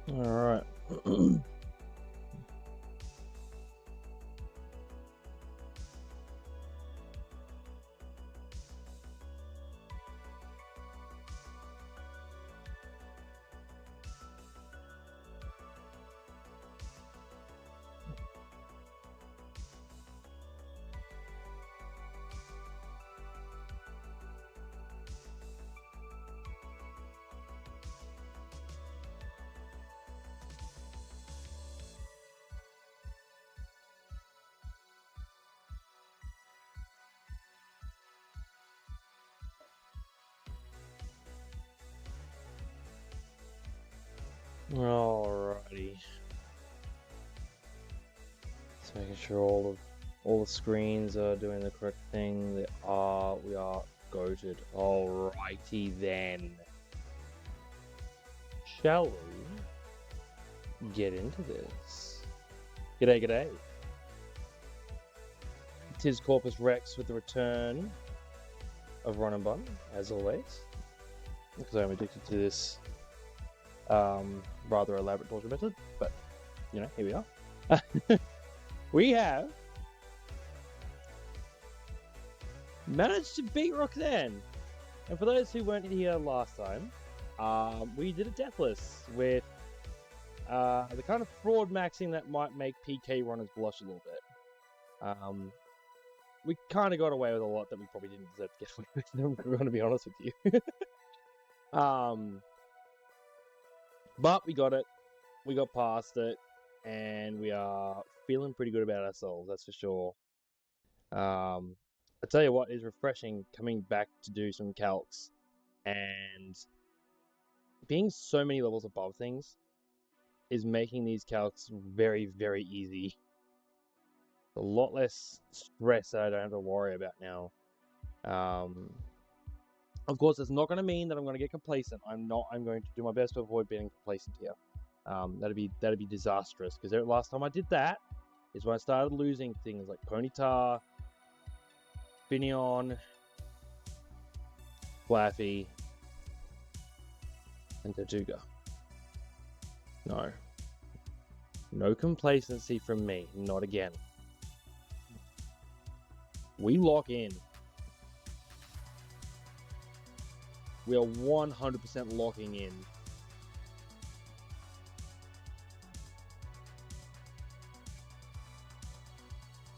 Alright. Alrighty. Just making sure all the screens are doing the correct thing. We are goated. Alrighty then. Shall we get into this? G'day, g'day. Tis Corpus Rex with the return of Run and Bun, as always. Because I'm addicted to this rather elaborate torture method, but you know, here we are. We have managed to beat Roxanne. And for those who weren't here last time, we did a deathless with the kind of fraud maxing that might make PK runners blush a little bit. We kind of got away with a lot that we probably didn't deserve to get away with, I'm going to be honest with you. But we got it, we got past it, and we are feeling pretty good about ourselves, that's for sure. I tell you what is refreshing coming back to do some calcs and being so many levels above things is making these calcs very, very easy. A lot less stress that I don't have to worry about now. Of course, it's not going to mean that I'm going to get complacent. I'm going to do my best to avoid being complacent here. That'd be disastrous, because last time I did that is when I started losing things like Ponyta, Finion, Flaffy, and Tortuga. No complacency from me, not again. We lock in. We are 100% locking in.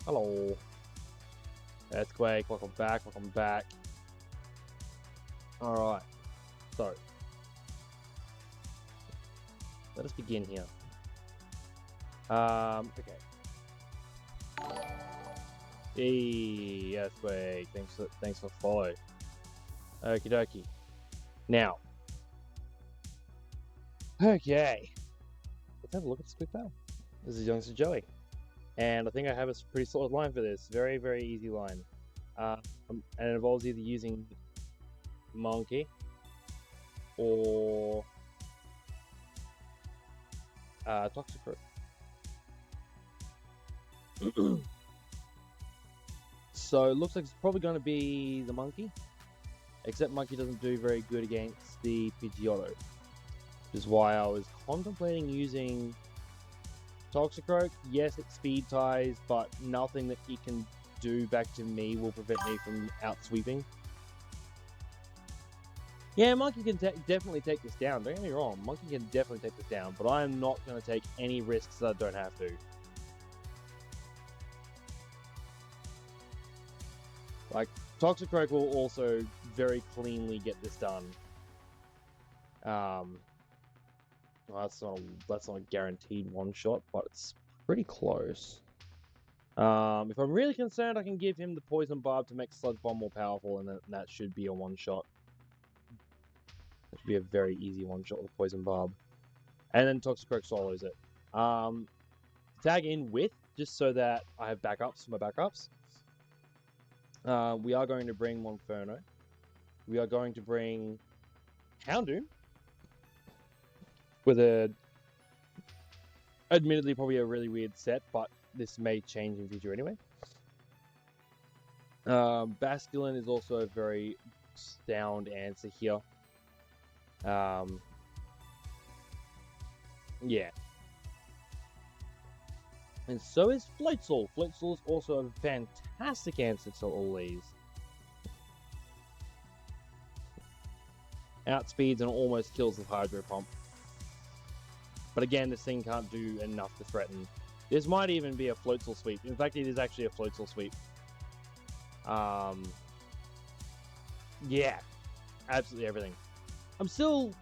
Hello. Earthquake, welcome back. Alright, so let us begin here. Okay. Hey, Earthquake, thanks for follow. Okie dokie. Now, okay, let's have a look at this quick battle. This is youngster Joey, and I think I have a pretty solid line for this. Very, very easy line, and it involves either using Monkey or Toxic Fruit. So it looks like it's probably going to be the Monkey. Except Monkey doesn't do very good against the Pidgeotto, which is why I was contemplating using Toxicroak. Yes, it speed ties, but nothing that it can do back to me will prevent me from outsweeping. Yeah, Monkey can definitely take this down. Don't get me wrong, Monkey can definitely take this down, but I am not going to take any risks that I don't have to. Like, Toxicroak will also very cleanly get this done. Well, that's not a guaranteed one shot, but it's pretty close. If I'm really concerned, I can give him the Poison Barb to make Sludge Bomb more powerful, and that should be a one shot. That should be a very easy one shot with Poison Barb, and then Toxicroak swallows it. Tag in with, just so that I have backups for my backups. We are going to bring Monferno. We are going to bring Houndoom with admittedly probably a really weird set, but this may change in future anyway. Basculin is also a very sound answer here. Yeah. And so is Floatzel. Floatzel is also a fantastic answer to all these. Outspeeds and almost kills the Hydro Pump. But again, this thing can't do enough to threaten. This might even be a Floatzel sweep. In fact, it is actually a Floatzel sweep. Yeah. Absolutely everything. I'm still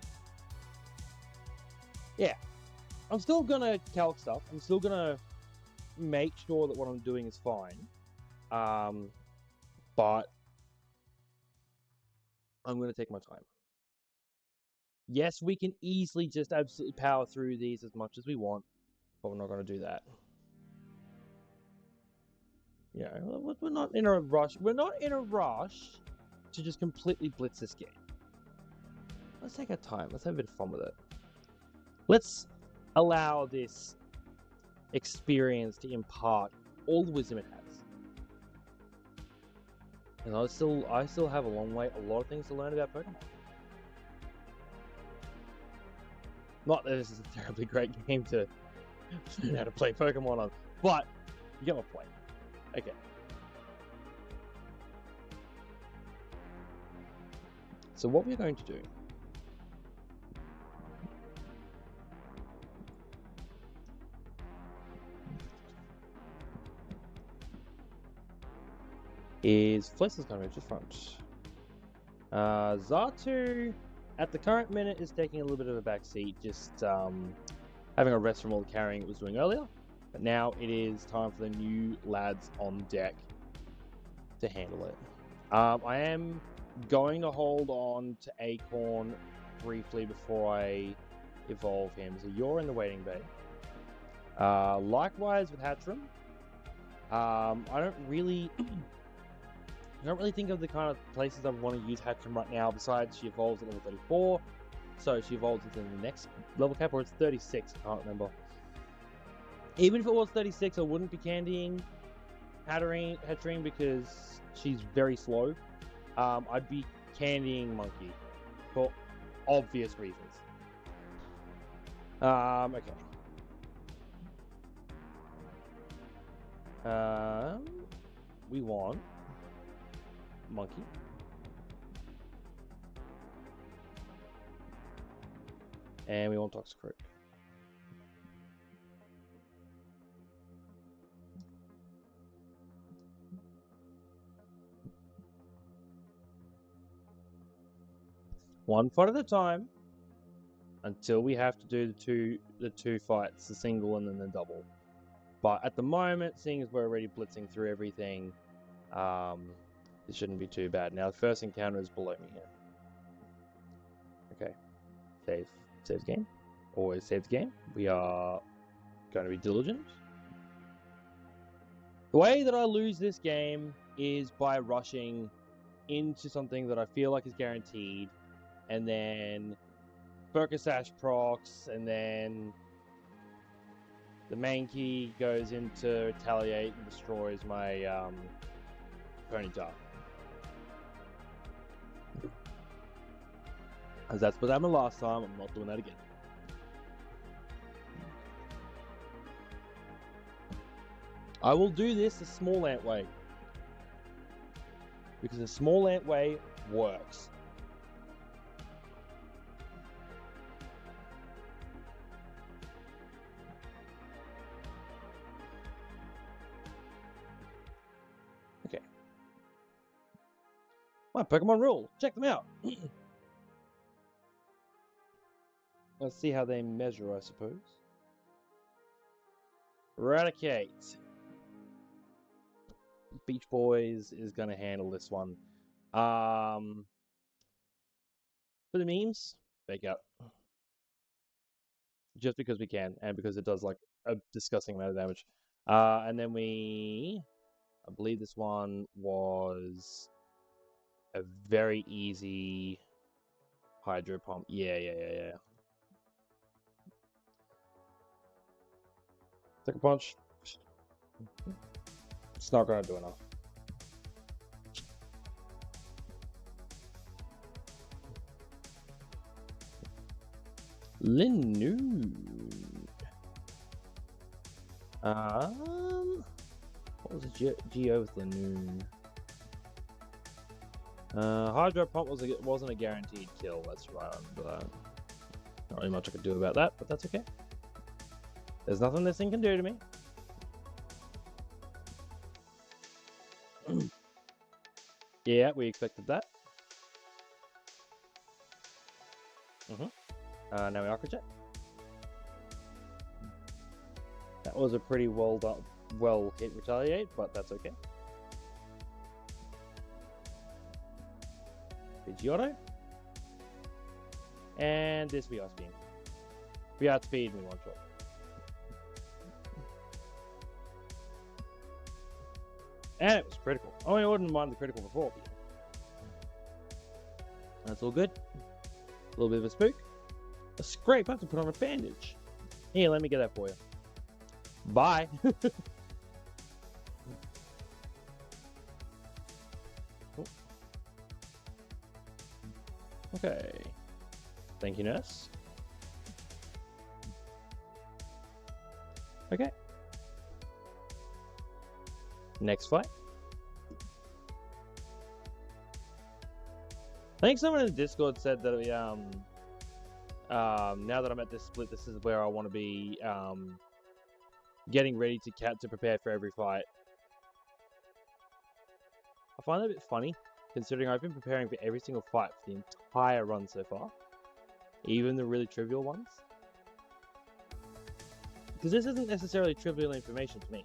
gonna calc stuff. I'm still gonna make sure that what I'm doing is fine. But I'm gonna take my time. Yes, we can easily just absolutely power through these as much as we want, but we're not gonna do that. Yeah, we're not in a rush. We're not in a rush to just completely blitz this game. Let's take our time. Let's have a bit of fun with it. Let's allow this experience to impart all the wisdom it has. And I still have a long way, a lot of things to learn about Pokemon. Not that this is a terribly great game to learn how to play Pokemon on, but you get my point. Okay. So what we're going to do is Flex is going to move to front. Xatu, at the current minute, is taking a little bit of a back seat, just having a rest from all the carrying it was doing earlier. But now it is time for the new lads on deck to handle it. I am going to hold on to Acorn briefly before I evolve him. So you're in the waiting bay. Likewise with Hatchram. I don't really think of the kind of places I want to use Hatchram right now, besides she evolves at level 34. So she evolves within the next level cap, or it's 36, I can't remember. Even if it was 36, I wouldn't be candying Hatchram because she's very slow. I'd be candying Monkey for obvious reasons. Okay. We want Monkey. And we want Toxicroak. One fight at a time until we have to do the two fights, the single and then the double. But at the moment, seeing as we're already blitzing through everything, it shouldn't be too bad. Now the first encounter is below me here. Okay. Save game. Always save the game. We are going to be diligent. The way that I lose this game is by rushing into something that I feel like is guaranteed, and then Focus Ash procs, and then the main key goes into Retaliate and destroys my Ponyta. As that's what happened last time, I'm not doing that again. I will do this the small ant way, because the small ant way works. Okay. My Pokemon rule. Check them out. Let's see how they measure, I suppose. Eradicate. Beach Boys is going to handle this one. For the memes, fake out. Just because we can, and because it does like a disgusting amount of damage. And then I believe this one was a very easy Hydro Pump. Yeah. Sucker Punch. It's not going to do enough. Linu. What was the Geo with Lanoon? Hydro Pump wasn't a guaranteed kill, that's right. But not really much I could do about that, but that's okay. There's nothing this thing can do to me. Yeah, we expected that. Now we Aqua Jet. That was a pretty well hit retaliate, but that's okay. Pidgeotto. And this VR Speed. VR Speed me one shot. And it was critical. I mean, I wouldn't mind the critical before. But that's all good. A little bit of a spook. A scrape. I have to put on a bandage. Here, let me get that for you. Bye. Okay. Thank you, nurse. Okay. Next fight. I think someone in the Discord said that we, now that I'm at this split, this is where I want to be getting ready to prepare for every fight. I find that a bit funny, considering I've been preparing for every single fight for the entire run so far, even the really trivial ones. Because this isn't necessarily trivial information to me.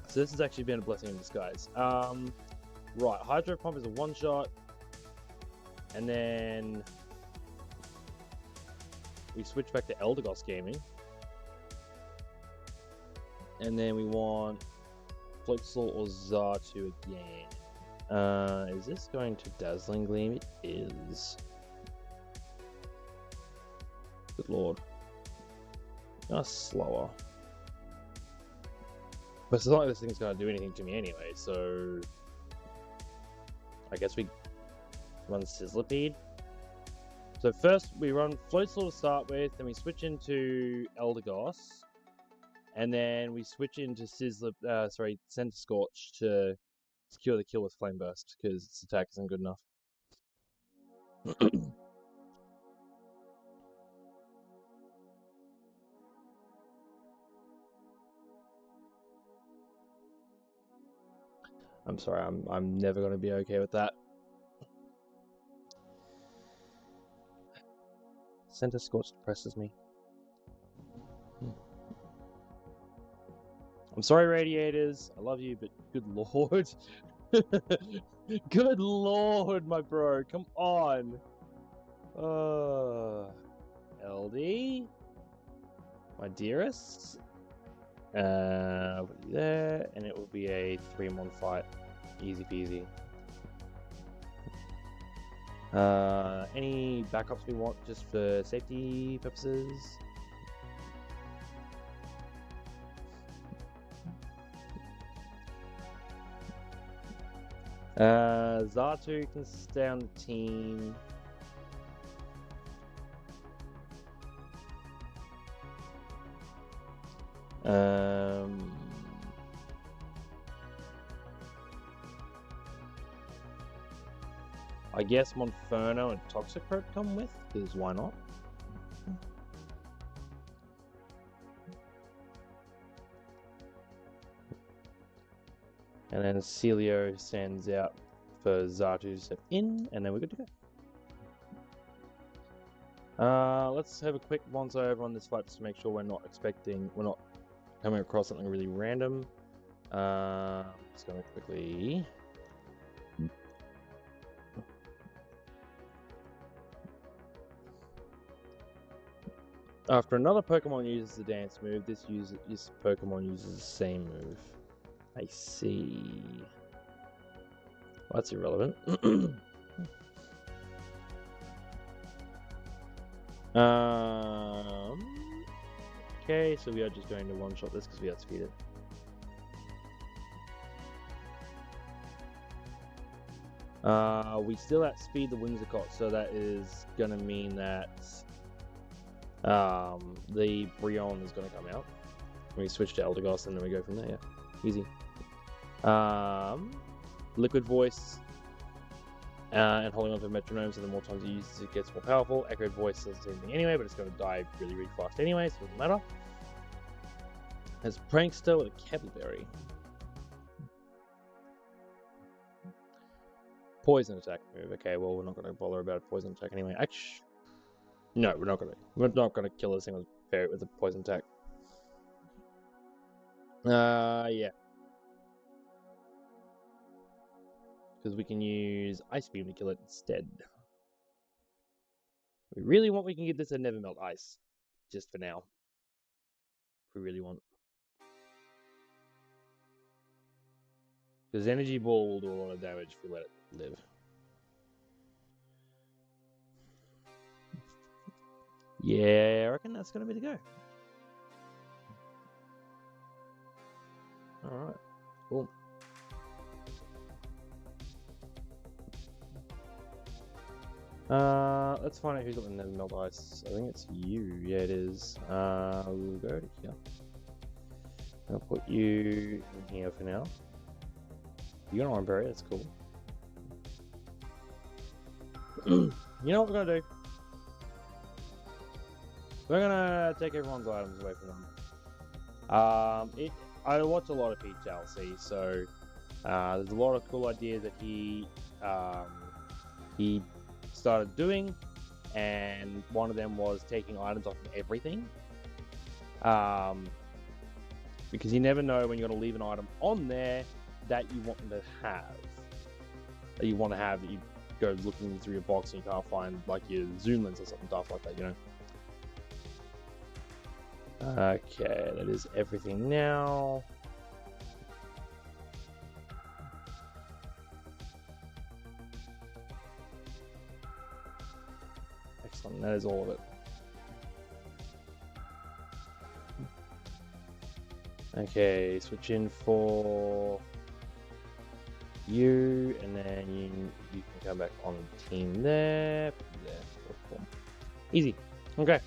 So this has actually been a blessing in disguise. Right, Hydro Pump is a one-shot. And then we switch back to Eldegoss Gaming. And then we want Floatzel or Xatu again. Is this going to Dazzling Gleam? It is. Good lord. Slower. But it's not like this thing's going to do anything to me anyway, so I guess we run Sizzlipede. So first we run Floatzel to start with, then we switch into Eldegoss, and then we switch into Center Scorch to secure the kill with Flame Burst, because its attack isn't good enough. I'm sorry, I'm never going to be okay with that. Center Scorch depresses me. I'm sorry, Radiators. I love you, but good lord. Good lord, my bro. Come on. LD? My dearest? I'll put you there, and it will be a 3-on-1 fight. Easy peasy. Any backups we want just for safety purposes? Xatu can stay on the team. I guess Monferno and Toxicroak come with, because why not? And then Celio sends out for Xatu to step in, and then we're good to go. Let's have a quick once over on this fight just to make sure we're not coming across something really random. Just gonna quickly. After another Pokemon uses the dance move, this Pokemon uses the same move. I see. Well, that's irrelevant. Okay, so we are just going to one-shot this because we outspeed it. We still outspeed the Whimsicott, so that is gonna mean that The Brion is going to come out. We switch to Eldegoss and then we go from there. Yeah. Easy. Liquid Voice. And holding on to a metronome, so the more times you use it, it gets more powerful. Echoed Voice does the same thing anyway, but it's going to die really, really fast anyway, so it doesn't matter. There's Prankster with a Kettleberry. Poison attack move. Okay, well, we're not going to bother about a poison attack anyway. Actually, no, we're not going to. We're not going to kill this thing with a poison attack. Yeah. Because we can use Ice Beam to kill it instead. We really want, we can get this a Never Melt Ice. Just for now. If we really want. Because Energy Ball will do a lot of damage if we let it live. Yeah, I reckon that's going to be the go. Alright, cool. Let's find out who's got the Never Melt Ice. I think it's you. Yeah, it is. We'll go to here. I'll put you in here for now. You got an Iron Berry, that's cool. You know what we're gonna do? We're gonna take everyone's items away from them. I watch a lot of PTLC, so there's a lot of cool ideas that he started doing, and one of them was taking items off of everything. Because you never know when you're gonna leave an item on there that you want them to have. That you want to have, that you go looking through your box and you can't find, like your zoom lens or something stuff like that, you know. Okay, that is everything now. Excellent, that is all of it. Okay, switch in for you, and then you can come back on the team there. Easy. Okay.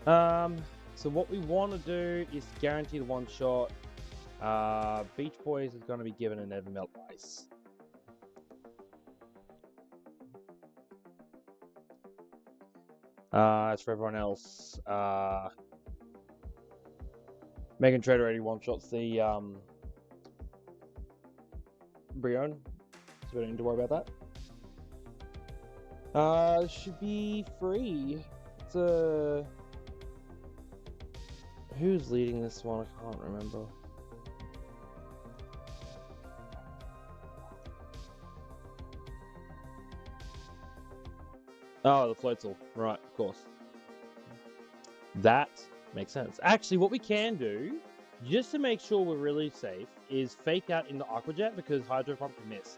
So what we want to do is guarantee the one shot. Beach Boys is going to be given a Never Melt Ice. As for everyone else, Megan Trader 81 shots the Brion, so we don't need to worry about that. It should be free. It's a... Who's leading this one? I can't remember. Oh, the Floatzel. Right, of course. That makes sense. Actually, what we can do, just to make sure we're really safe, is fake out into Aqua Jet, because Hydro Pump can miss.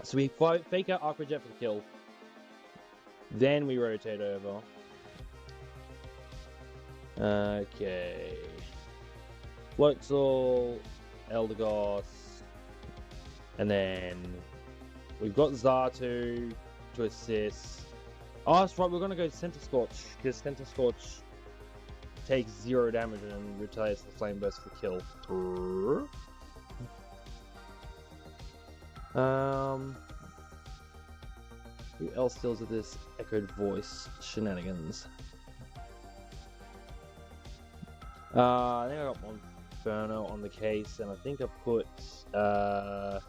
So we fake out Aqua Jet for the kill. Then we rotate over. Okay. Floatzel, Eldegoss, and then we've got Xatu to assist. Oh, that's right, we're going to go Center Scorch, because Center Scorch takes 0 damage and retaliates the Flame Burst for kill. Who else deals with this Echoed Voice shenanigans? I think I got one Inferno on the case, and I think I put, was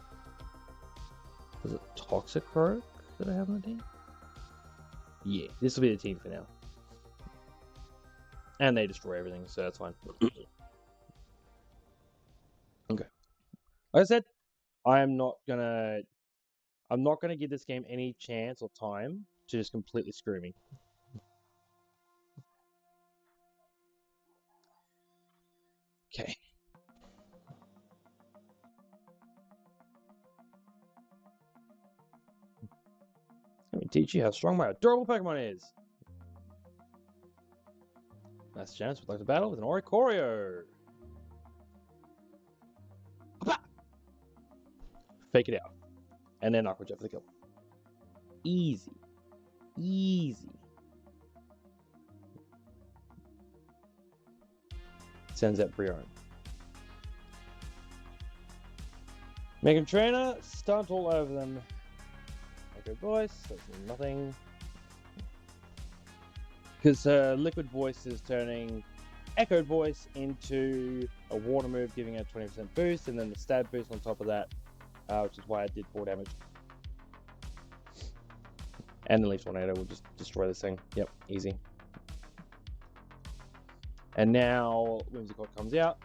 it Toxicroak that I have on the team? Yeah, this will be the team for now. And they destroy everything, so that's fine. Okay. Like I said, I'm not gonna give this game any chance or time to just completely screw me. Okay. Let me teach you how strong my adorable Pokemon is. Last chance, would like to battle with an Oricorio. Fake it out. And then Aqua Jet for the kill. Easy. Easy. Sends out Brion. Make him trainer, stunt all over them. Echo voice, that's nothing. Because liquid voice is turning echo voice into a water move, giving it a 20% boost, and then the stab boost on top of that, which is why I did 4 damage. And the Leaf Tornado will just destroy this thing. Yep, easy. And now Whimsicott comes out.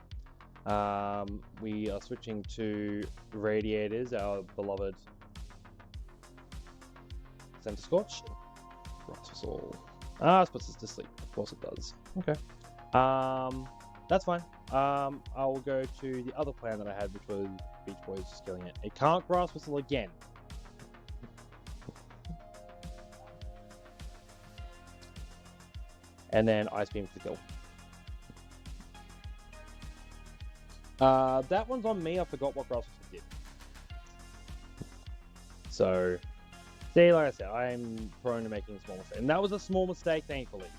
We are switching to Radiators, our beloved Center Scorch. Grass all. It puts us to sleep. Of course it does. Okay. That's fine. I will go to the other plan that I had, which was Beach Boys just killing it. It can't Grass Whistle again. And then Ice Beam for the kill. That one's on me. I forgot what Grass Whistle did. So, see, like I said, I'm prone to making small mistakes. And that was a small mistake, thankfully.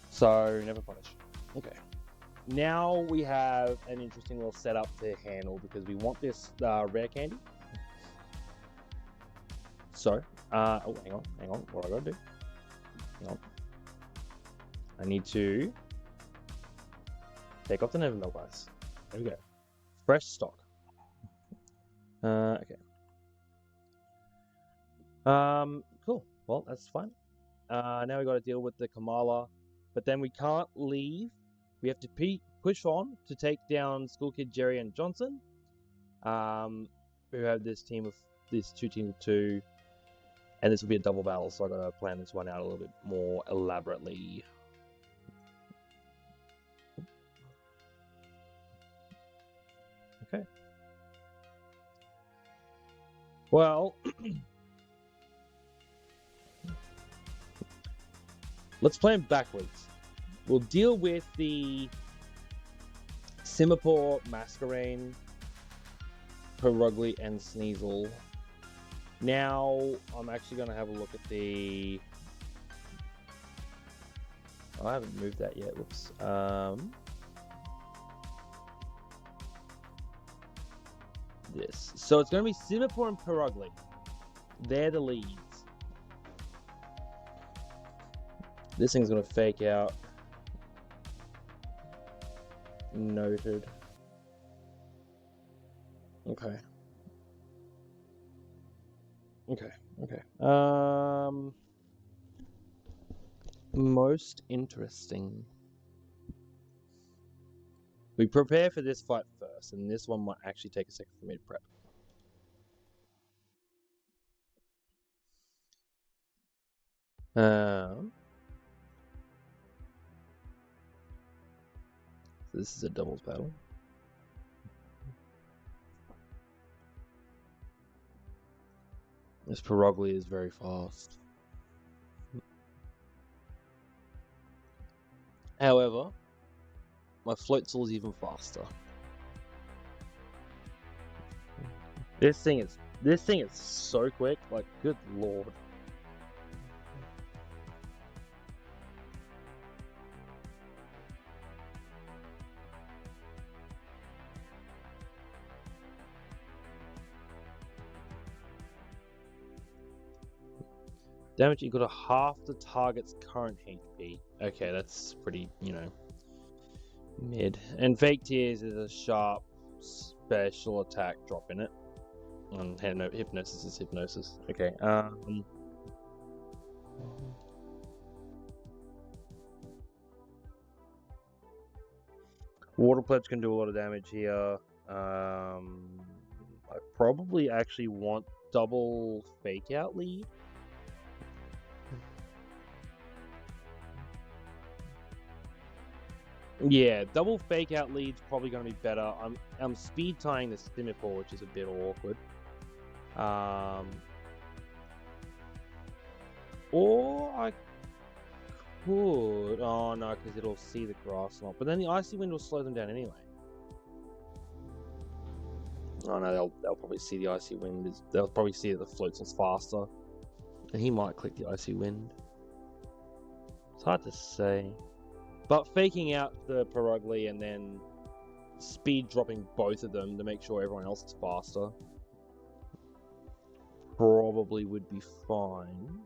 So, never punish. Okay. Now we have an interesting little setup to handle because we want this rare candy. So, oh, hang on. What do I gotta do? Hang on. I need to take off the Never Milk Ice. There we go. Fresh stock. Okay. Cool. Well, that's fine. Now we got to deal with the Kamala, but then we can't leave. We have to push on to take down School Kid Jerry and Johnson. We have this team of these 2 teams of 2, and this will be a double battle. So I got to plan this one out a little bit more elaborately. Okay. Well, let's plan backwards. We'll deal with the Simipour, Masquerain, Perugly, and Sneasel. Now, I'm actually going to have a look at the... Oh, I haven't moved that yet. Whoops. This. So it's going to be Simipour and Perugly. They're the leads. This thing's going to fake out. Noted. Okay. Most interesting. We prepare for this fight first, and this one might actually take a second for me to prep. This is a doubles battle. This Perugly is very fast. However, my Floatzel is even faster. This thing is so quick, like good lord. Damage equal to half the target's current HP. Okay, that's pretty, mid. And Fake Tears is a sharp special attack drop in it. And Hypnosis is Hypnosis. Okay, Water Pledge can do a lot of damage here. I probably actually want double Fake Out lead. Yeah, double Fake Out lead's probably going to be better. I'm speed tying the Simipour, which is a bit awkward. Or I could... Oh no, because it'll see the Grass Knot. But then the Icy Wind will slow them down anyway. Oh no, they'll probably see the Icy Wind. They'll probably see that the Floatzel's faster. And he might click the Icy Wind. It's hard to say. But faking out the Perugly and then speed dropping both of them to make sure everyone else is faster probably would be fine.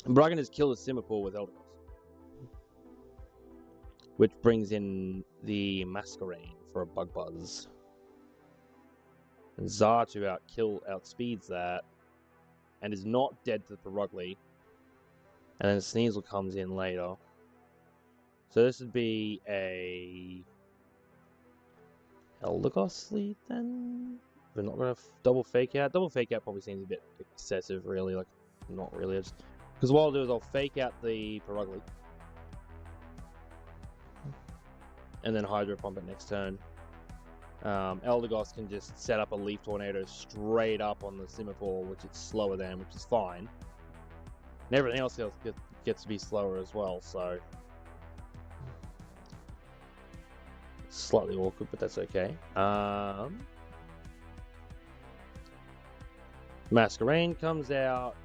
But I can just kill the Simipour with Eldegoss, which brings in the Masquerain for a Bug Buzz. And Xatu outspeeds that and is not dead to the Perugly. And then Sneasel comes in later. So this would be a Eldegoss lead then? We're not going to double fake out. Double fake out probably seems a bit excessive, really. Like, not really. Because what I'll do is I'll fake out the Perugly. And then Hydro Pump it next turn. Eldegoss can just set up a Leaf Tornado straight up on the Simipour, which it's slower than, which is fine. And everything else gets to be slower as well, so... Slightly awkward, but that's okay. Masquerain comes out.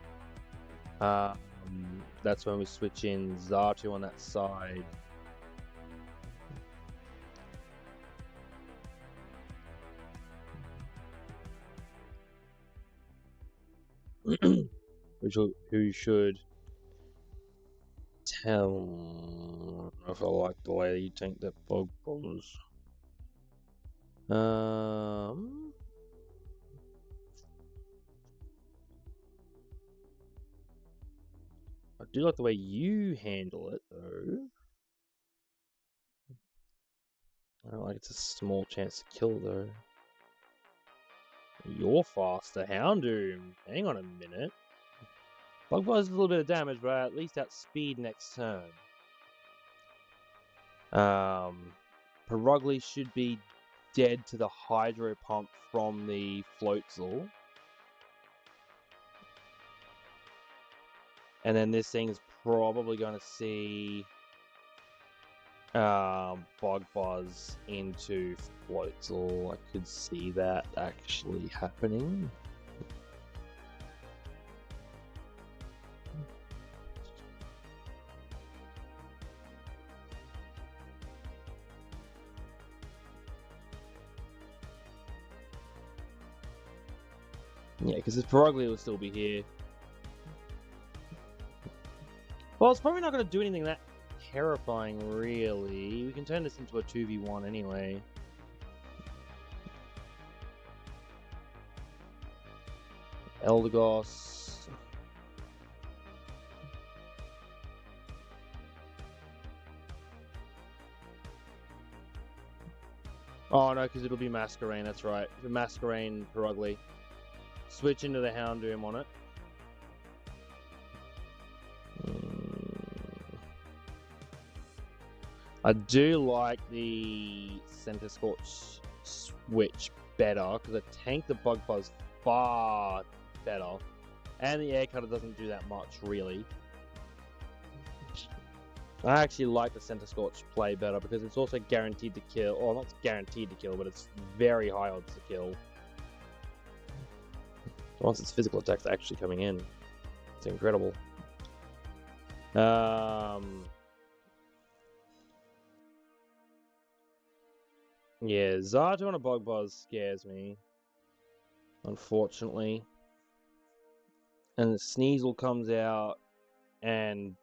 That's when we switch in Xatu on that side. Who should tell if I like the way you tank that Bug Buzz. I do like the way you handle it, though. I don't like it's a small chance to kill, though. You're faster, Houndoom. Hang on a minute. Bug Buzz is a little bit of damage, but I at least outspeed next turn. Perugly should be dead to the Hydro Pump from the Floatzel. And then this thing is probably going to see Bug Buzz into Floatzel. I could see that actually happening. Yeah, because his Perugly will still be here. Well, it's probably not going to do anything that terrifying, really. We can turn this into a 2v1 anyway. Eldegoss. Oh no, because it'll be Masquerain, that's right. The Masquerain Perugly. Switch into the Houndoom on it. I do like the Center Scorch switch better because I tank the Bug Buzz far better, and the Air Cutter doesn't do that much really. I actually like the Center Scorch play better because it's also guaranteed to kill, or not guaranteed to kill, but it's very high odds to kill. Once its physical attack's actually coming in, it's incredible. Yeah, Xatu on a Bug Buzz scares me, unfortunately. And the Sneasel comes out, and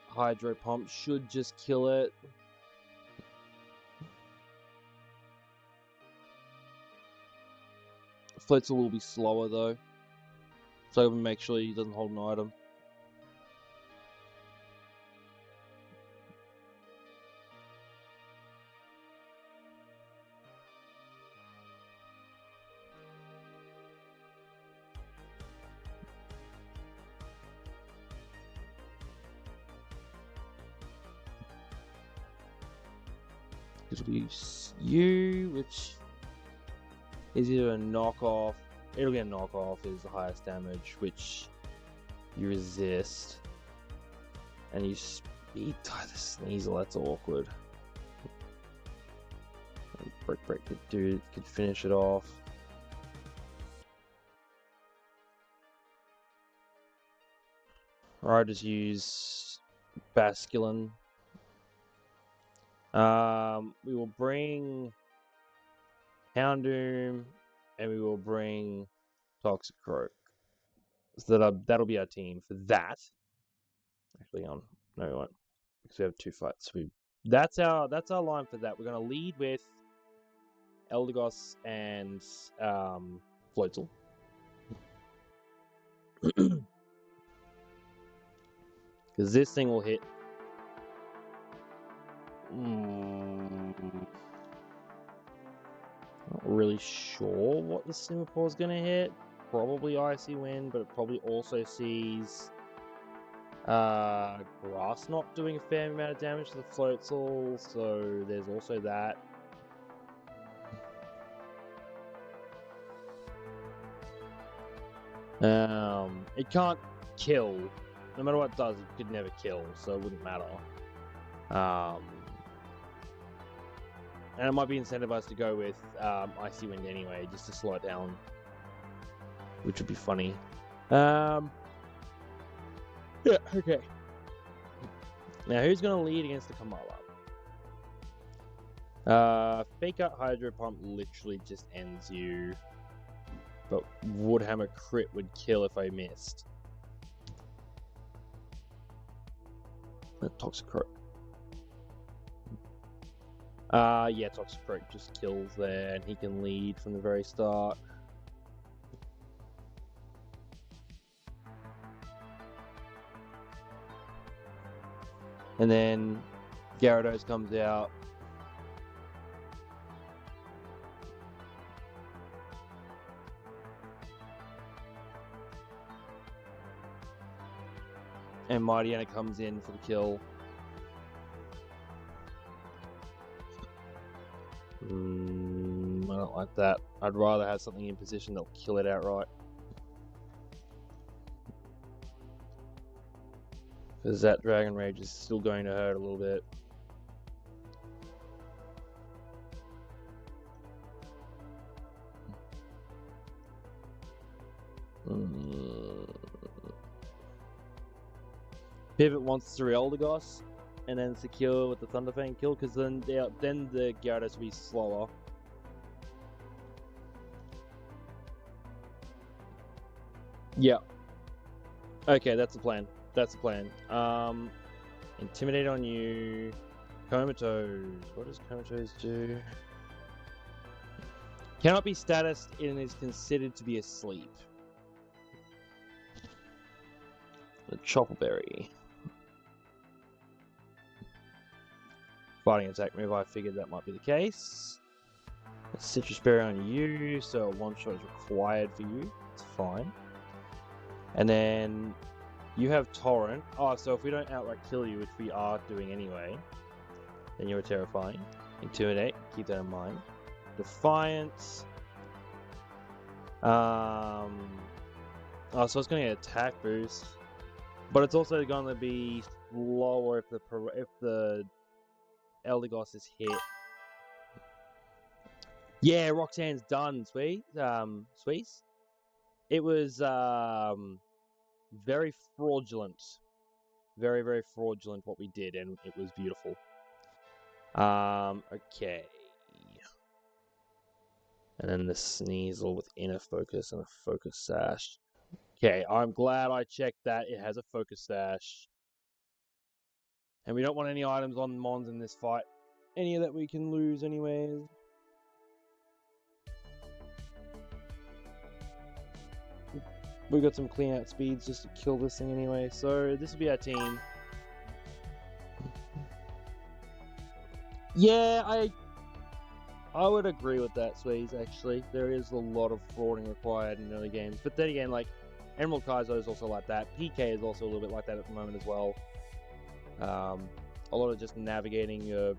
Hydro Pump should just kill it. Floatzel will be slower though, so I'm gonna make sure he doesn't hold an item. It'll be you, which is either a knockoff. It'll be a knockoff, is the highest damage, which you resist. And you speed tie the Sneasel, that's awkward. Break could finish it off. Or I just use Basculin. We will bring Houndoom, and we will bring Toxic Croak. So that'll be our team for that. Actually, no, we won't, because we have 2 fights. That's our line for that. We're gonna lead with Eldegoss and Floatzel. Because this thing will hit. Not really sure what the Simipour is going to hit. Probably Icy Wind, but it probably also sees Grass Knot doing a fair amount of damage to the Floatzel, so there's also that. It can't kill. No matter what it does, it could never kill, so it wouldn't matter. And it might be incentivized to go with Icy Wind anyway, just to slow it down, which would be funny. Yeah, okay. Now, who's going to lead against the Kamala? Fake Out Hydro Pump literally just ends you, but Woodhammer crit would kill if I missed. Toxic Croak. Yeah, Toxic Croak just kills there, and he can lead from the very start. And then Gyarados comes out. And Mightyena comes in for the kill. I don't like that. I'd rather have something in position that'll kill it outright. Because that Dragon Rage is still going to hurt a little bit. Pivot wants to Eldegoss and then secure with the Thunderfang kill, because then the Gyarados will be slower. Yeah. Okay, that's the plan. That's the plan. Intimidate on you. Comatose. What does Comatose do? Cannot be statused and is considered to be asleep. The Chopper Berry. Fighting attack move, I figured that might be the case. A Citrus Berry on you, so a one-shot is required for you. It's fine. And then you have Torrent. Oh, so if we don't outright kill you, which we are doing anyway, then you're terrifying. Intimidate, keep that in mind. Defiance. Oh, so it's going to get attack boost, but it's also going to be lower if the Eldegoss is hit. Yeah, Roxanne's done, Sweets. It was very fraudulent. Very, very fraudulent what we did, and it was beautiful. Okay. And then the Sneasel with Inner Focus and a Focus Sash. Okay, I'm glad I checked that. It has a Focus Sash. And we don't want any items on Mons in this fight. Any of that we can lose anyways. We've got some clean out speeds just to kill this thing anyway. So this will be our team. Yeah, I would agree with that, Sweeze, actually. There is a lot of frauding required in early games. But then again, like, Emerald Kaizo is also like that. PK is also a little bit like that at the moment as well. A lot of just navigating your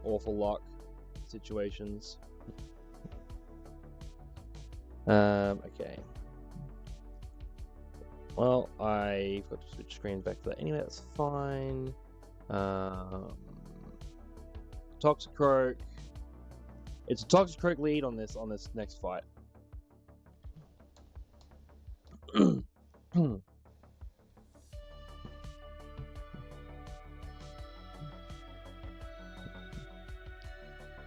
awful luck situations. Okay. Well, I forgot to switch screens back to that. Anyway, that's fine. Toxicroak. It's a Toxicroak lead on this next fight.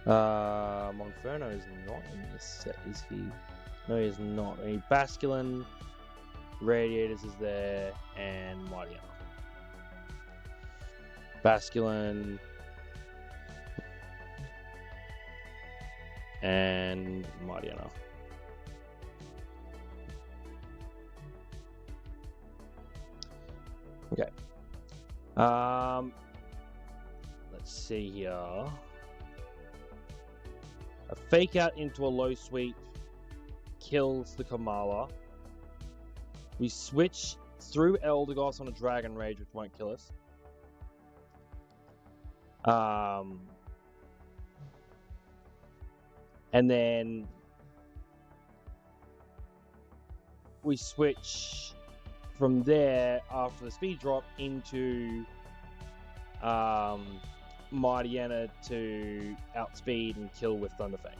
Monferno is not in this set, is he? No, he's not. I mean, Basculin, Radiators is there, and Mariana. Basculin and Mariana. Okay. Let's see here. A fake out into a low sweep kills the Kamala. We switch through Eldegoss on a Dragon Rage, which won't kill us. And then we switch from there after the speed drop into Mariana to outspeed and kill with Thunderfang.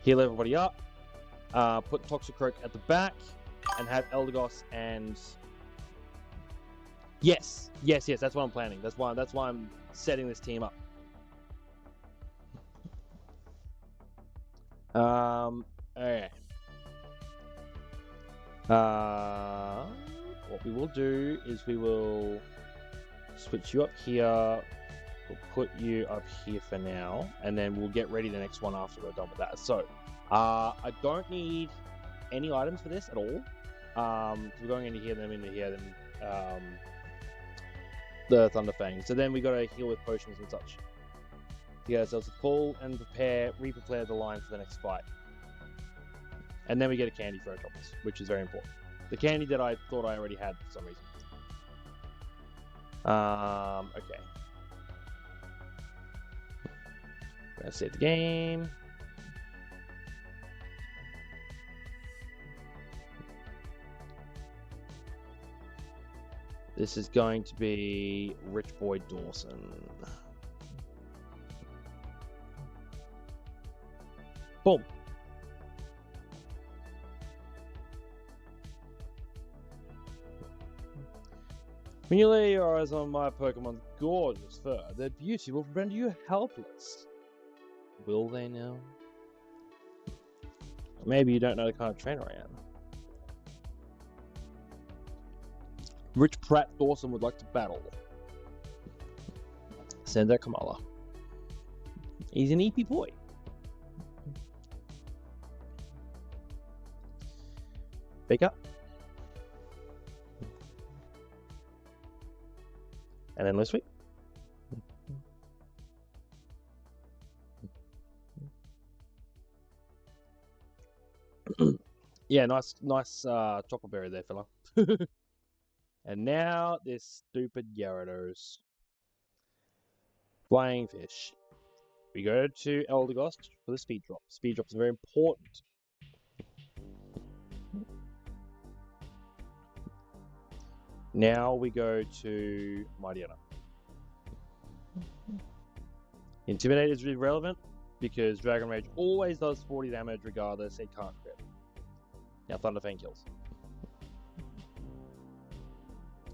Heal everybody up. Put Toxicroak at the back and have Eldegoss and yes, that's what I'm planning. That's why I'm setting this team up. Okay. What we will do is we will switch you up here. We'll put you up here for now, and then we'll get ready the next one after we're done with that. So, I don't need any items for this at all. We're going into here, then the Thunderfang. So then we got to heal with potions and such. To get ourselves a full and re-prepare the line for the next fight. And then we get a candy for our choppers, which is very important. The candy that I thought I already had for some reason. Okay. I'm gonna save the game. This is going to be Rich Boy Dawson. Boom. When you lay your eyes on my Pokemon's gorgeous fur, their beauty will render you helpless. Will they now? Maybe you don't know the kind of trainer I am. Rich Pratt Dawson would like to battle. Send out Kamala. He's an EP boy. Pick up. And then let's wait. Yeah, nice chocolate there, fella. And now this stupid Gyarados. Flying Fish. We go to Eldegoss for the speed drop. Speed drop is very important. Now we go to Mariana. Intimidate is irrelevant because Dragon Rage always does 40 damage regardless, it can't crit. Now Thunderfang kills.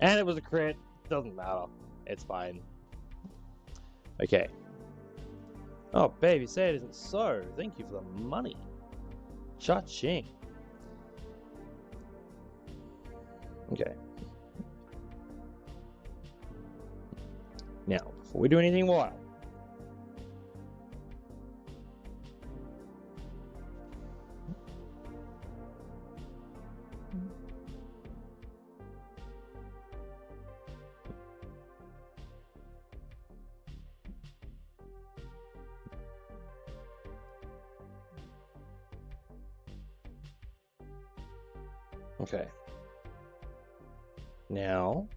And it was a crit, doesn't matter, it's fine. Okay. Oh baby, say it isn't so. Thank you for the money. Cha-ching. Okay. Now, before we do anything wild, okay. Now,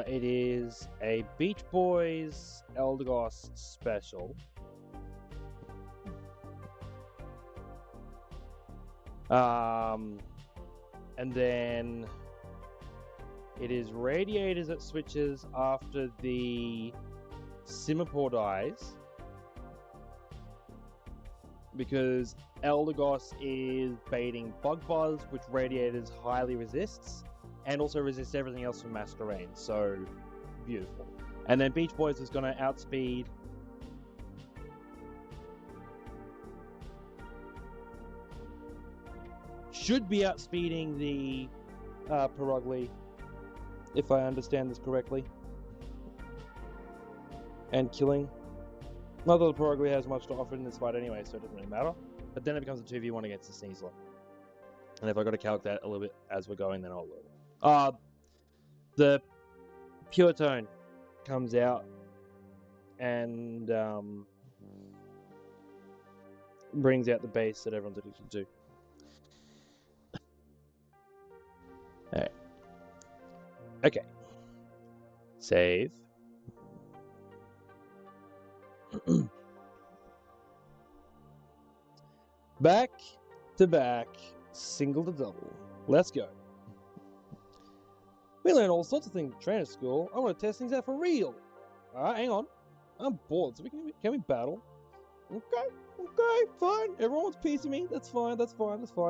it is a Beach Boys Eldegoss special. And then it is Radiators that switches after the Simipour dies, because Eldegoss is baiting Bug Buzz, which Radiators highly resists, and also resists everything else from Masquerain. So beautiful. And then Beach Boys is going to outspeed should be outspeeding the Perugly, if I understand this correctly, and killing. Not that the Perugly has much to offer in this fight anyway, so it doesn't really matter. But then it becomes a 2v1 against the Sneasler. And if I got to calc that a little bit as we're going, then I'll will. The Pure Tone comes out and brings out the base that everyone's addicted to. Alright. Okay. Save. Back to back, single to double. Let's go. We learn all sorts of things at trainer school. I want to test things out for real. Alright, hang on. I'm bored, so can we battle? Okay, fine. Everyone wants a piece of me. That's fine.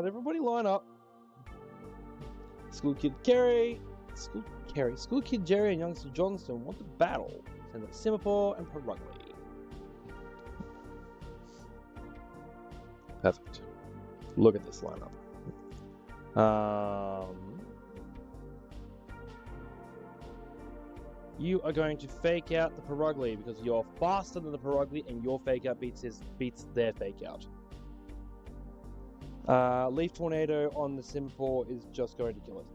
Everybody line up. School Kid Jerry, and Youngster Johnston want to battle. Send up Simipour and Perugly. Perfect. Look at this lineup. You are going to fake out the Perugly because you're faster than the Perugly, and your fake out beats their fake out. Leaf Tornado on the Simipour is just going to kill it.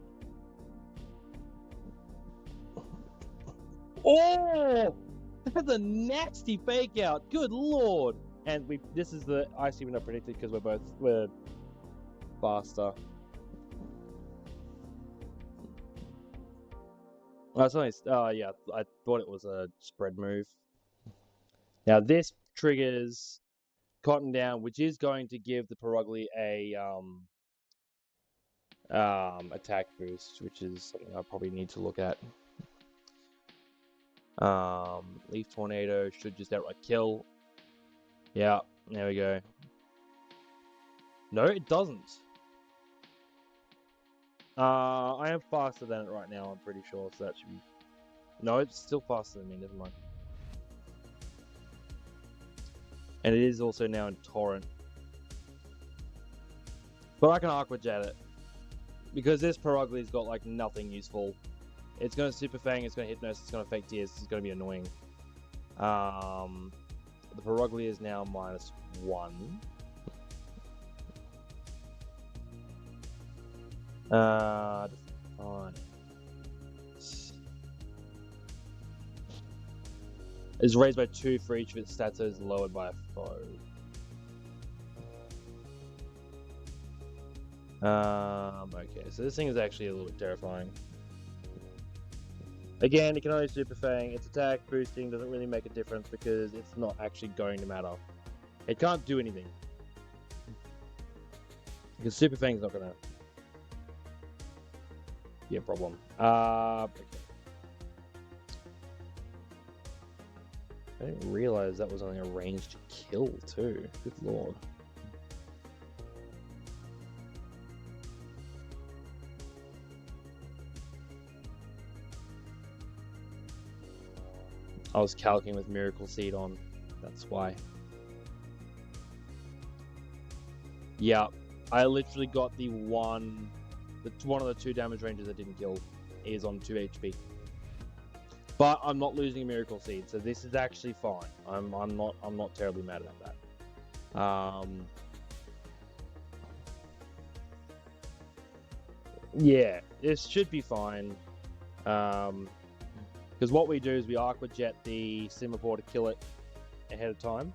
Oh! That's a nasty fake out. Good lord! And this is the icy window predicted because we're faster. Yeah, I thought it was a spread move. Now this triggers Cotton Down, which is going to give the Perugly a attack boost, which is something I probably need to look at. Leaf Tornado should just outright kill. Yeah, there we go. No, it doesn't. I am faster than it right now, I'm pretty sure, so that should be... No, it's still faster than me, never mind. And it is also now in Torrent. But I can Aqua Jet it. Because this Perugly's got, like, nothing useful. It's going to Super Fang, it's going to Hypnos, it's going to Fake Tears, it's going to be annoying. The Perugly is now -1. Fine. Is raised by 2 for each of its stats, so is lowered by a foe. Okay, so this thing is actually a little bit terrifying. Again, it can only Super Fang. Its attack boosting doesn't really make a difference because it's not actually going to matter. It can't do anything. Because Super Fang's not going to be a problem. Okay. I didn't realize that was only a ranged kill too. Good lord. I was calcing with Miracle Seed on. That's why. Yeah, I literally got the one of the 2 damage ranges that didn't kill is on 2 HP. But I'm not losing a Miracle Seed, so this is actually fine. I'm not terribly mad about that. Yeah, this should be fine. Because what we do is we Aqua Jet the Simipour to kill it ahead of time.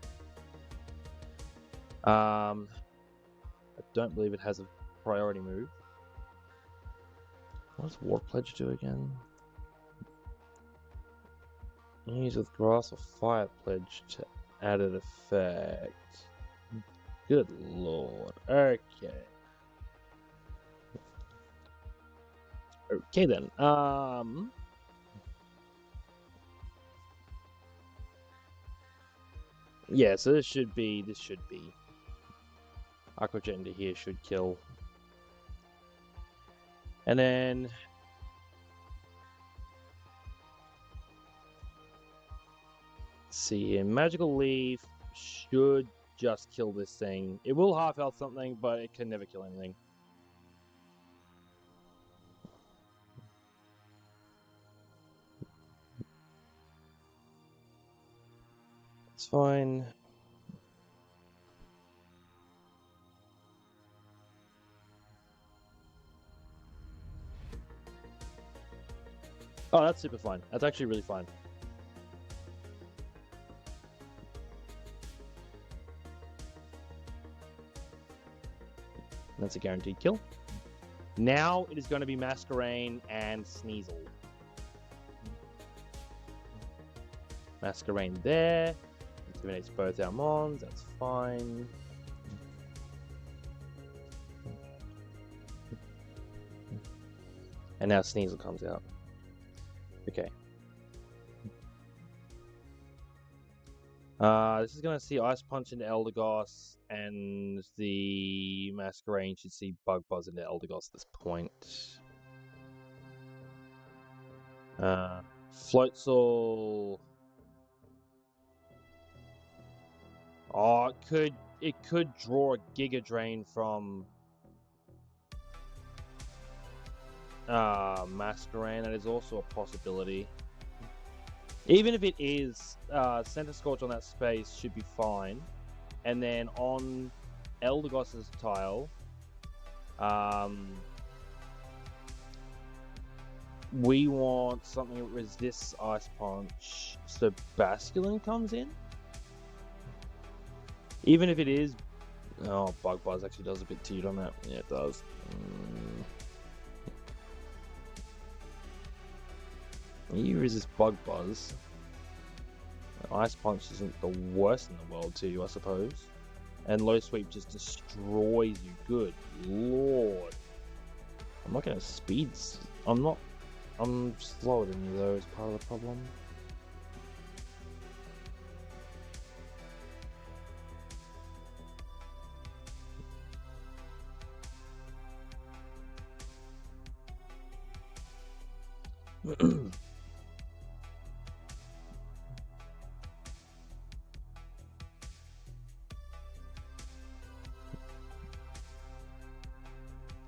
I don't believe it has a priority move. What does War Pledge do again? Use with Grass or Fire Pledge to added effect. Good lord. Okay. Okay then. Yeah, so this should be Aquajet into here should kill. And then let's see here. Magical Leaf should just kill this thing. It will half health something, but it can never kill anything. It's fine. Oh, that's super fine. That's actually really fine. That's a guaranteed kill. Now it is going to be Masquerain and Sneasel. Masquerain there. Intimidates both our mons. That's fine. And now Sneasel comes out. Okay. This is going to see Ice Punch into Eldegoss, and the Masquerain should see Bug Buzz into Eldegoss at this point. Floatzel. Oh, it could draw a Giga Drain from Masquerain. That is also a possibility. Even if it is, Center Scorch on that space should be fine. And then on Eldegoss's tile, we want something that resists Ice Punch, so Basculin comes in. Even if it is... Oh, Bug Buzz actually does a bit to you on that. Yeah, it does. You resist Bug Buzz. Ice Punch isn't the worst in the world to you, I suppose. And Low Sweep just destroys you. Good lord. I'm not going to speeds. I'm slower than you though, is part of the problem.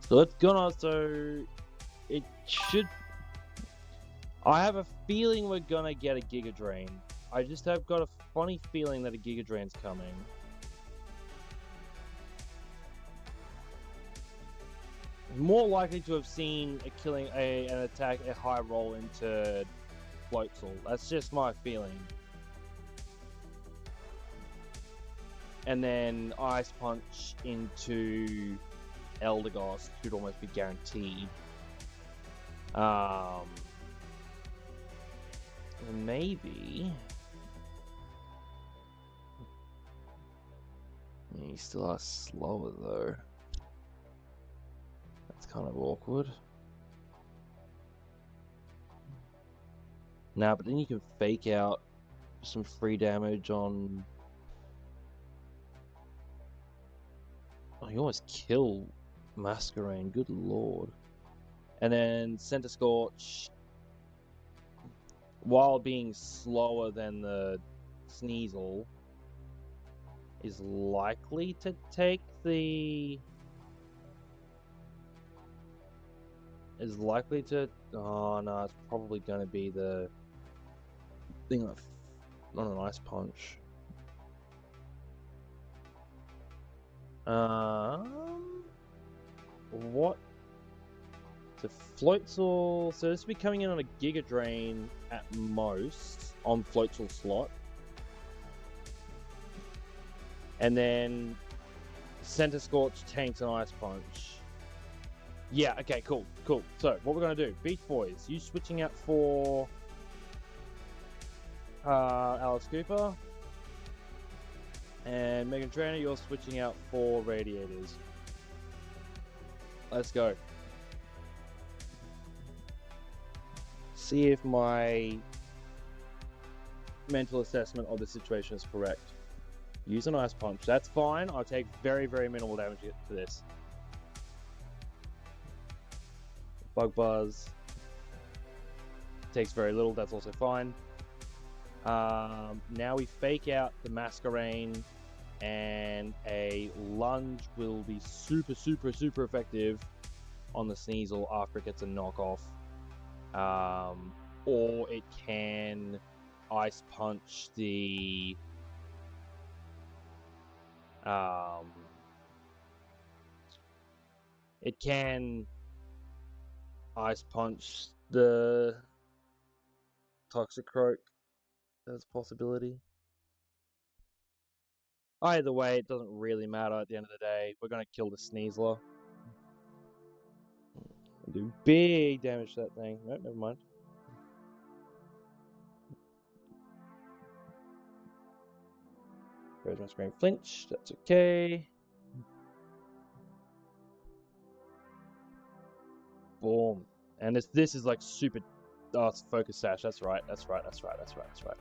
So let's go on. So it should. I have a feeling we're gonna get a Giga Drain. I just have got a funny feeling that a Giga Drain's coming. More likely to have seen an attack a high roll into Floatzel. That's just my feeling. And then Ice Punch into Eldegoss should almost be guaranteed. Maybe. You still are slower though. That's kind of awkward. Nah, but then you can fake out some free damage on... Oh, you almost kill Masquerain, good lord. And then Center Scorch, while being slower than the Sneasel, is likely to take the... Oh no, it's probably going to be the thing that... Not an Ice Punch. What? So Floatzel... So this will be coming in on a Giga Drain at most on Floatzel's slot. And then Center Scorch tanks an Ice Punch. Yeah, okay, cool. So what we're going to do, Beach Boys, you switching out for Alice Cooper. And Megan Trainor, you're switching out for Radiators. Let's go. see if my mental assessment of the situation is correct. Use an ice punch. That's fine. I'll take very, very minimal damage for this. Bug buzz. Takes very little. That's also fine. Now we fake out the Masquerain, and a lunge will be super, super, super effective on the Sneasel after it gets a knockoff. Or it can ice punch the it can ice punch the Toxicroak. That's a possibility. Either way, it doesn't really matter at the end of the day. We're going to kill the Sneasler. Do big damage to that thing. No, never mind. There's my screen flinch. That's okay. Boom. And this is like super. Oh, it's focus sash. That's right. That's right. That's right. That's right. That's right.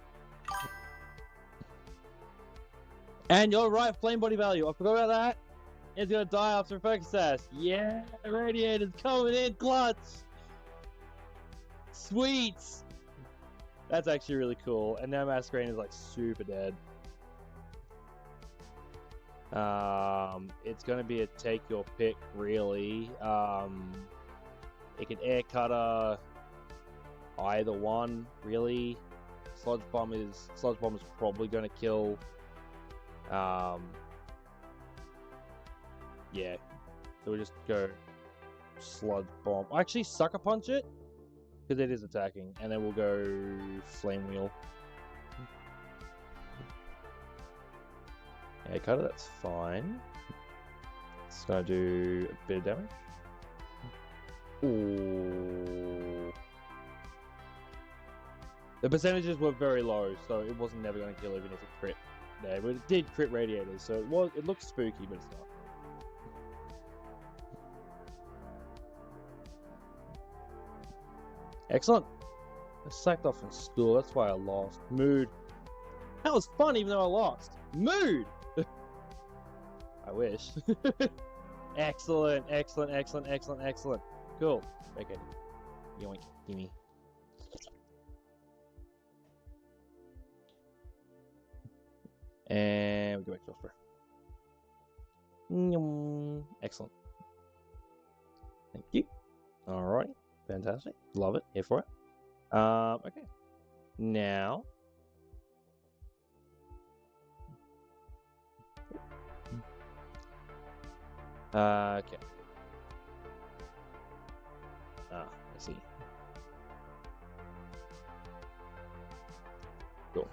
And you're right. Flame body value. I forgot about that. It's gonna die after focus sash. Yeah, radiator's coming in clutch. Sweet. That's actually really cool. And now Masquerain is like super dead. It's gonna be a take your pick, really. It can air cutter either one, really. Sludge bomb is probably gonna kill. Yeah. So we'll just go sludge bomb. Actually, sucker punch it because it is attacking, and then we'll go flame wheel. Yeah, cutter, that's fine. It's gonna do a bit of damage. Ooh. The percentages were very low, so it wasn't never gonna kill even if it crit there. But it did crit radiators, so it looks spooky, but it's not. Excellent. I sacked off from school, that's why I lost. Mood. That was fun even though I lost. Mood! I wish. Excellent, excellent, excellent, excellent, excellent. Cool. Okay. Yoink. Gimme. And we go back to Rustboro. Excellent. Thank you. Alright. Fantastic. Love it. Here for it. Okay. Now. Okay. I see. Cool.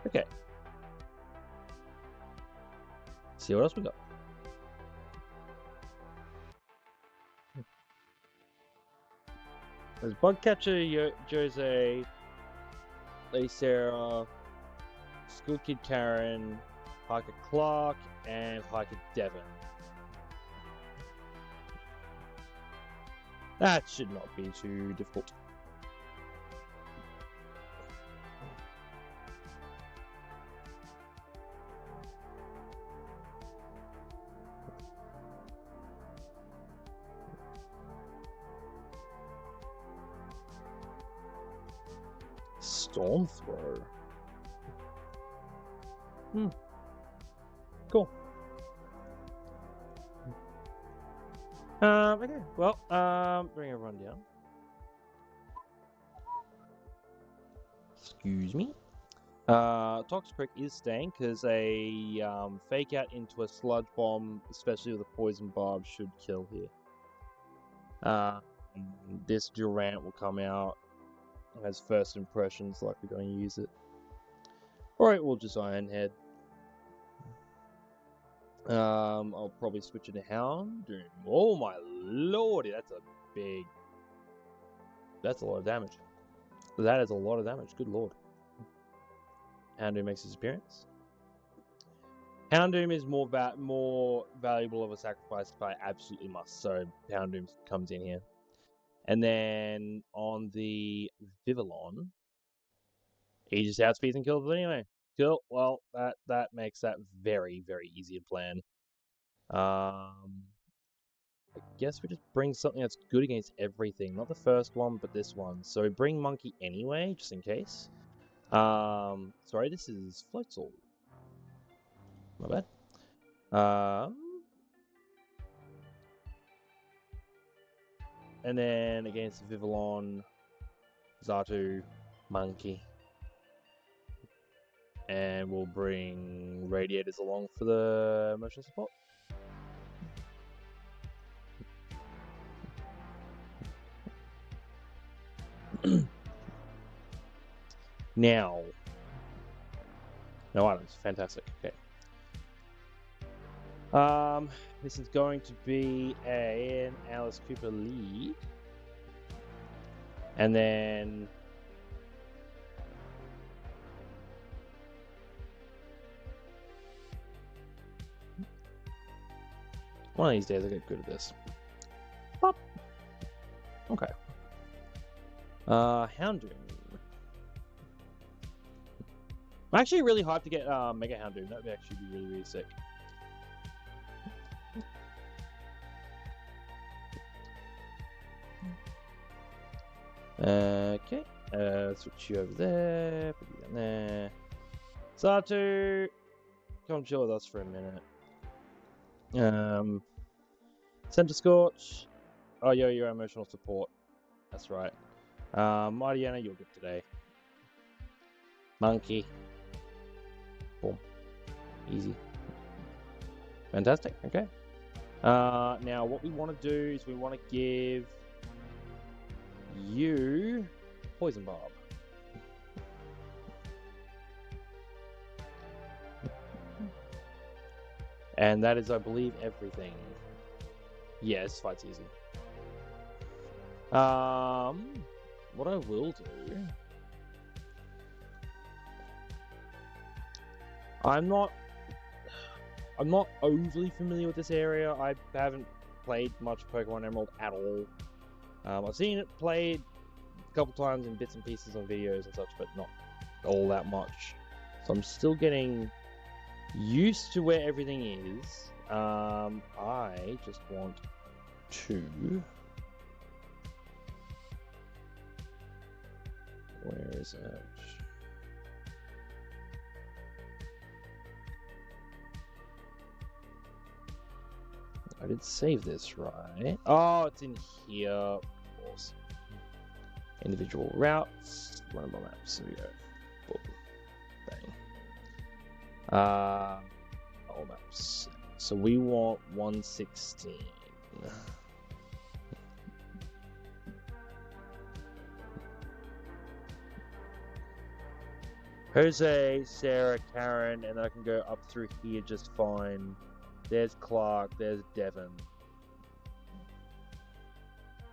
Okay. See what else we got. There's Bugcatcher, Jose, Lady Sarah, School Kid Karen, Hiker Clark, and Hiker Devon. That should not be too difficult. Storm Throw. Cool. Okay. Well, bring everyone down. Excuse me. Toxicroak is staying because a fake out into a sludge bomb, especially with a poison barb, should kill here. This Durant will come out as first impressions, like we're going to use it. Alright, we'll just Ironhead. I'll probably switch it to Houndoom. Oh my lordy, that's a lot of damage. That is a lot of damage, good lord. Houndoom makes his appearance. Houndoom is more valuable of a sacrifice if I absolutely must, so Houndoom comes in here. And then on the Vivillon, he just outspeeds and kills it anyway. Cool. Well, that makes that very, very easy to plan. I guess we just bring something that's good against everything. Not the first one, but this one. So we bring Monkey anyway, just in case. Sorry, this is Floatzel. My bad. And then against Vivillon, Xatu, Monkey. And we'll bring Radiators along for the emotional support. Now. No items. Fantastic. Okay. This is going to be an Alice Cooper lead. And then one of these days I get good at this. Pop. Okay. Houndoom. I'm actually really hyped to get Mega Houndoom. That would actually be really, really sick. Okay. Switch you over there. Put you down there. Xatu, come chill with us for a minute. Center Scorch. Oh, yo, you're emotional support. That's right. Mightyena, you're good today. Monkey. Boom. Easy. Fantastic. Okay. Now, what we want to do is we want to give you Poison Barb. And that is, I believe, everything. Yes, fight's easy. What I will do... I'm not overly familiar with this area. I haven't played much Pokemon Emerald at all. I've seen it played a couple times in bits and pieces on videos and such, but not all that much. So I'm still getting used to where everything is. I just want to... Where is it? I did save this, right? Oh, it's in here. Of course. Individual routes. Run by maps. Here we go. Boom. Bang. All maps. So we want 116. Jose, Sarah, Karen, and I can go up through here just fine. There's Clark, there's Devon.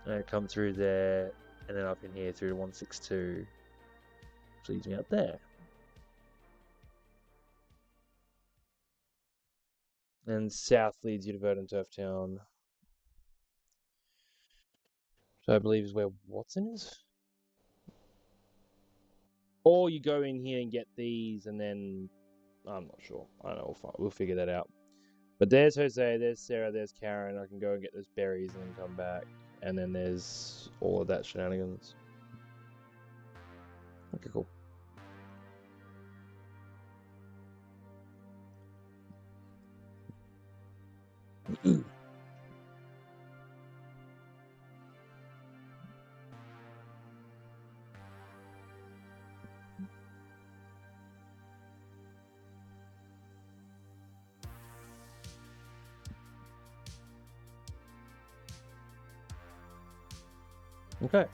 And I come through there, and then up in here through to 162. Which leads me out there. And south leads you to Verdanturf Town. Which I believe is where Watson is? Or you go in here and get these, and then... I'm not sure. I don't know, we'll figure that out. But there's Jose, there's Sarah, there's Karen. I can go and get those berries and then come back. And then there's all of that shenanigans. Okay, cool. Okay.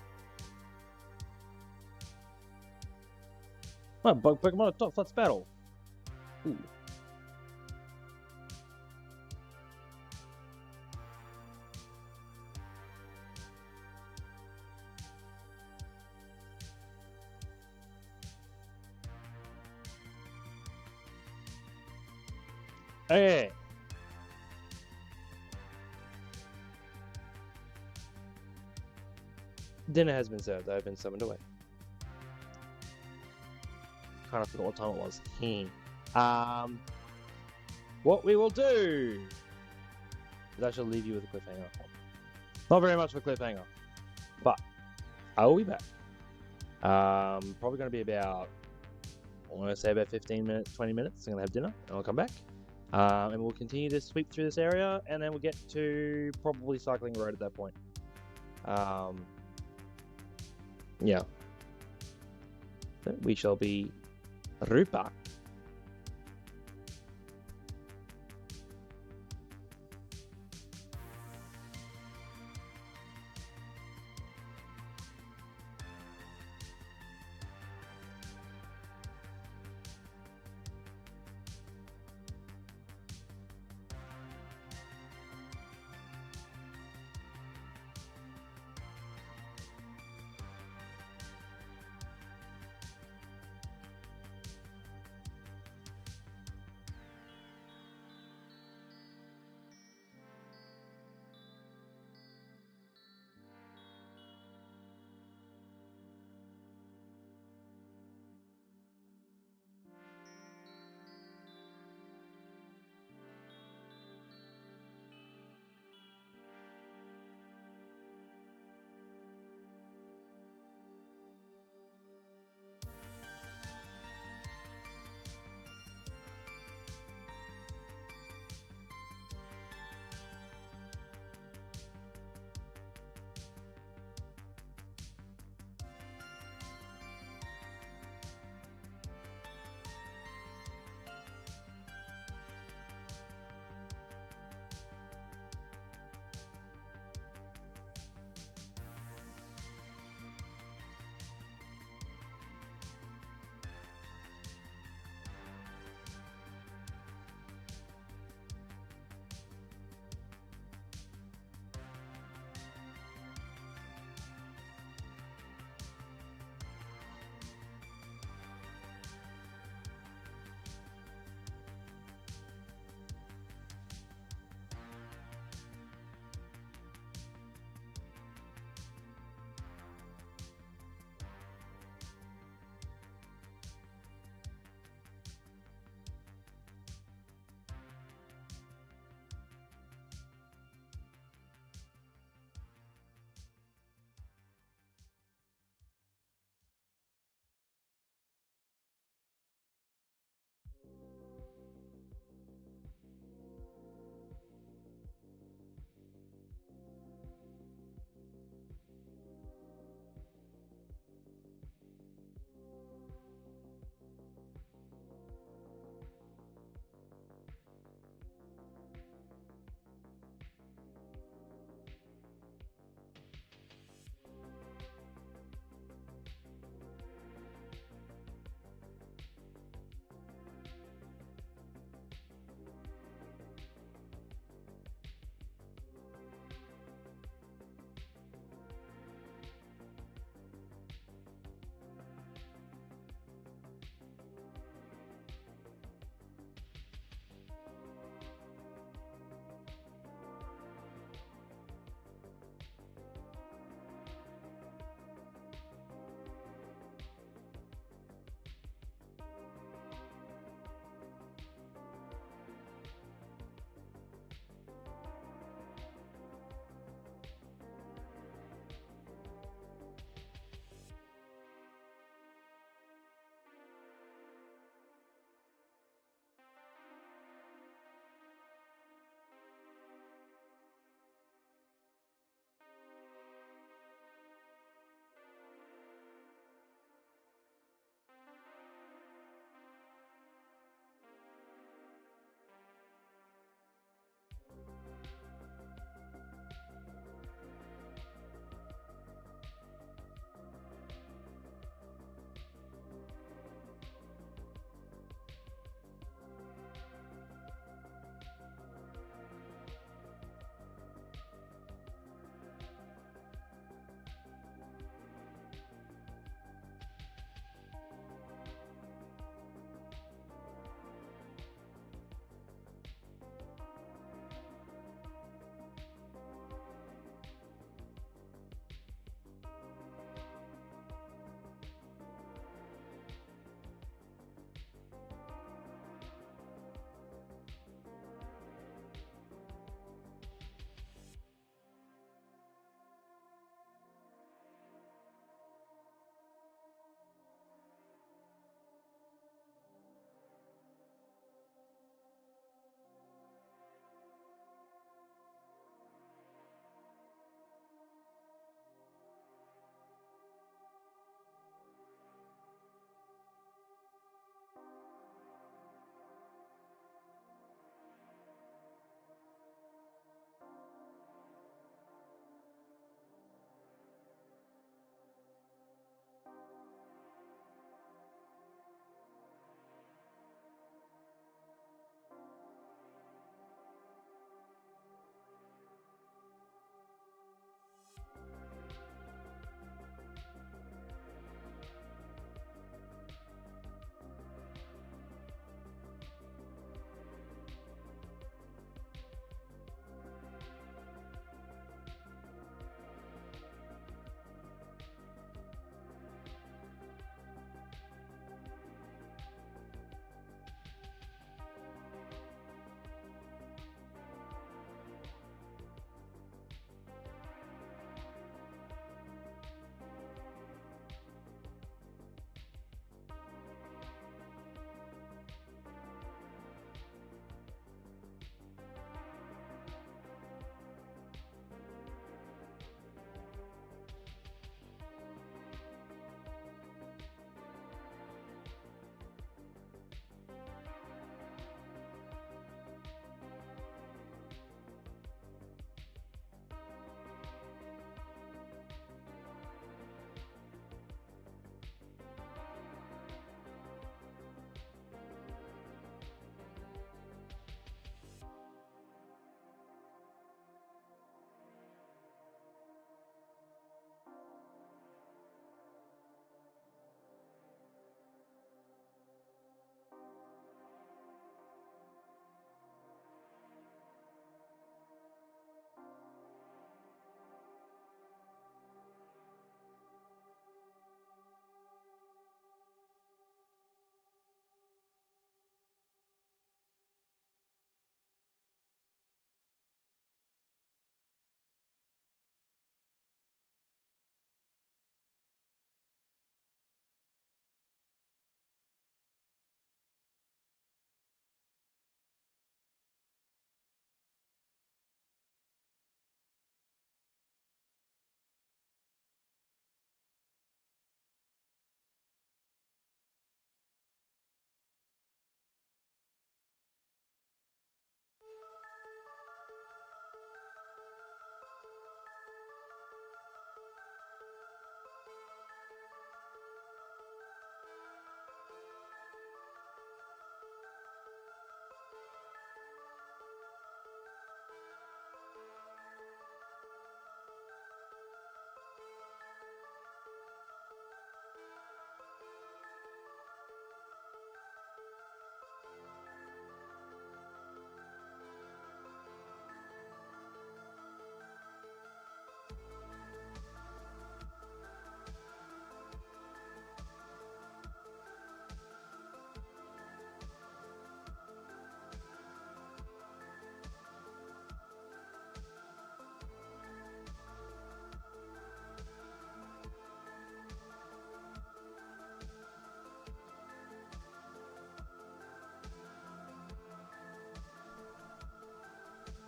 Oh, bug Pokemon at top, let's battle. Ooh. Okay. Dinner has been served. I've been summoned away. Kind of forgot what time it was. What we will do is I shall leave you with a cliffhanger. Not very much of a cliffhanger, but I will be back. Probably going to be about, I want to say about 15 minutes, 20 minutes. I'm going to have dinner and I'll come back. And we'll continue to sweep through this area and then we'll get to probably cycling road at that point. Yeah. So we shall be Rupa.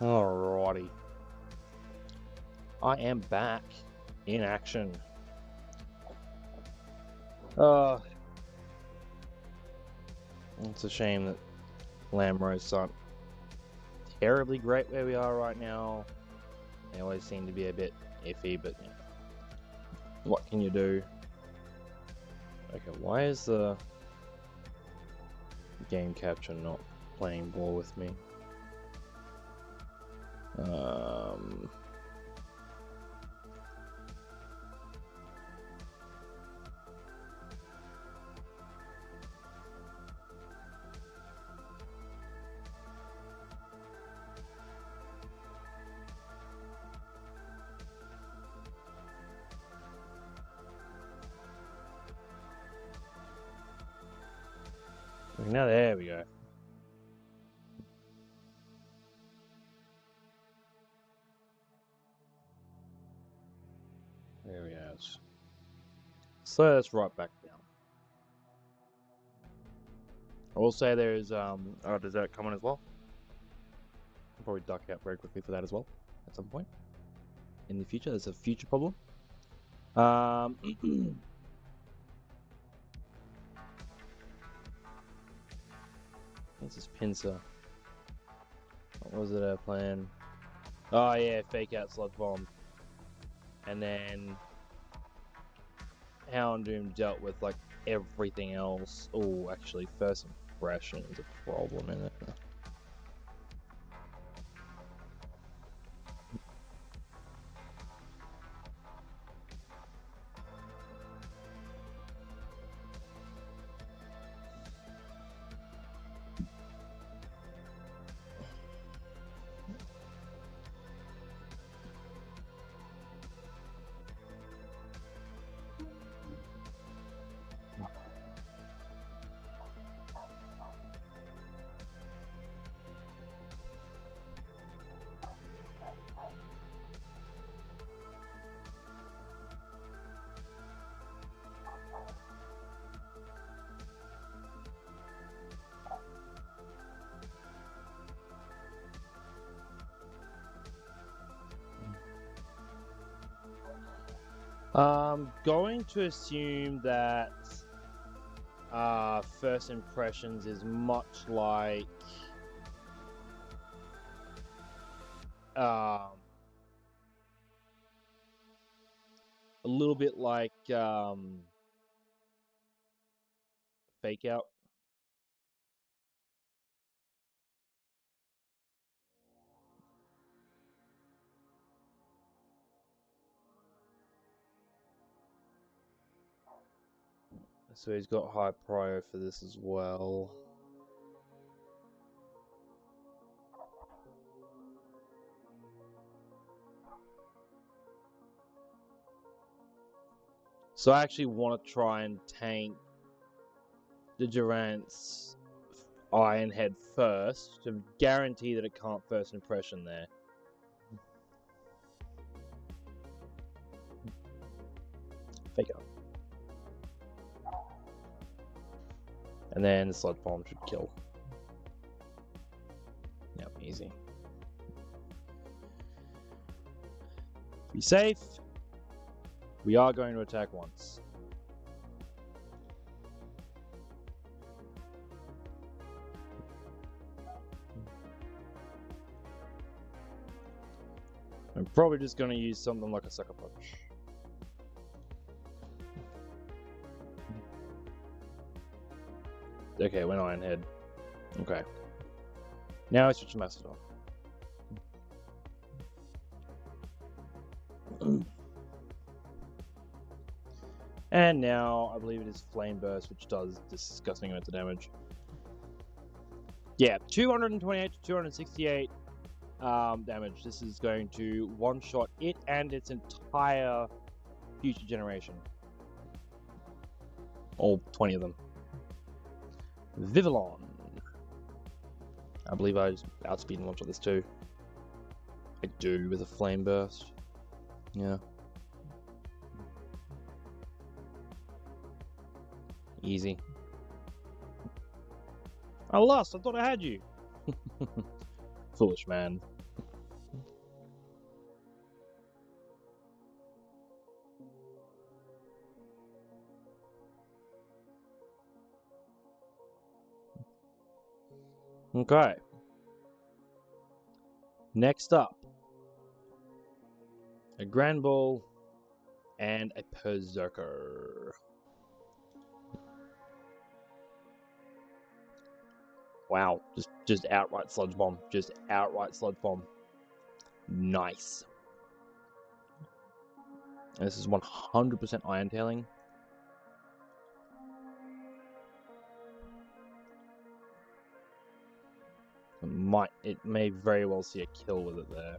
Alrighty. I am back in action. It's a shame that lamb roasts aren't terribly great where we are right now. They always seem to be a bit iffy, but yeah. What can you do? Okay, why is the game capture not playing ball with me? Now there we go. There we go. So that's right back down. I will say there is dessert coming as well. I'll probably duck out very quickly for that as well at some point in the future. There's a future problem. What's this pincer? What was it our plan? Oh yeah, fake out slot bomb. And then Houndoom dealt with like everything else. Oh, actually, first impression is a problem in it. Going to assume that first impressions is much like a little bit like fake out. So he's got high prio for this as well. So I actually want to try and tank the Durant's Iron Head first to guarantee that it can't first impression there. Fake out. And then the slot bomb should kill. Yep, easy. To be safe, we are going to attack once. I'm probably just going to use something like a sucker punch. Okay, we're Iron Head. Okay. Now I switch to Mastodon. And now I believe it is Flame Burst, which does disgusting amounts of damage. Yeah, 228 to 268 damage. This is going to one-shot it and its entire future generation. All 20 of them. Vivillon. I believe I just outspeed and one-shot this too. I do with a Flame Burst. Yeah. Easy. I lost. I thought I had you. Foolish man. Okay. Next up, a Grand Ball and a Berserker. Wow, just outright Sludge Bomb. Just outright Sludge Bomb. Nice. And this is 100% Iron Tailing. It may very well see a kill with it there.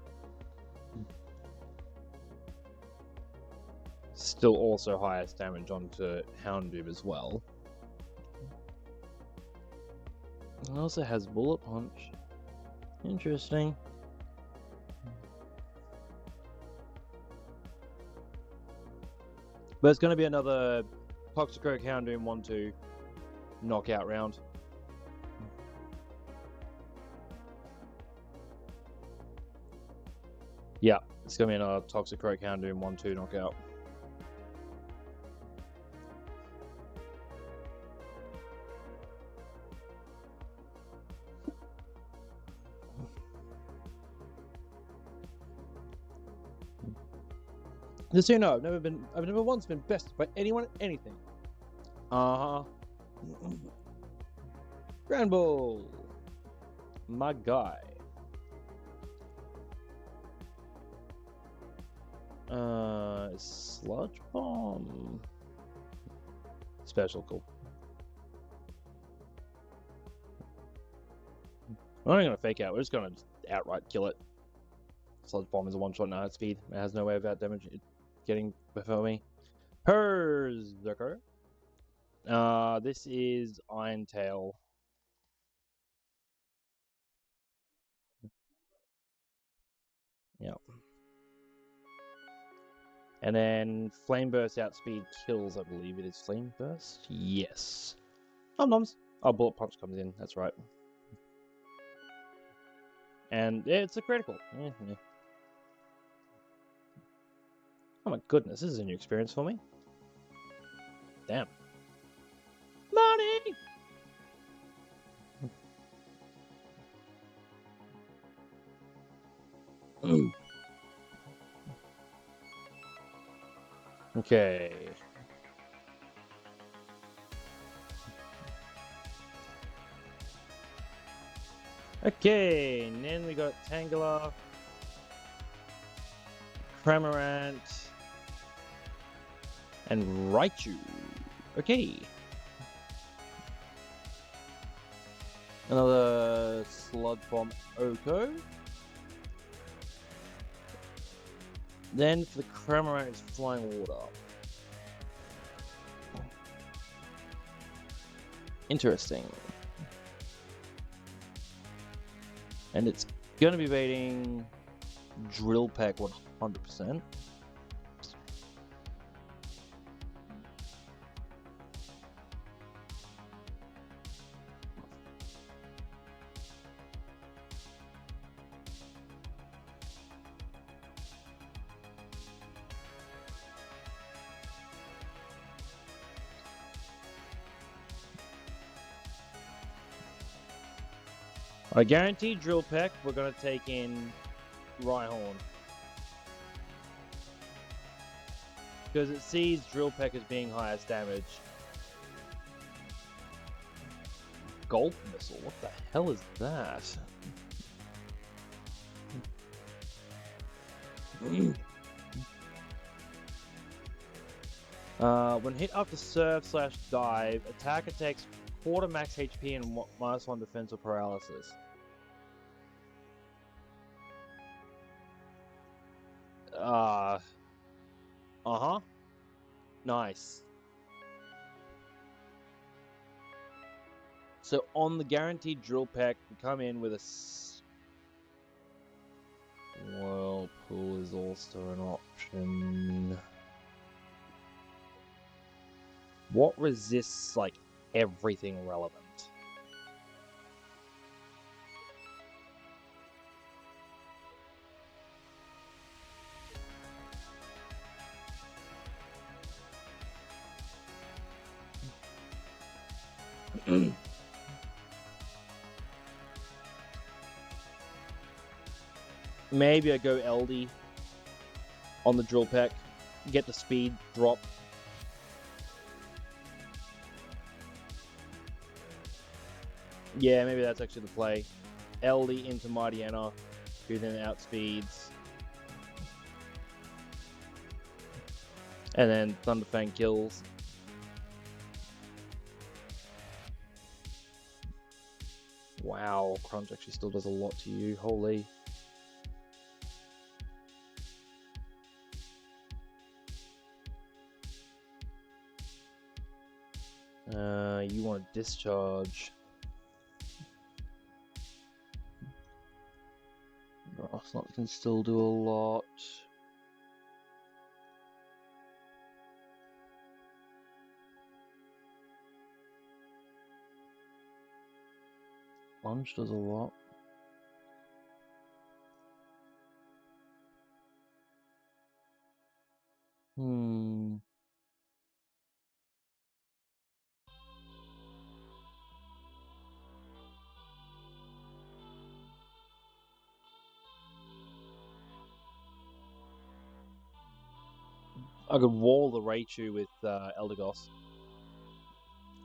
Still also highest damage onto Houndoom as well. It also has Bullet Punch. Interesting. But it's going to be another Toxicroak Houndoom 1-2 knockout round. Yeah, it's going to be another Toxicroak Houndoom 1-2 knockout. Just so you know, I've never once been bested by anyone at anything. Grand Ball, my guy. Sludge Bomb. Special, cool. We're not gonna fake out. We're just gonna outright kill it. Sludge Bomb is a one-shot now at speed. It has no way of out damage getting before me. Berserker. This is Iron Tail. Yep. And then Flame Burst outspeed kills, I believe it is Flame Burst? Yes. Oh, noms. Oh, Bullet Punch comes in, that's right. And yeah, it's a critical. Yeah. Oh my goodness, this is a new experience for me. Damn. Money! Okay. Okay, and then we got Tangela, Cramorant, and Raichu. Okay. Another Sludge Bomb Oko. Then for the Cramorant, it's Flying Water. Interesting. And it's going to be baiting Drill Peck 100%. I guarantee Drill Peck, we're going to take in Rhyhorn. Because it sees Drill Peck as being highest damage. Golf Missile? What the hell is that? When hit after Surf/Dive, attacker takes quarter max HP and -1 defense or paralysis. Nice. So on the guaranteed Drill Peck, we come in with a Whirlpool is also an option. What resists like everything relevant? Maybe I go LD on the drill peck, get the speed drop. Yeah, maybe that's actually the play. LD into Mighty Anna, who then outspeeds. And then Thunderfang kills. Wow, Crunch actually still does a lot to you. Holy. You want to discharge. Rustboro can still do a lot. Lunge does a lot. I could wall the Raichu with Eldegoss.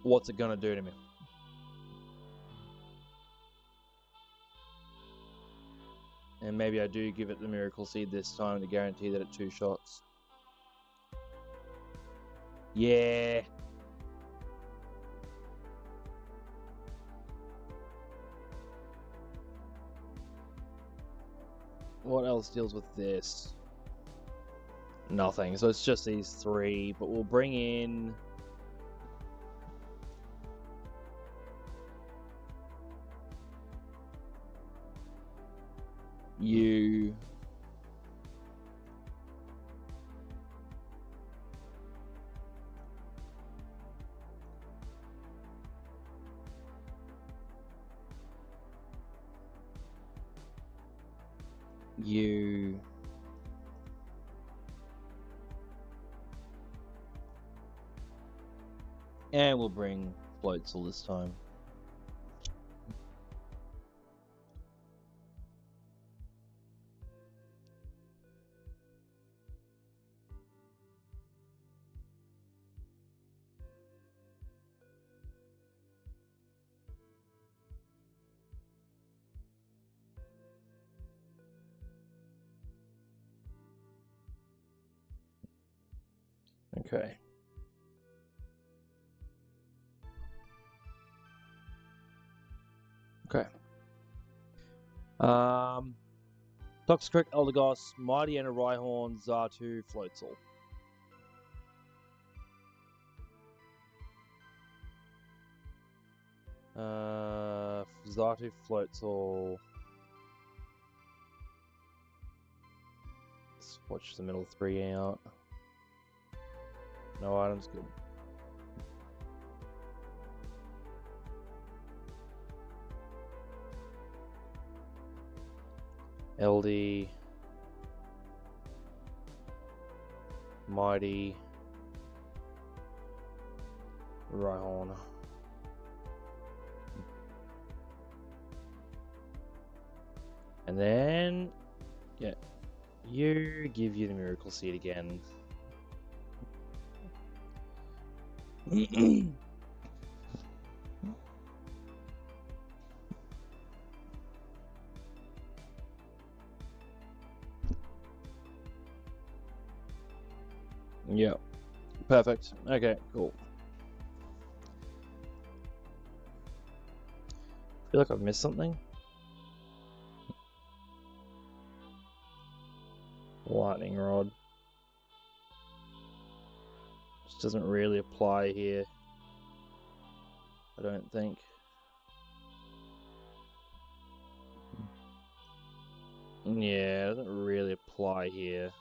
What's it gonna do to me? And maybe I do give it the Miracle Seed this time to guarantee that it's 2 shots. Yeah. What else deals with this? Nothing. So it's just these 3, but we'll bring in you. You. And we'll bring Floatzel this time. Okay. Okay. Toxic, Eldegoss, Mighty Anna, Rhyhorn, Xatu, Floatzel. Xatu, Floatzel. Let's watch the middle 3 out. No items, good. LD, Mighty, Rhyhorn. And then, yeah, give you the Miracle Seed again. Yeah, perfect. Okay, cool. I feel like I've missed something. Lightning Rod. Just doesn't really apply here, I don't think. Yeah, it doesn't really apply here.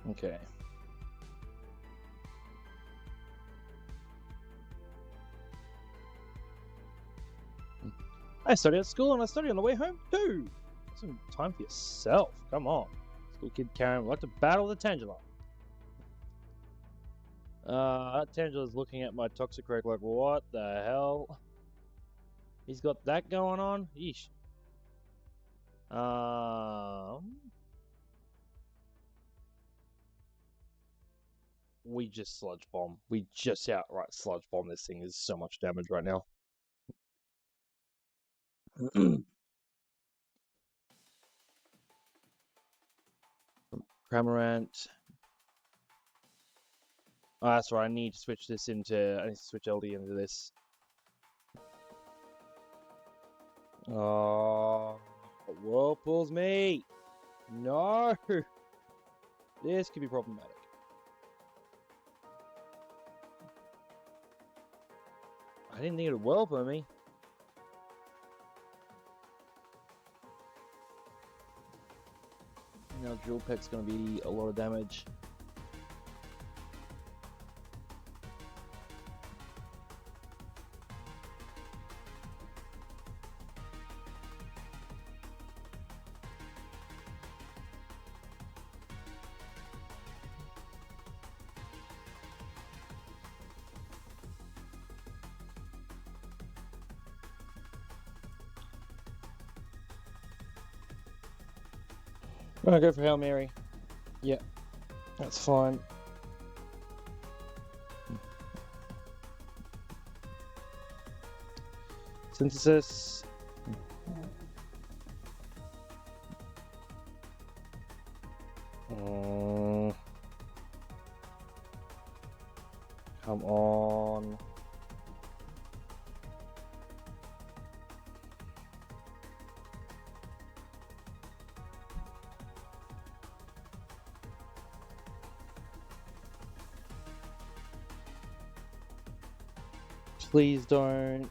Okay. I study at school and I study on the way home too. Some time for yourself. Come on. School kid Karen would like to battle the Tangela. Tangela's looking at my toxic wreck like, what the hell? He's got that going on? Yeesh. We just sludge bomb. We just outright sludge bomb this thing. There's so much damage right now. Cramorant. Oh, that's right. I need to switch this into. I need to switch LD into this. Oh, Whirlpool's me. No. This could be problematic. I didn't think it would Whirlpool me. Now Drill Peck's going to be a lot of damage. I'm going to go for Hail Mary. Yeah, that's fine. Synthesis. Come on. Please don't.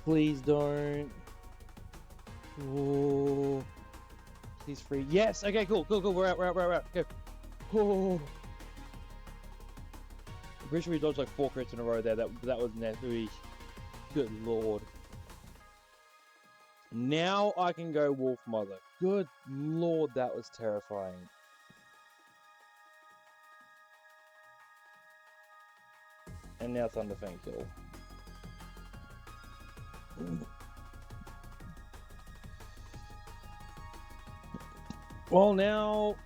Please don't. Oh. Please free. Yes. Okay. Cool. We're out. Go. Oh. I'm pretty sure we dodged like 4 crits in a row there. That was necessary. Good lord. Now I can go Wolf Mother. Good lord, that was terrifying. And now Thunderfang kill. Well, now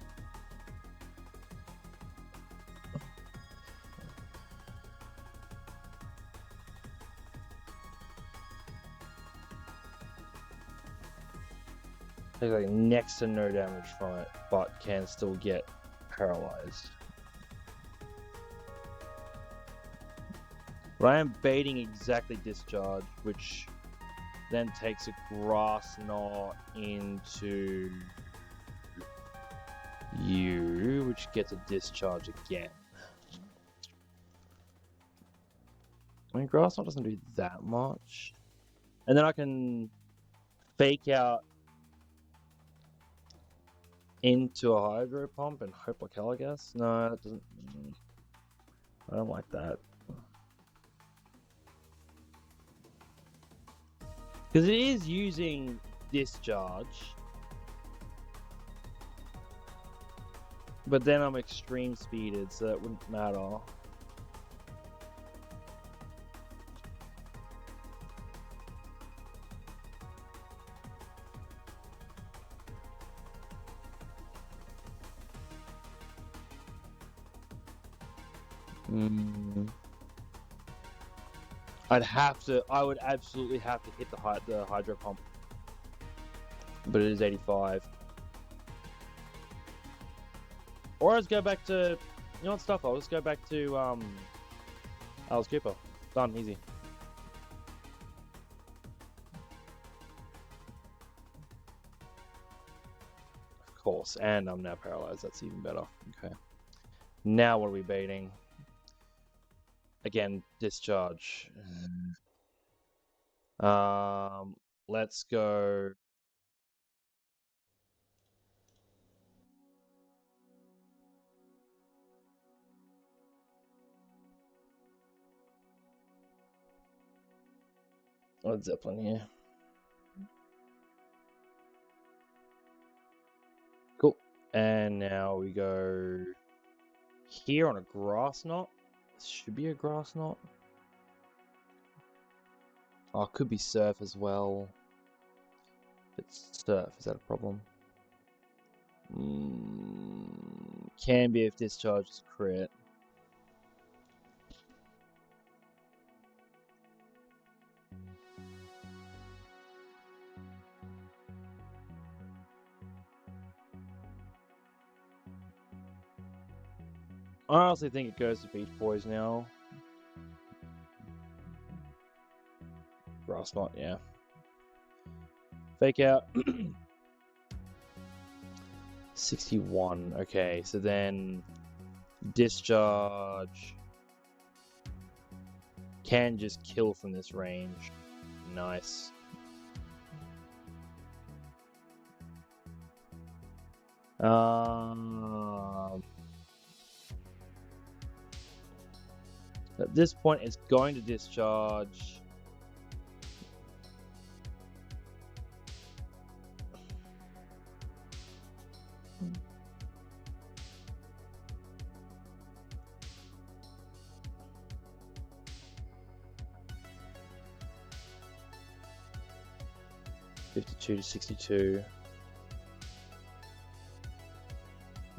there's like next to no damage from it, but can still get paralyzed. But I am baiting exactly Discharge, which then takes a Grass Knot into you, which gets a Discharge again. I mean, Grass Knot doesn't do that much. And then I can fake out into a Hydro Pump and hope like hell, I guess. No, that doesn't. I don't like that. Because it is using Discharge. But then I'm extreme speeded, so that wouldn't matter. I would absolutely have to hit the Hydro Pump. But it is 85. Or let's go back to, you know what, stuff, I'll just go back to, Alice Cooper. Done, easy. Of course, and I'm now paralyzed, that's even better. Okay. Now what are we baiting? Again, Discharge. Let's go. Oh, Zeppelin here. And now we go here on a grass knot. This should be a grass knot. Oh, it could be surf as well. If it's surf, is that a problem? Can be if discharge is crit. I honestly think it goes to Beach Boys now. Grass knot, yeah. Fake out. 61. Okay, so then discharge can just kill from this range. Nice. At this point, it's going to discharge. $52 to 62.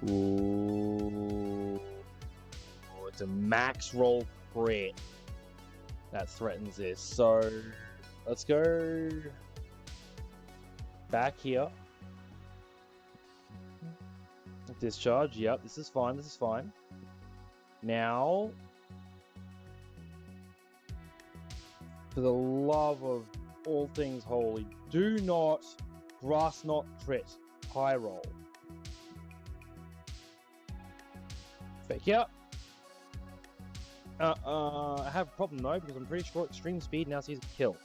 Ooh. It's a max roll crit that threatens this. So let's go back here. Discharge. Yep, this is fine. This is fine. Now, for the love of all things holy, do not grass knot crit high roll. Fake out. I have a problem though, because I'm pretty sure extreme speed now sees a kill.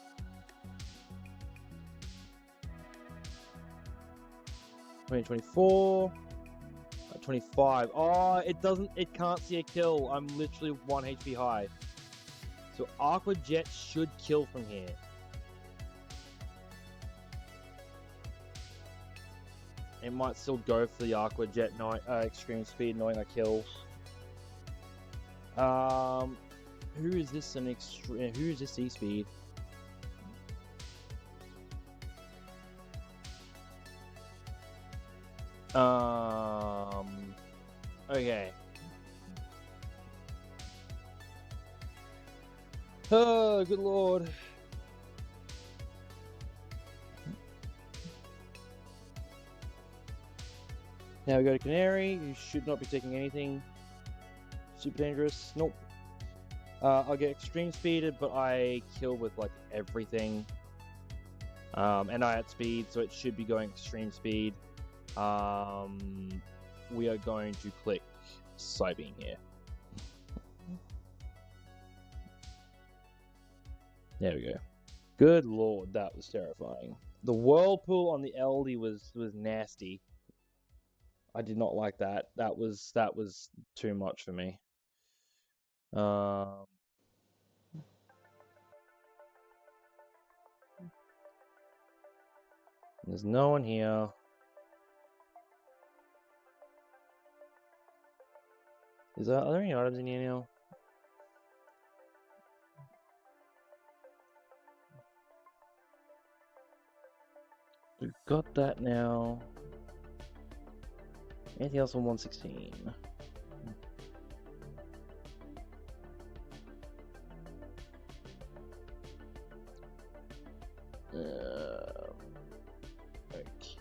$20, $24, $25. Oh, it can't see a kill. I'm literally 1 HP high. So Aqua Jet should kill from here. It might still go for the Aqua Jet extreme speed knowing I kill. Who is this who is this E-speed? Okay. Oh, good lord. Now we go to Canary. You should not be taking anything super dangerous. Nope. I'll get extreme speeded, but I kill with like everything. And I at speed, so it should be going extreme speed. We are going to click Psybeam here. There we go. Good lord, that was terrifying. The whirlpool on the LD was nasty. I did not like that. That was too much for me. There's no one here. Are there any items in here now? We've got that now. Anything else on 116?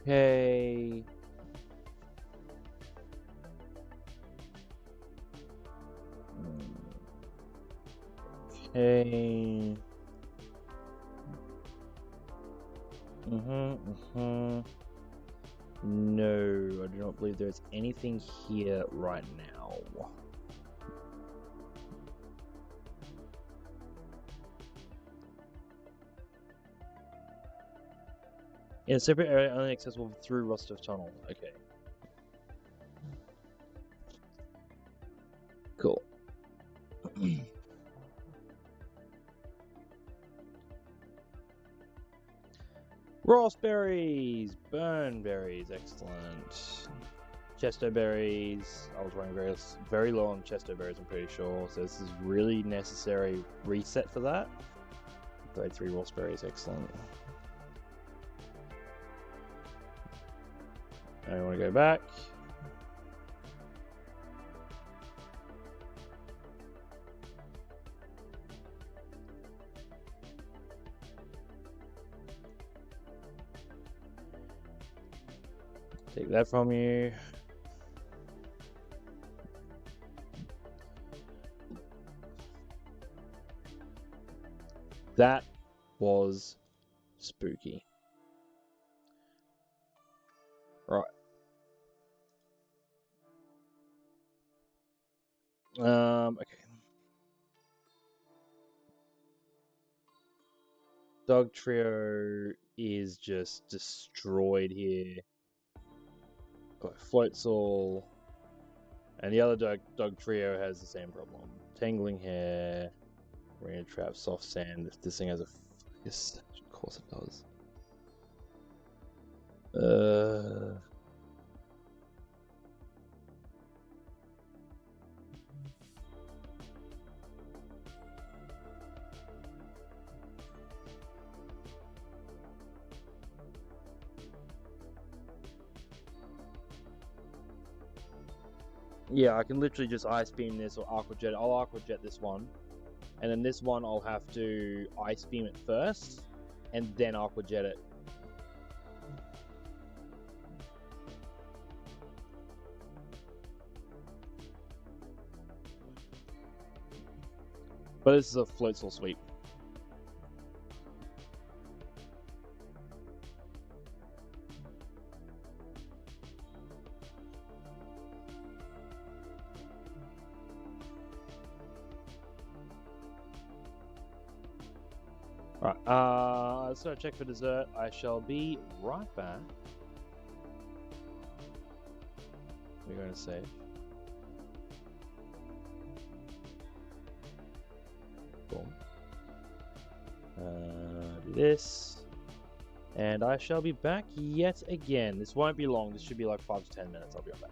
Okay. Okay. No, I do not believe there's anything here right now. In a separate area only accessible through Rustboro Tunnel. Okay. Cool. Raspberries! Burn berries, excellent. Chesto berries. I was running very low on chesto berries, I'm pretty sure. So this is really necessary reset for that. 33 raspberries, excellent. I want to go back. Take that from you. That was spooky. Right. Okay. Dog trio is just destroyed here. Got Floatzel. And the other dog trio has the same problem. Tangling hair, arena trap, soft sand. If this thing has a focus, of course it does. Yeah, I can literally just ice beam this or aqua jet. I'll aqua jet this one, and then this one I'll have to ice beam it first, and then aqua jet it. But this is a Floatzel sweep. Right, let's go check for dessert. I shall be right back. We're going to save. Boom. Do this. And I shall be back yet again. This won't be long. This should be like 5 to 10 minutes. I'll be right back.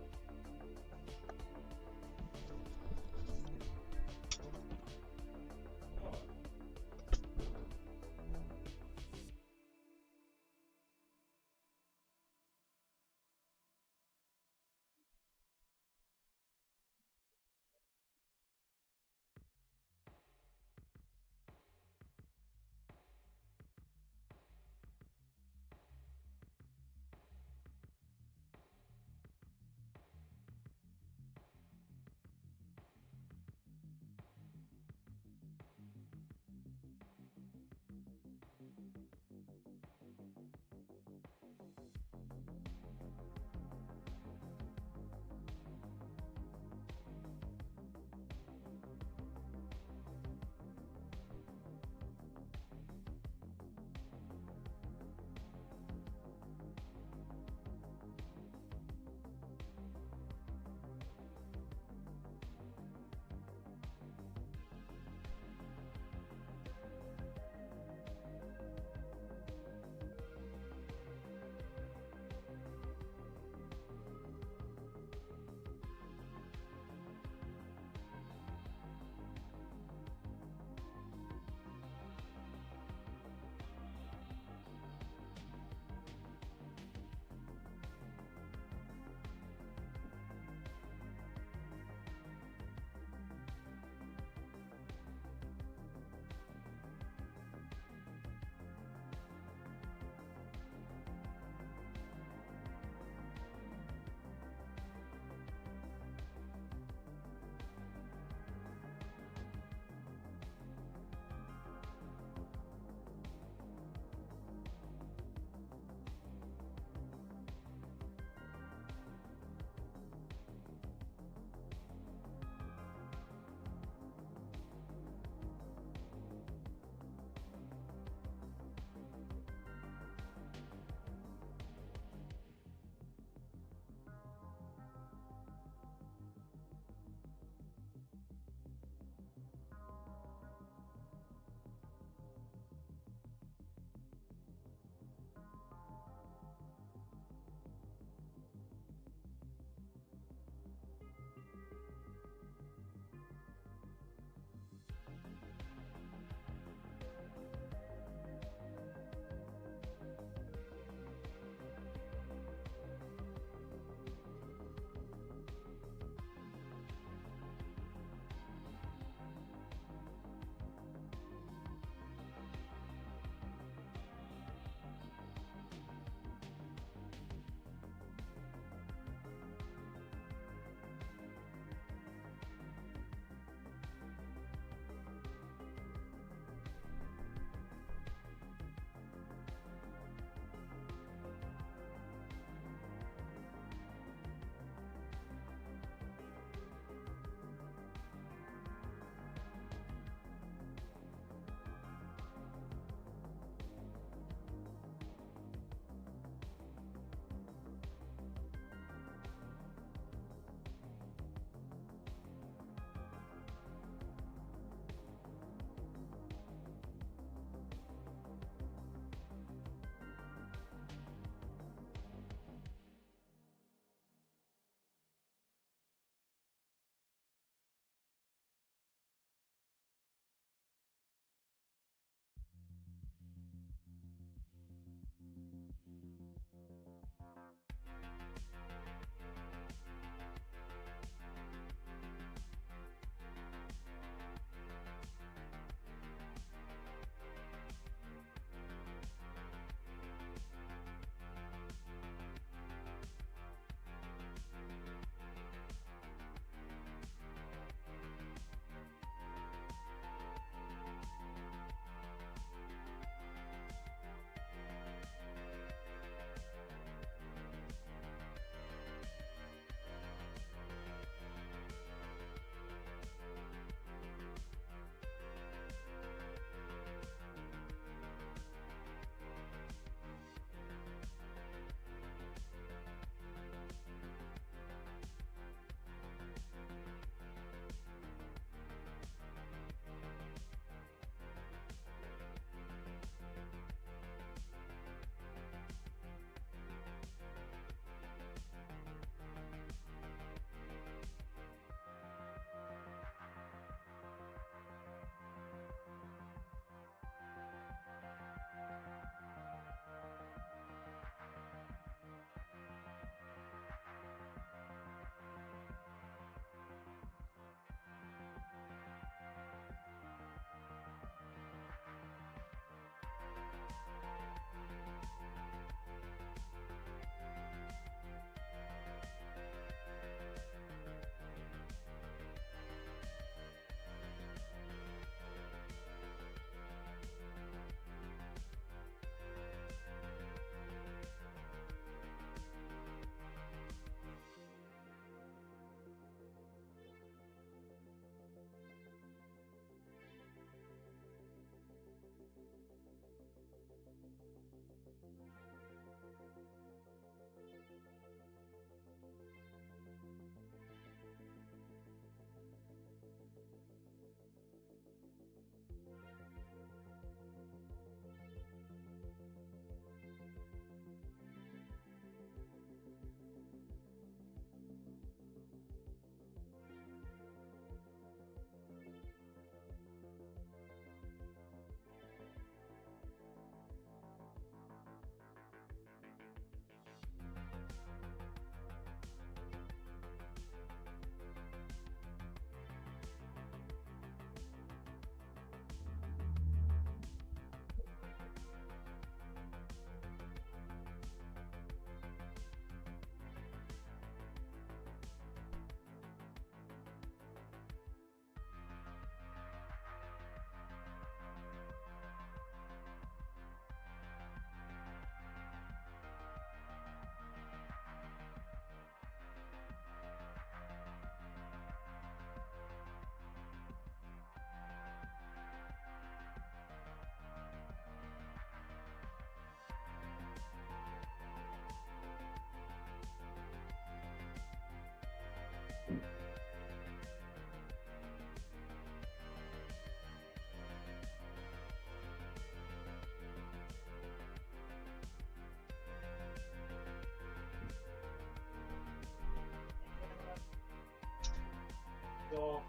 So,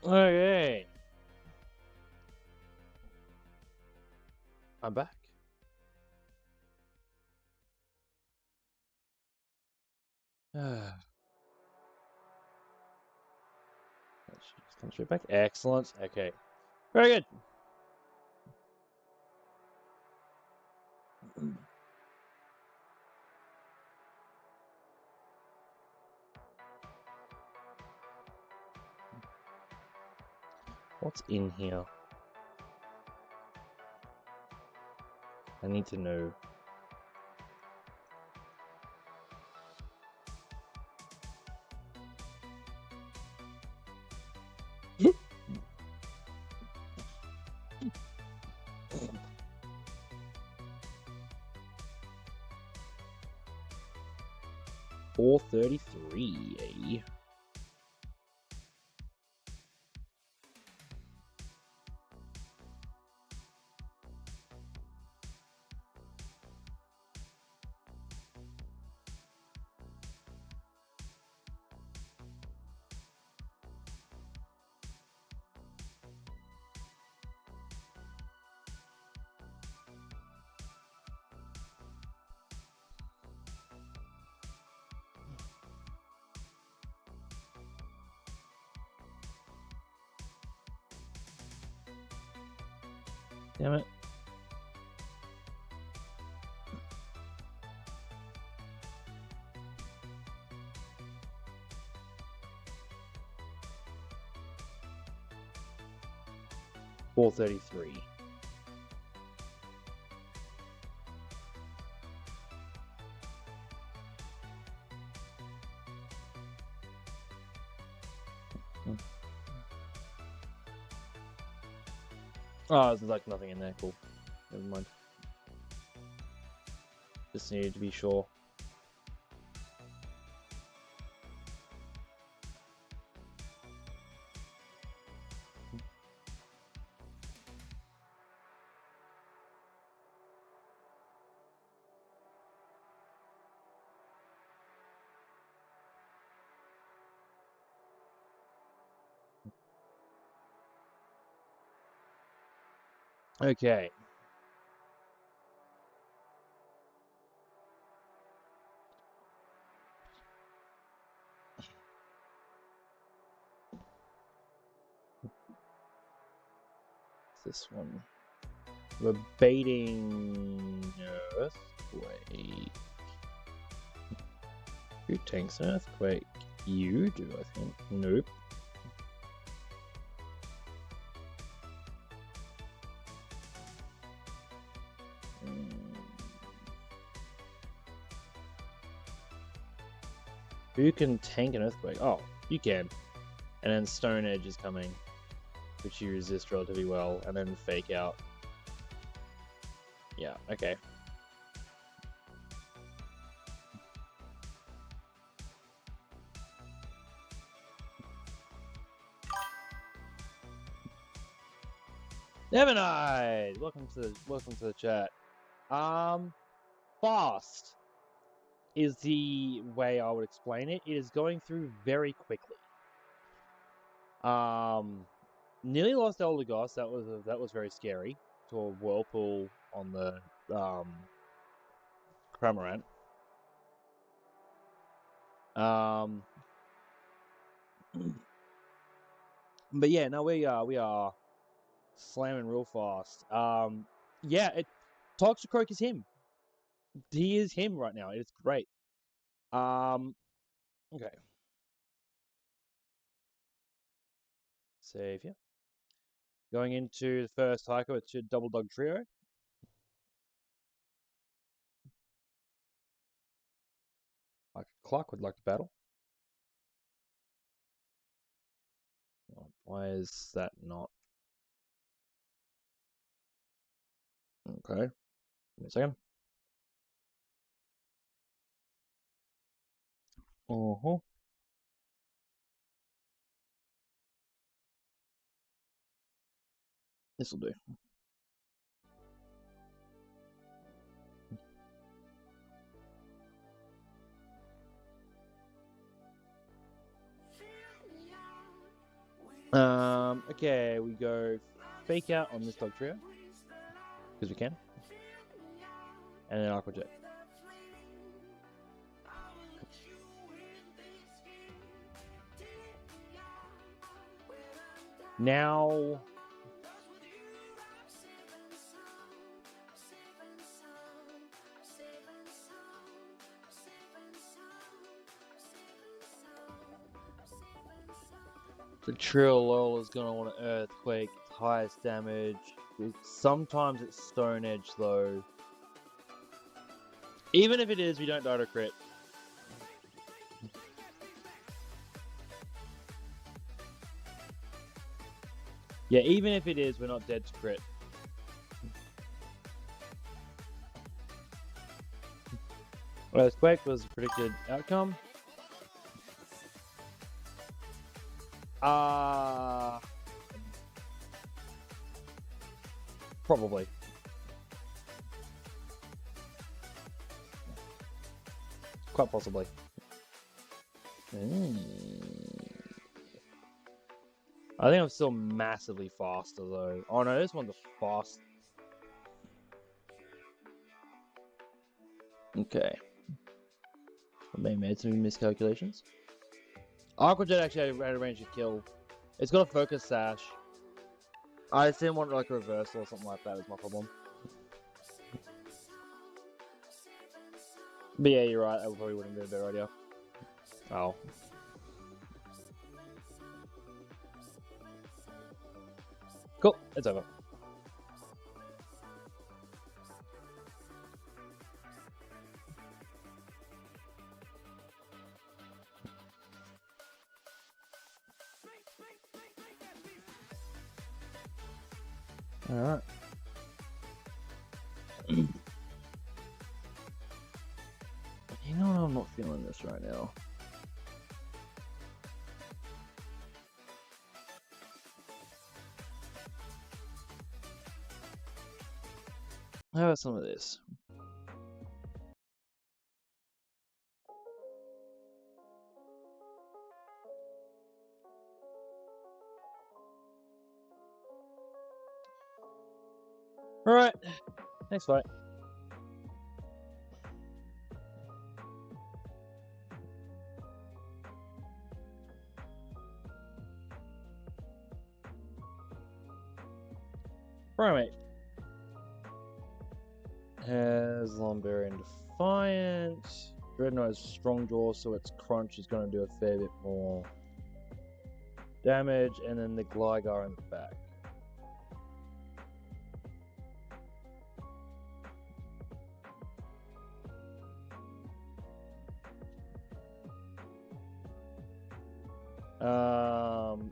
okay. I'm back. Come straight back. Excellent. Okay. Very good. What's in here? I need to know. $433. Damn it. $433. Oh, there's like nothing in there. Cool. Never mind. Just needed to be sure. Okay. This one. We're baiting earthquake. Who tanks an earthquake? You do, I think. Nope. Who can tank an earthquake? Oh, you can. And then Stone Edge is coming, which you resist relatively well, and then Fake Out. Yeah, okay. Evanite, welcome to the chat. Fast is the way I would explain it. It is going through very quickly. Nearly lost Elder Goss. That was very scary. To a whirlpool on the Cramorant. But yeah, no, we are slamming real fast. Yeah, Toxicroak is him. He is him right now. It's great. Okay. Save here. Going into the first Tycho, it's your double dog trio. Clark would like to battle. Why is that not? Okay. Give me a second. Uh-huh. This'll do. Okay, we go fake out on this dog trio. Because we can. And then Aqua Jet. Now... the Trill is going to want an Earthquake, highest damage. Sometimes it's Stone Edge though. Even if it is, we don't die to crit. Yeah, even if it is, we're not dead to crit. Earthquake was the predicted outcome. Probably. Quite possibly. I think I'm still massively faster though. Oh no, this one's a fast. Okay. I may have made some miscalculations. Aqua Jet actually had a range to kill. It's got a focus sash. I just didn't want like a reversal or something like that is my problem. But yeah, you're right, that probably wouldn't be a better idea. Oh. Cool, it's over. Alright. You know what, I'm not feeling this right now. How about some of this? Alright, next fight. Primate has Lumbarian Defiant. Dreadnought has Strong Jaw, so its crunch is going to do a fair bit more damage, and then the Gligar in the back.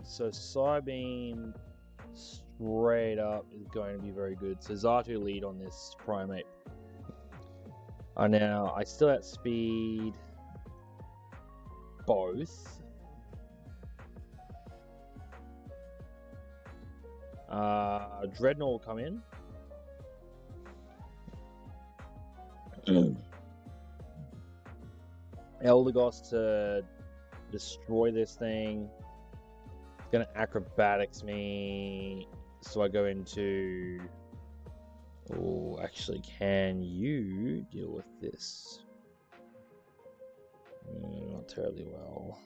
So Psybeam straight up is going to be very good. So Xatu lead on this Primate. I still outspeed both. Dreadnought will come in. Eldegoss to destroy this thing. It's gonna acrobatics me. So I go into... Oh, actually, can you deal with this? Not terribly well.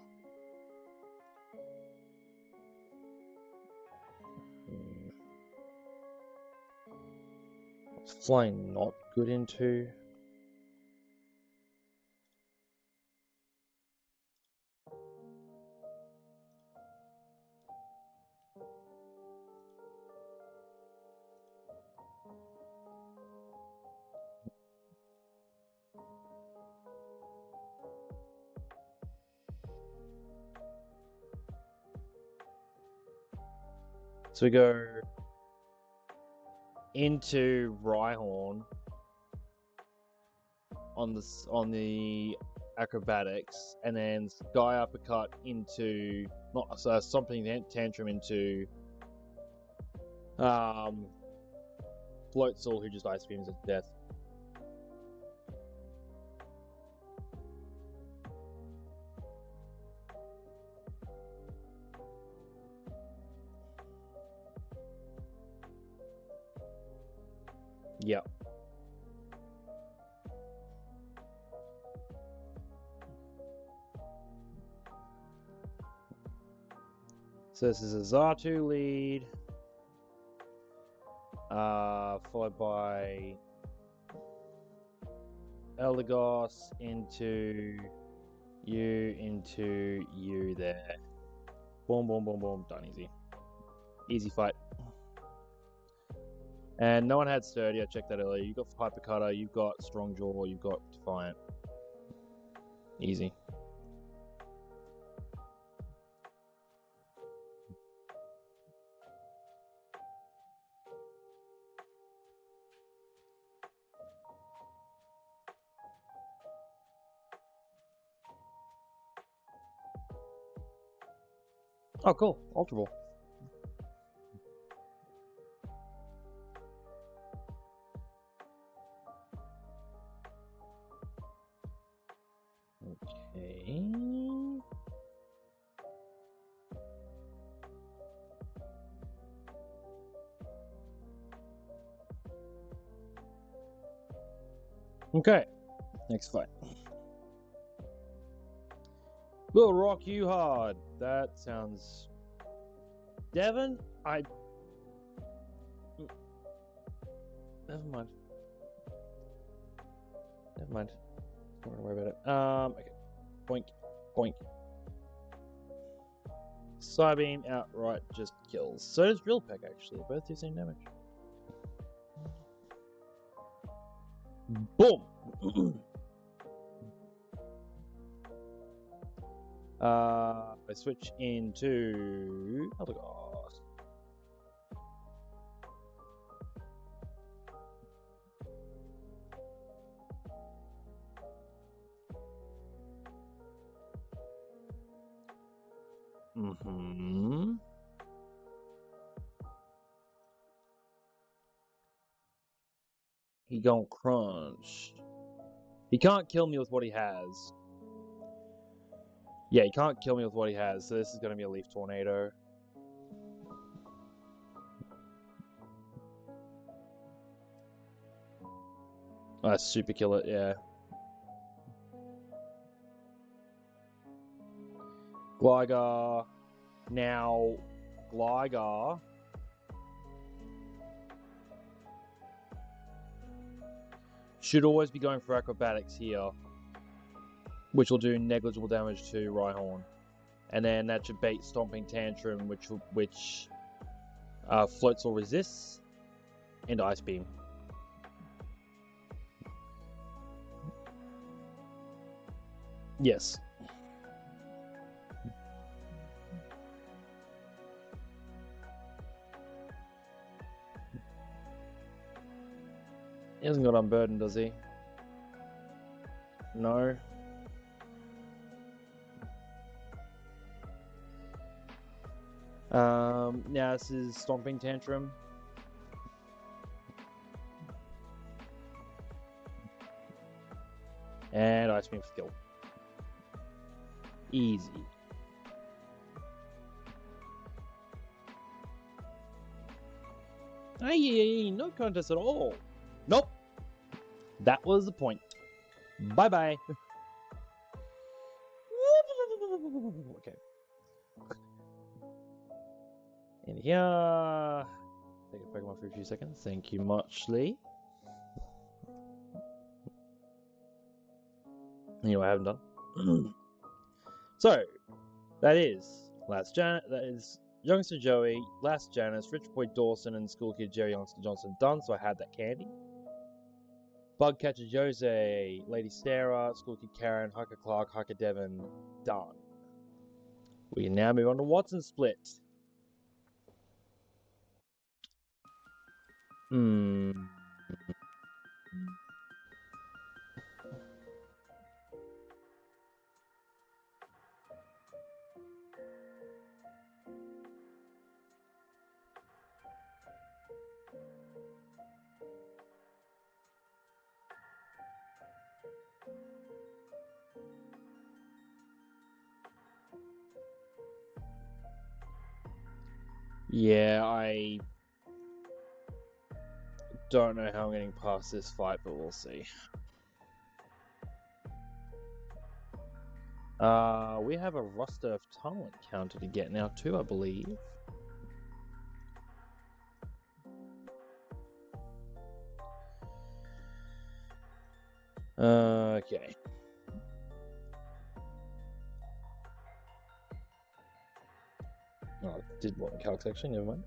Flying not good into. So we go into Rhyhorn on the acrobatics, and then Sky Uppercut into Stomping Tantrum into Floatzel, who just ice beams at death. Yep. So this is a Xatu lead, followed by Eldegoss into you there. Boom, boom, boom, boom. Done easy. Easy fight. And no one had Sturdy, I checked that earlier. You've got Hypercutter, you've got Strong Jaw, you've got Defiant. Easy. Oh, cool. Ultra Ball. Okay. Okay. Next fight. We'll rock you hard. That sounds... Devon? Never mind. Never mind. Don't worry about it. Okay. Boink. Boink. Psybeam outright just kills. So does Drill Peck, actually. Both do the same damage. Boom! I switch into Eldegoss. He gon' crunch. He can't kill me with what he has. Yeah, he can't kill me with what he has, so this is gonna be a Leaf Tornado. Super kill it, yeah. Gligar. Now, Gligar should always be going for acrobatics here, which will do negligible damage to Rhyhorn. And then that should bait Stomping Tantrum, which Floatzel resists, and Ice Beam. Yes. He hasn't got Unburdened, does he? No. Now this is Stomping Tantrum. And Ice Beam Skill. Easy. Hey, no contest at all. Nope. That was the point. Bye-bye. Okay. In here. Take a Pokemon for a few seconds. Thank you muchly. You know what I haven't done? So, that is Youngster Joey, Last Janice, Rich Boy Dawson, and School Kid Jerry Youngster Johnson done, so I had that candy. Bugcatcher Jose, Lady Sarah, School Kid Karen, Hiker Clark, Hiker Devon, done. We can now move on to Watson Split. Yeah, I don't know how I'm getting past this fight, but we'll see. We have a Rustboro tunnel encounter to get now too, I believe. Okay. Oh, I did want the calc section, never mind.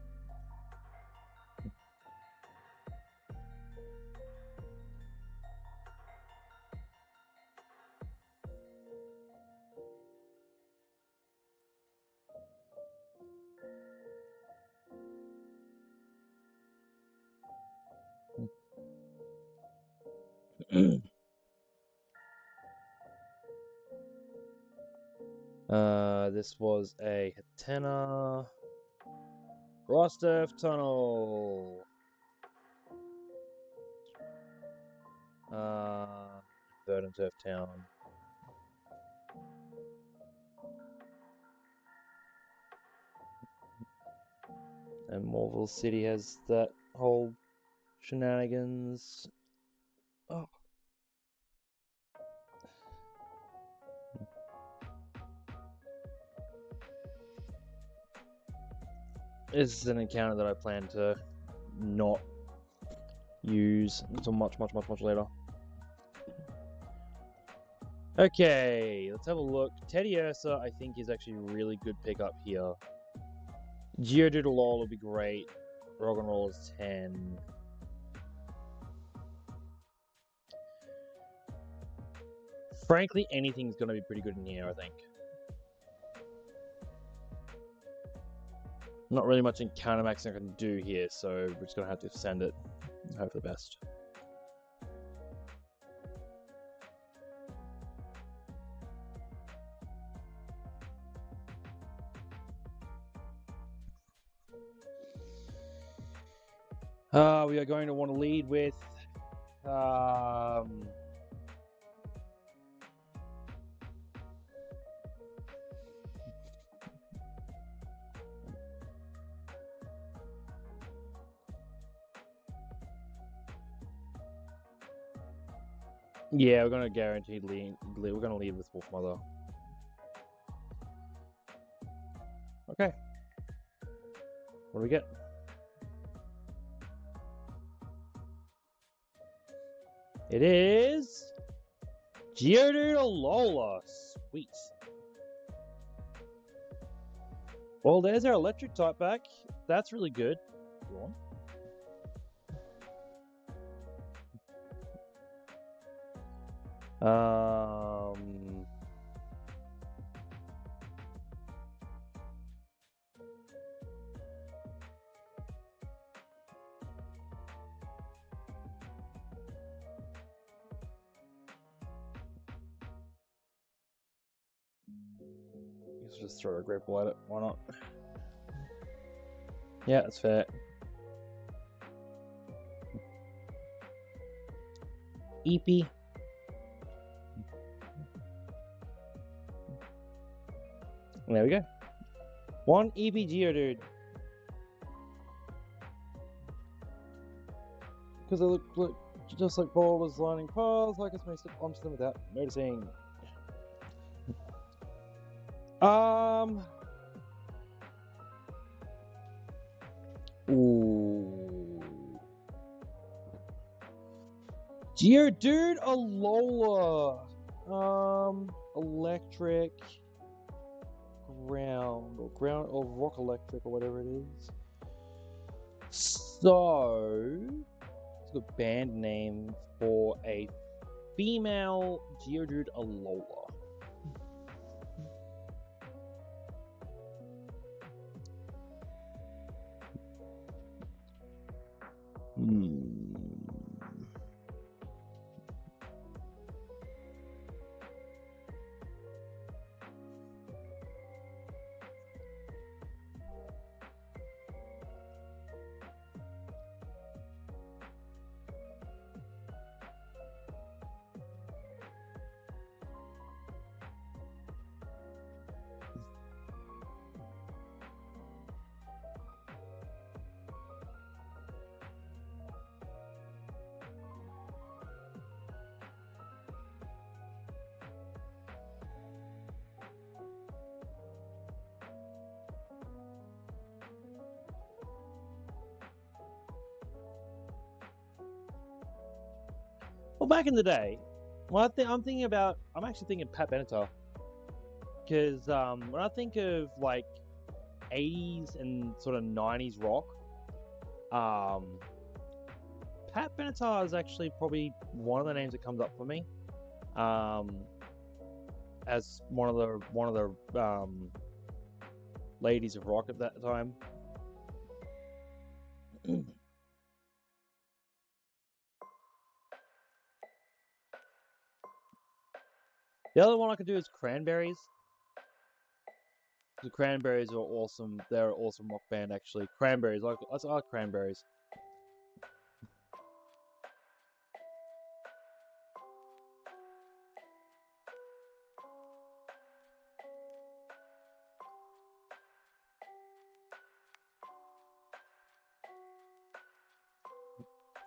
This was a Hatena Rostov Tunnel. Verdanturf Town. And Morville City has that whole shenanigans. Oh. This is an encounter that I plan to not use until much later. Okay, let's have a look. Teddy Ursa, I think, is actually a really good pickup here. Geodude Alola would be great. Roggenroll is 10. Frankly, anything's going to be pretty good in here, I think. Not really much encounter maxing I can do here, so we're just going to have to send it and hope for the best. We are going to want to lead with yeah, we're going to guaranteed lead. We're going to lead with Wolf Mother. Okay. What do we get? It is Geodude Alola. Sweet. Well, there's our electric type back. That's really good. Go on. Let's just throw a grape ball at it. Why not? Yeah, that's fair. Eepy. There we go. One Eepy Geodude. Because they look just like boulders lining paths, I guess may step onto them without noticing. Ooh. Geodude Alola. Electric. Ground or rock electric or whatever it is. So it's a good band name for a female Geodude Alola. Well, back in the day, I'm actually thinking Pat Benatar. Because when I think of like 80s and sort of 90s rock, Pat Benatar is actually probably one of the names that comes up for me. As one of the ladies of rock at that time. The other one I could do is Cranberries. The Cranberries are awesome. They're an awesome rock band, actually. Cranberries, I like Cranberries.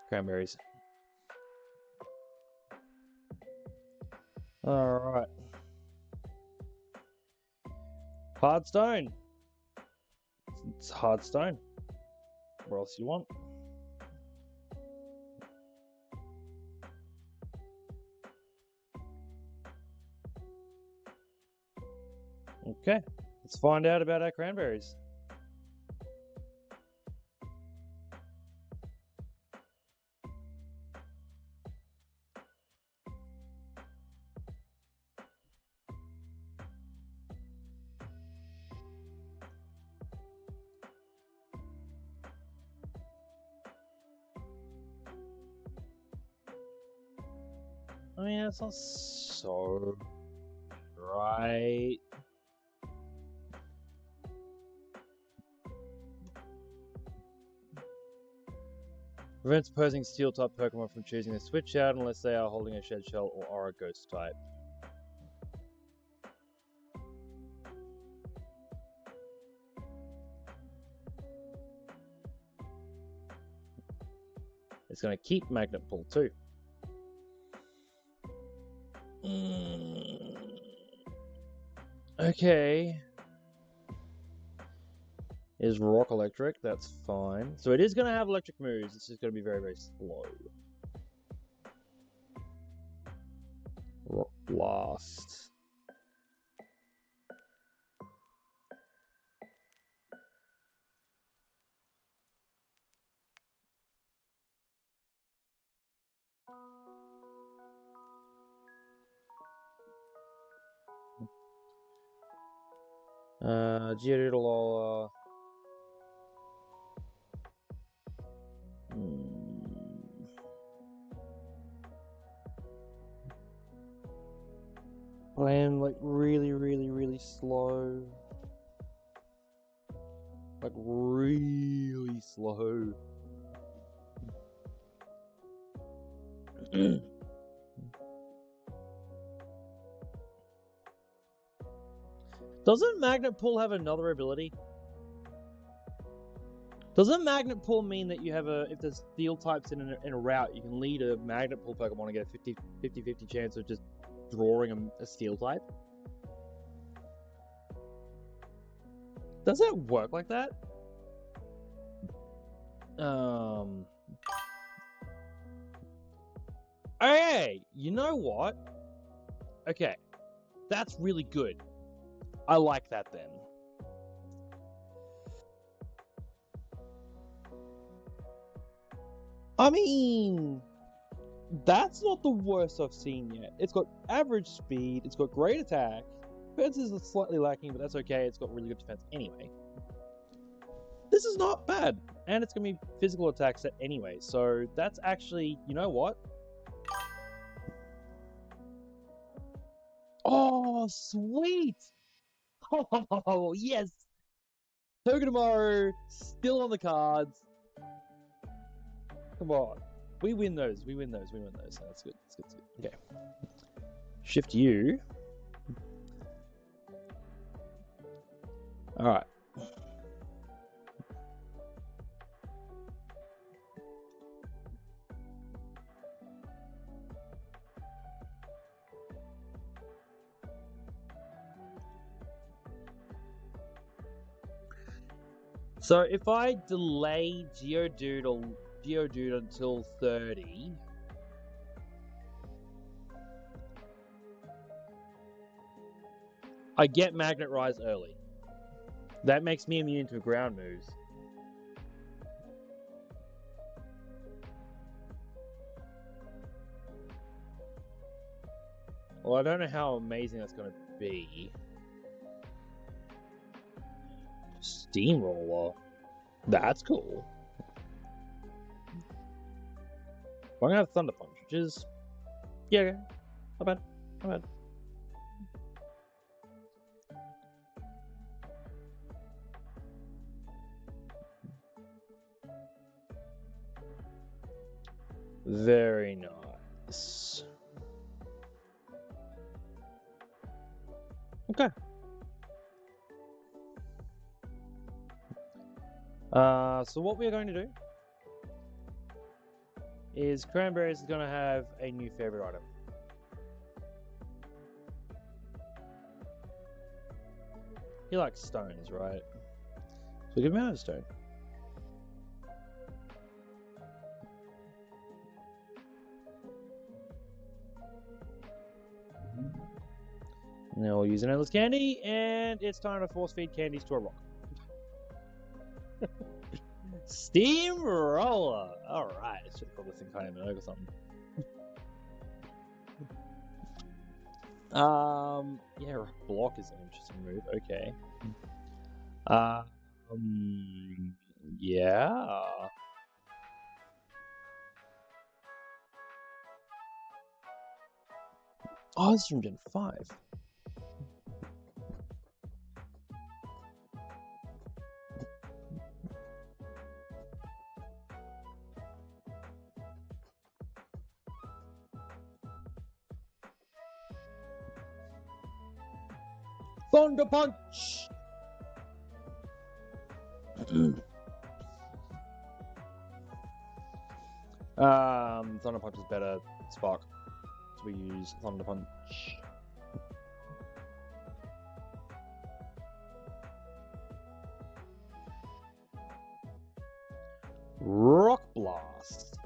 Cranberries. Alright. Hard stone. It's hard stone. What else you want? Okay. Let's find out about our Cranberries. I mean, it's not so right. Prevents opposing steel-type Pokemon from choosing to switch out unless they are holding a Shed Shell or are a Ghost type. It's going to keep Magnet Pull too. Okay. Is Rock Electric, that's fine. So it is going to have electric moves, it's just going to be very, very slow. Rock Blast. Geodude Alola. I am like really, really, really slow. Like, really slow. Doesn't Magnet Pull have another ability? Doesn't Magnet Pull mean that you have if there's Steel types in a route, you can lead a Magnet Pull Pokemon and get a 50-50 chance of just drawing a Steel type? Does that work like that? Hey, you know what? Okay, that's really good. I like that then. I mean, that's not the worst I've seen yet. It's got average speed, it's got great attack. Defense is slightly lacking, but that's okay. It's got really good defense anyway. This is not bad. And it's going to be physical attack set anyway. So that's actually, you know what? Oh, sweet. Oh, yes. Togedemaru still on the cards. Come on. We win those. We win those. We win those. That's good. That's good. That's good. Okay. Shift you. All right. So if I delay Geodude until 30, I get Magnet Rise early. That makes me immune to ground moves. Well, I don't know how amazing that's going to be. Steamroller. That's cool. I'm going to have Thunder Punch, which is... Yeah, not bad. Not bad. Very nice. Okay. So what we're going to do is Cranberries is going to have a new favorite item. He likes stones, right? So give him another stone. Now we'll use an Endless Candy, and it's time to force feed candies to a rock. Steamroller! Alright, should have called this thing kind of or something. Yeah, block is an interesting move. Okay. Yeah. Oh, this is from Gen 5. Thunder Punch! Thunder Punch is better. Spark. So we use Thunder Punch. Rock Blast.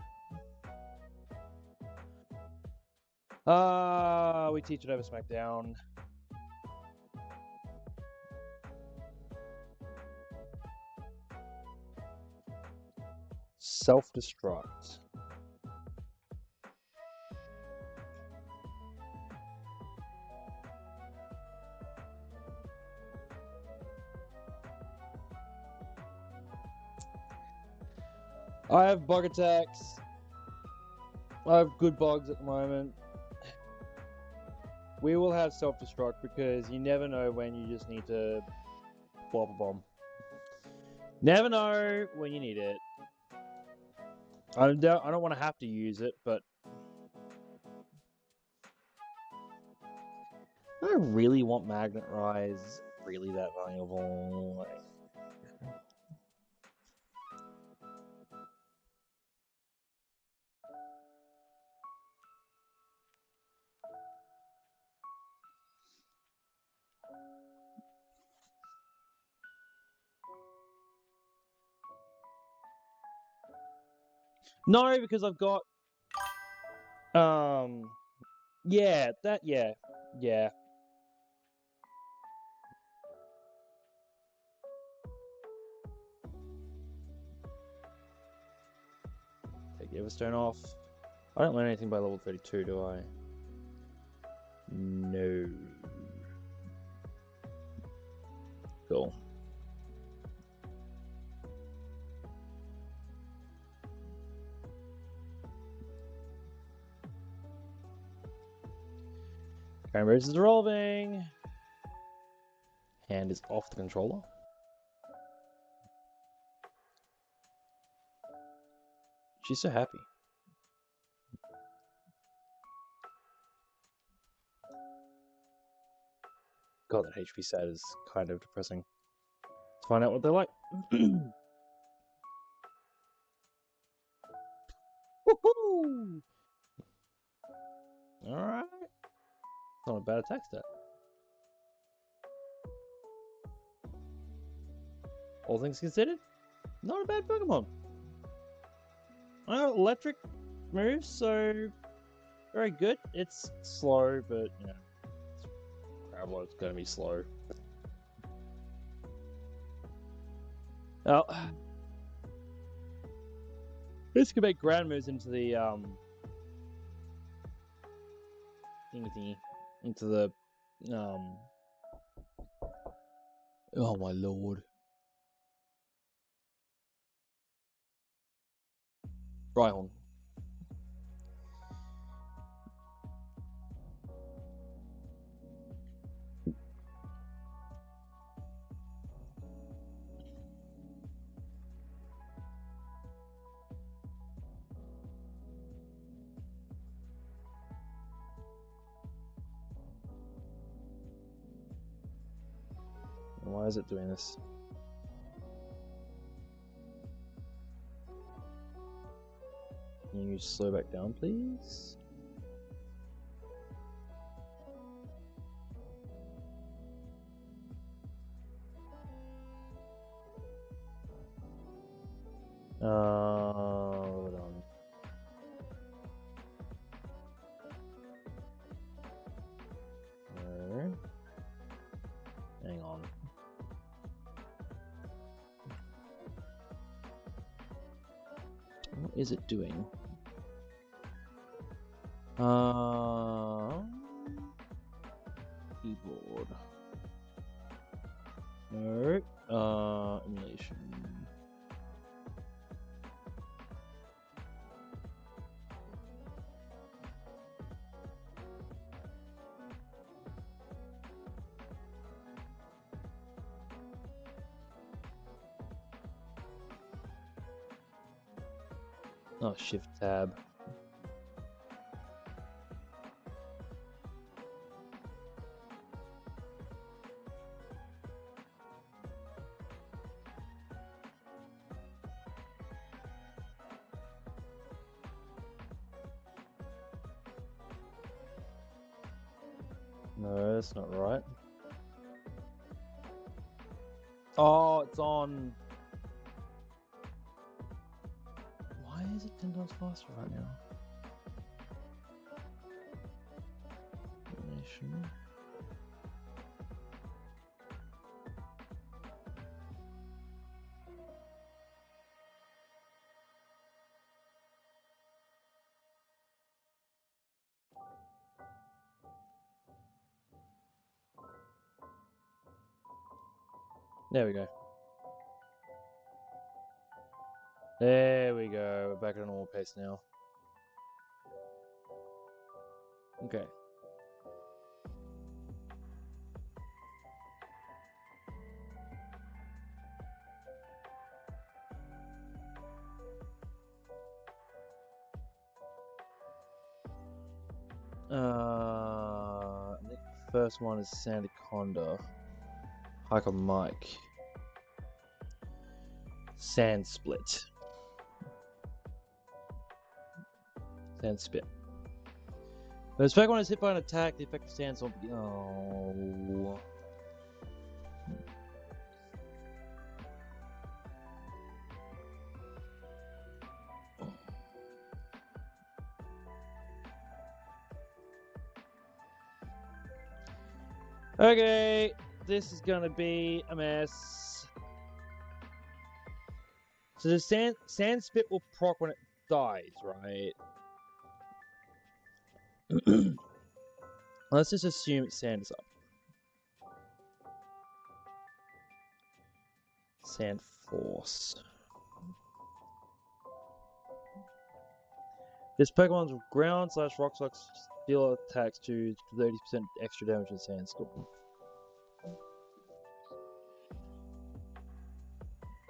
We teach it over Smackdown. Self-destruct. I have bug attacks. I have good bugs at the moment. We will have self-destruct because you never know when you just need to flop a bomb. Never know when you need it. I don't want to have to use it, but I don't really want Magnet Rise really that valuable. Like, no, because I've got yeah, yeah. Take the Everstone off. I don't learn anything by level 32, do I? No. Cool. Camera is revolving. Hand is off the controller. She's so happy. God, that HP stat is kind of depressing. Let's find out what they're like. Woohoo! Alright. Not a bad attack stat. All things considered, not a bad Pokemon. Electric moves, so very good. It's slow, but you know, Gravelo's gonna be slow. Oh, this could make ground moves into the thingy, into the Oh my lord! Rhyhorn. Why is it doing this? Can you slow back down, please? Hold on. No. Hang on. What is it doing? Keyboard. No. Emulation. Oh, Shift Tab. No, that's not right. Oh, it's on. Why is it 10 times faster right now? Animation. There we go. There we go. We're back at a normal pace now. Okay. first one is Sandaconda. Hiker Mike. Sand Split. Sand Spit. When the second one is hit by an attack, the effective stance won't be. Oh. Okay, this is gonna be a mess. So the sand spit will proc when it dies, right? Let's just assume it sands up. Sand Force. This Pokemon's ground / rock deal attacks to 30% extra damage in Sandstorm.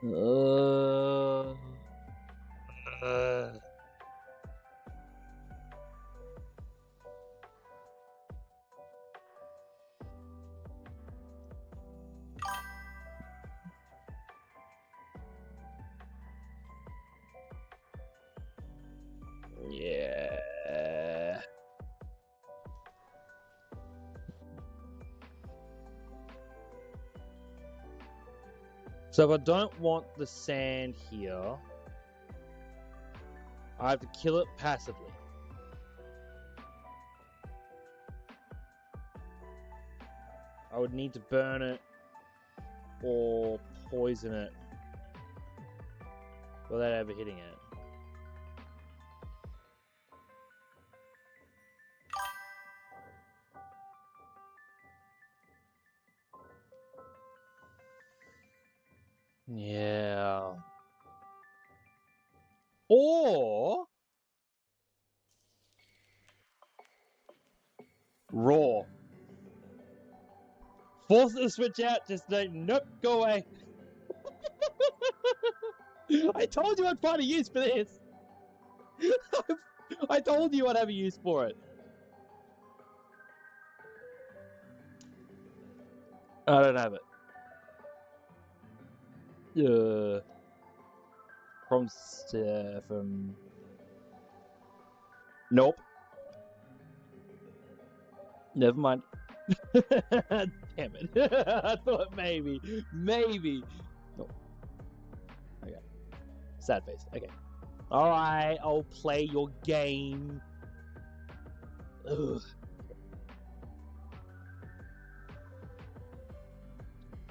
Yeah. So if I don't want the sand here, I have to kill it passively. I would need to burn it or poison it without ever hitting it. Yeah. Or raw. Force it to switch out, just like, nope, go away. I told you I'd find a use for this. I told you I'd have a use for it. I don't have it. From nope. Never mind. Damn it. I thought maybe. Nope. Okay. Sad face. Okay. Alright, I'll play your game. Ugh.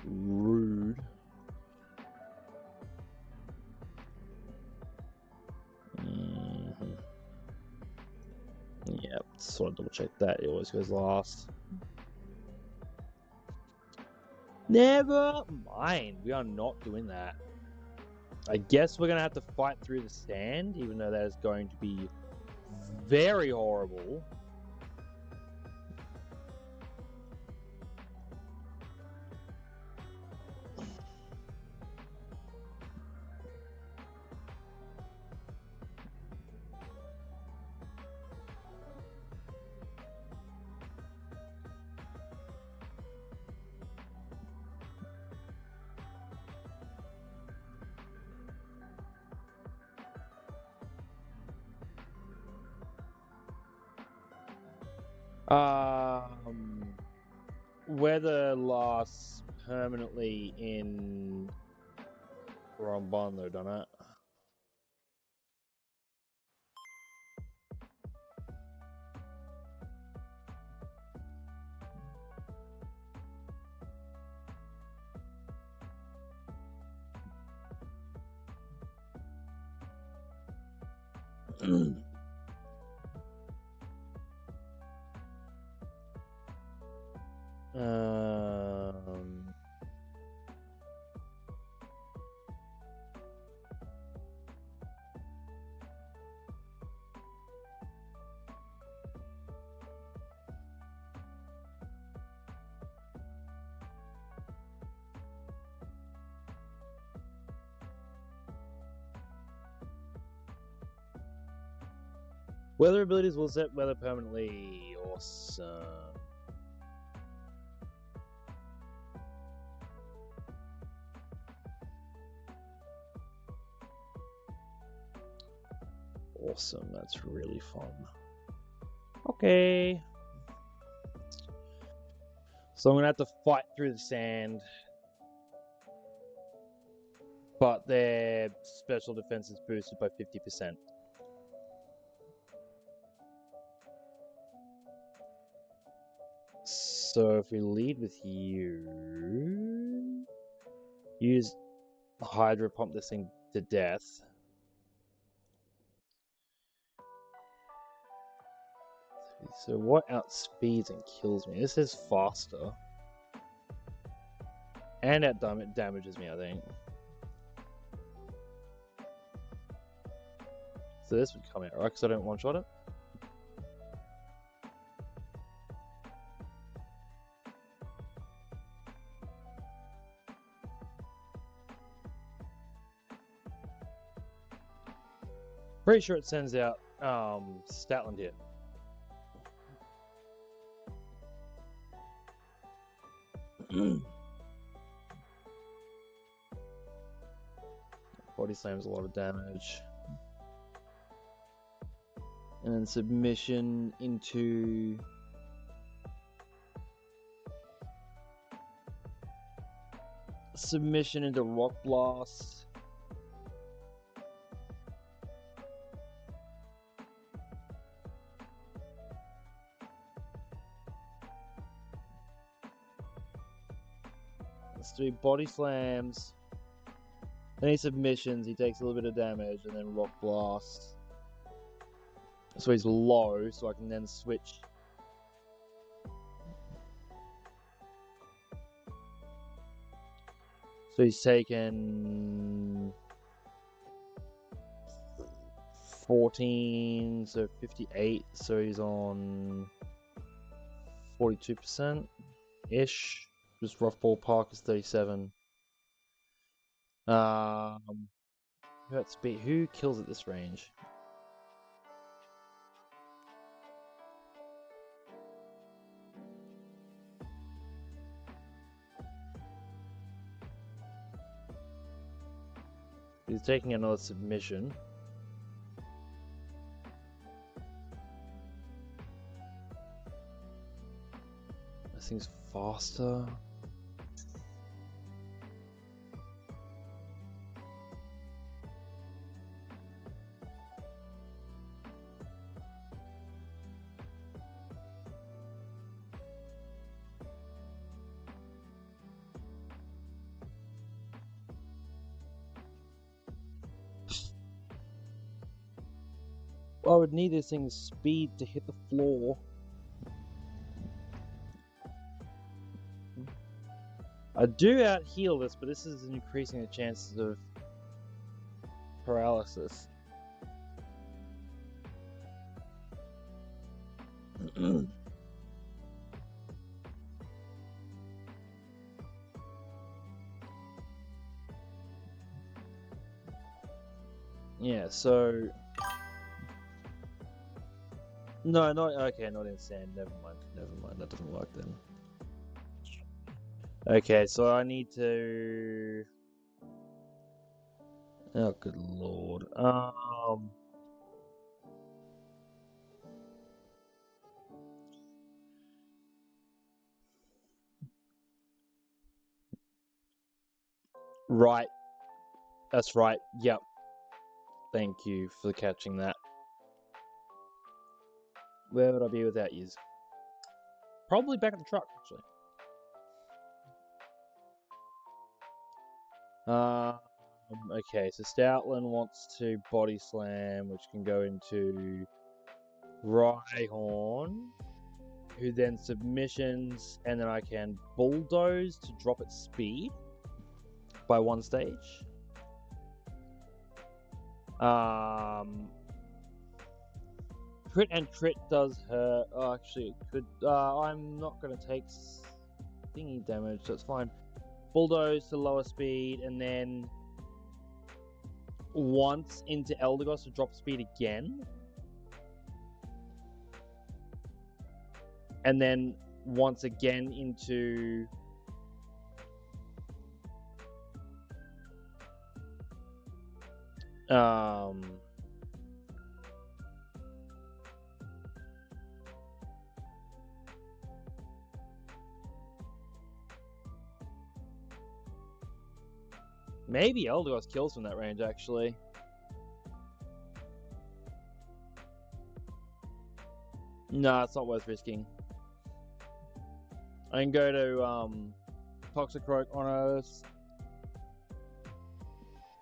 Rude. Yep, sort of double check that. It always goes last. Never mind. We are not doing that. I guess we're going to have to fight through the sand, even though that is going to be very horrible. Weather lasts permanently in Rombon, though, don't it? Weather abilities will set weather permanently. Awesome. awesome. That's really fun. Okay. So I'm gonna have to fight through the sand. But their special defense is boosted by 50%. So if we lead with you, use Hydro Pump this thing to death. So what outspeeds and kills me? This is faster. And it damages me, I think. So this would come out, right? Because I don't one-shot it. Pretty sure it sends out Statland here. Body slams a lot of damage. And then submission into Rock Blast. Let's do body slams. Then he submissions, he takes a little bit of damage, and then Rock Blast. So he's low, so I can then switch. So he's taken 14, so 58, so he's on 42%-ish. Just rough ballpark is 37. Who kills at this range? He's taking another submission. This thing's faster. I would need this thing's speed to hit the floor. I do out heal this, but this is increasing the chances of paralysis. Yeah, so no, not okay, not in sand. Never mind. That doesn't work then. Okay, so I need to. Oh, good lord. Right. That's right. Yep. Thank you for catching that. Where would I be without you? Probably back at the truck, actually. Okay, so Stoutland wants to body slam, which can go into Rhyhorn, who then submissions, and then I can bulldoze to drop its speed by 1 stage. Crit and crit does hurt. Oh, actually, it could. I'm not going to take thingy damage, so it's fine. Bulldoze to lower speed, and then once into Eldegoss to drop speed again. And then once again into Maybe Eldegoss kills from that range, actually. No, it's not worth risking. I can go to Toxicroak on a...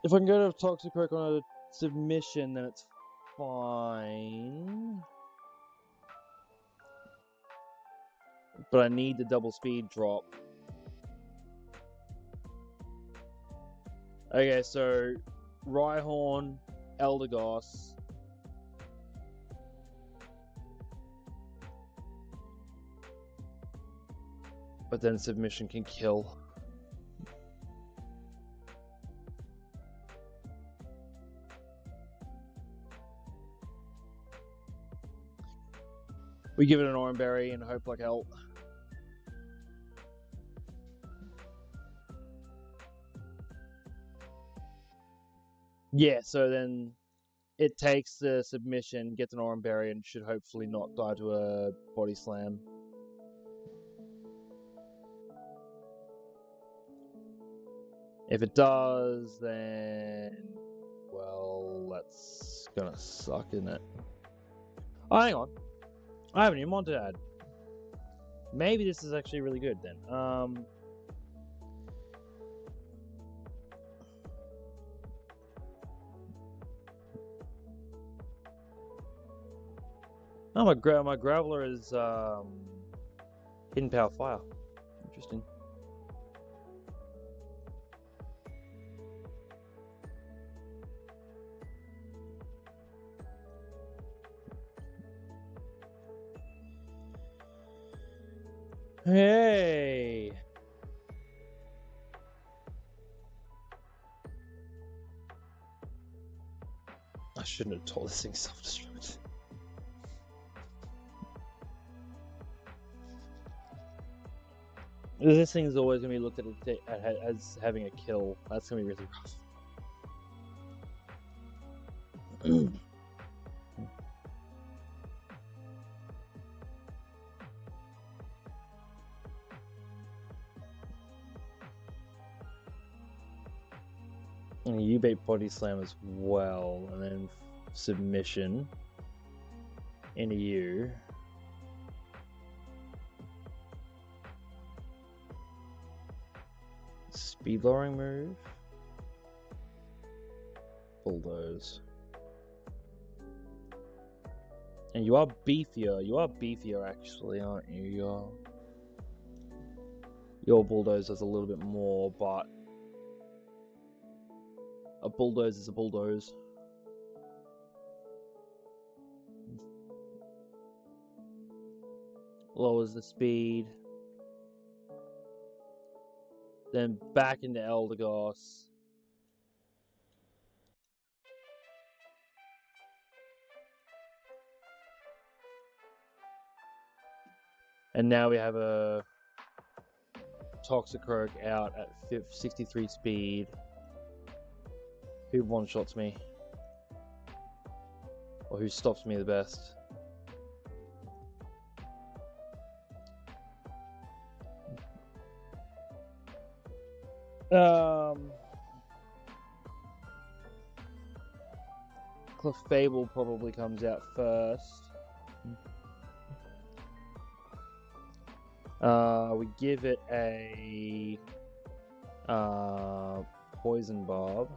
If I can go to Toxicroak on a submission, then it's fine. But I need the double speed drop. Okay, so Rhyhorn, Eldegoss. But then submission can kill. We give it an Orange Berry and hope like hell. Yeah, so then it takes the submission, gets an Orange Berry, and should hopefully not die to a body slam. If it does, then... well, that's gonna suck, isn't it? Oh, hang on. I haven't even wanted to add. Maybe this is actually really good then. Oh, my Graveler is Hidden Power Fire. Interesting. Hey! I shouldn't have told this thing self-destruct. This thing's always going to be looked at as having a kill. That's going to be really rough. And you bait body slam as well, and then submission into you. Speed lowering move. Bulldoze. And you are beefier. You are beefier actually, aren't you? Your bulldoze does a little bit more, but a bulldoze is a bulldoze. Lowers the speed. Then back into Eldegoss. And now we have a Toxicroak out at 63 speed. Who one-shots me? Or who stops me the best? Clefable probably comes out first. We give it a Poison Barb.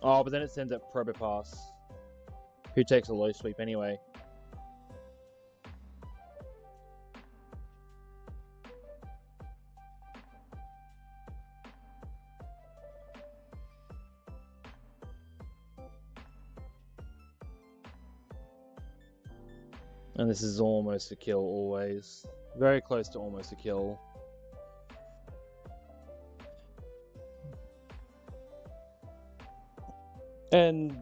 Oh, but then it sends out Probopass, who takes a low sweep anyway. And this is almost a kill always. Very close to almost a kill. And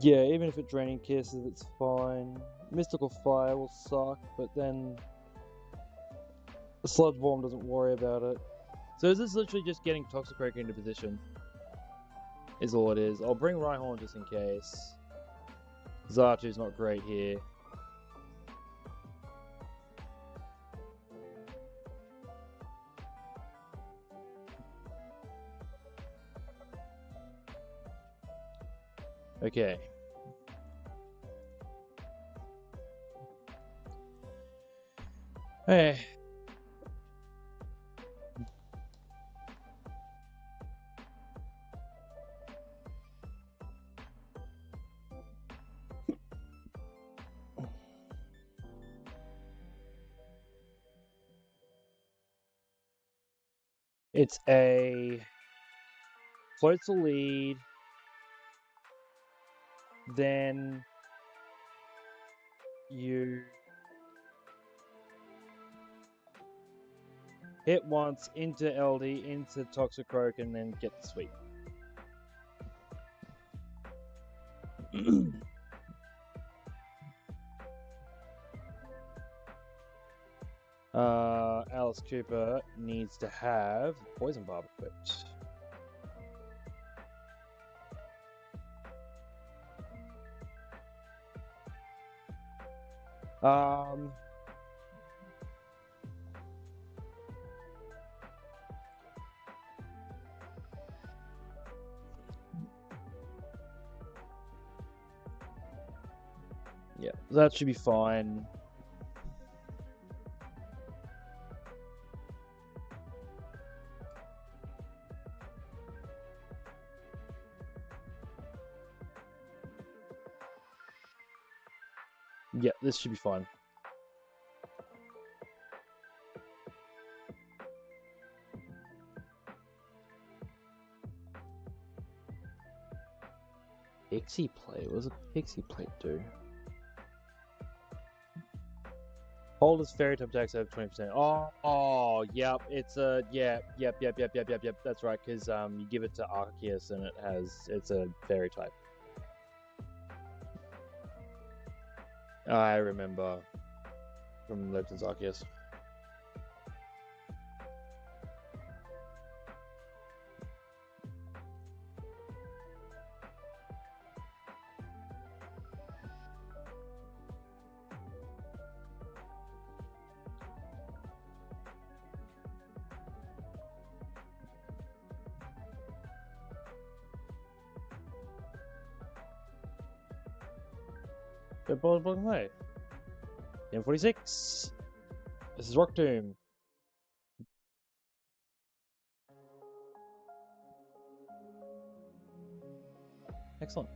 yeah, even if it Draining Kisses, it's fine. Mystical Fire will suck, but then the Sludge Bomb doesn't worry about it. So is this literally just getting Toxicroak into position? Is all it is. I'll bring Rhyhorn just in case. Zartu's not great here. Okay. Hey. It's a floats the lead, then you hit once into LD, into Toxicroak, and then get the sweep. Alice Cooper needs to have Poison Barb equipped. Yeah, that should be fine. Yeah, this should be fine. Pixie Plate? What does a Pixie Plate do? Hold as fairy type attacks have 20%. Oh, yep. It's a yep. That's right, because you give it to Arceus and it's a fairy type. I remember from Legends Arceus. Good ball blocking away. M46. This is Rock Tomb. Excellent.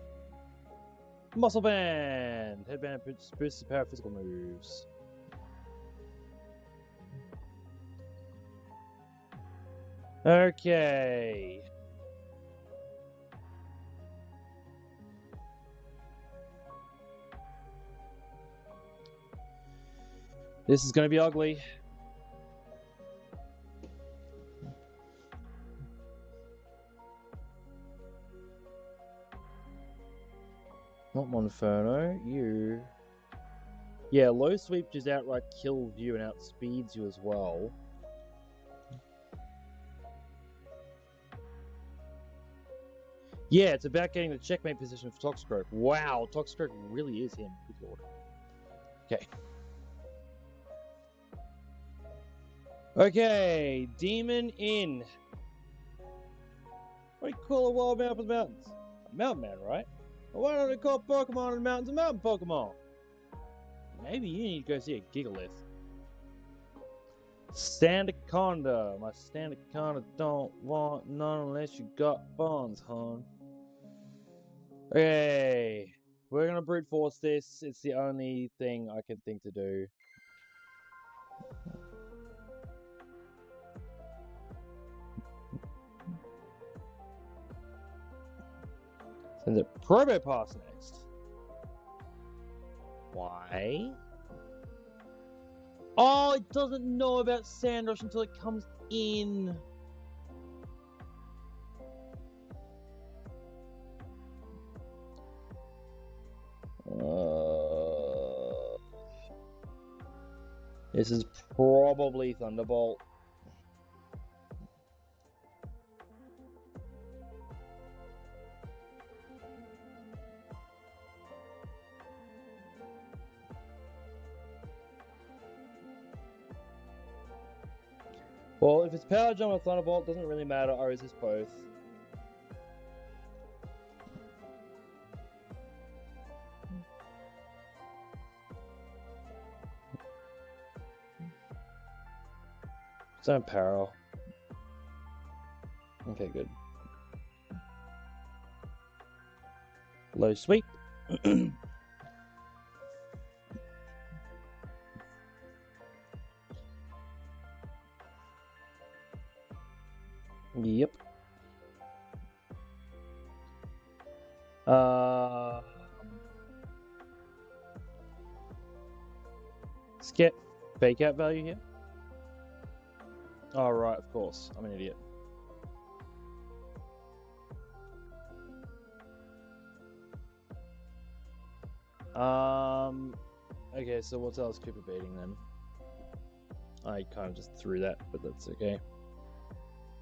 Muscle Band. Headband boosts the power of physical moves. Okay. This is going to be ugly. Not Monferno, you. Yeah, low sweep just outright kills you and outspeeds you as well. Yeah, it's about getting the checkmate position for Toxicroak. Wow, Toxicroak really is him. Good lord. Okay. Okay, Demon in. What do you call a wild man up in the mountains? A mountain man, right? Well, why don't they call Pokemon in the mountains a mountain Pokemon? Maybe you need to go see a Gigalith. Sandaconda. My Sandaconda don't want none unless you got bonds, hon. Okay. We're gonna brute force this. It's the only thing I can think to do. Send it Probopass next. Why? Oh, it doesn't know about Sandrush until it comes in. This is probably Thunderbolt. Well, if it's Power Jump or Thunderbolt, doesn't really matter. I resist both. Don't para. Okay, good. Low sweep. Yep. Let's get fake out value here. Oh, right, of course. I'm an idiot. Okay, so what's Alice Cooper beating then? I kind of just threw that, but that's okay.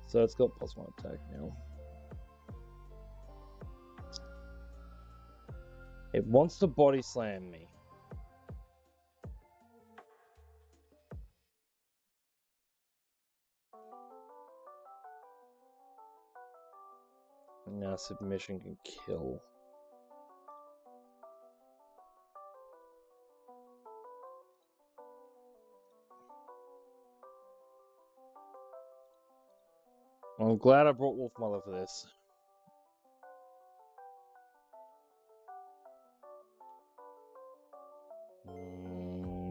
So it's got +1 attack now. It wants to body slam me. Now submission can kill. I'm glad I brought Wolf Mother for this.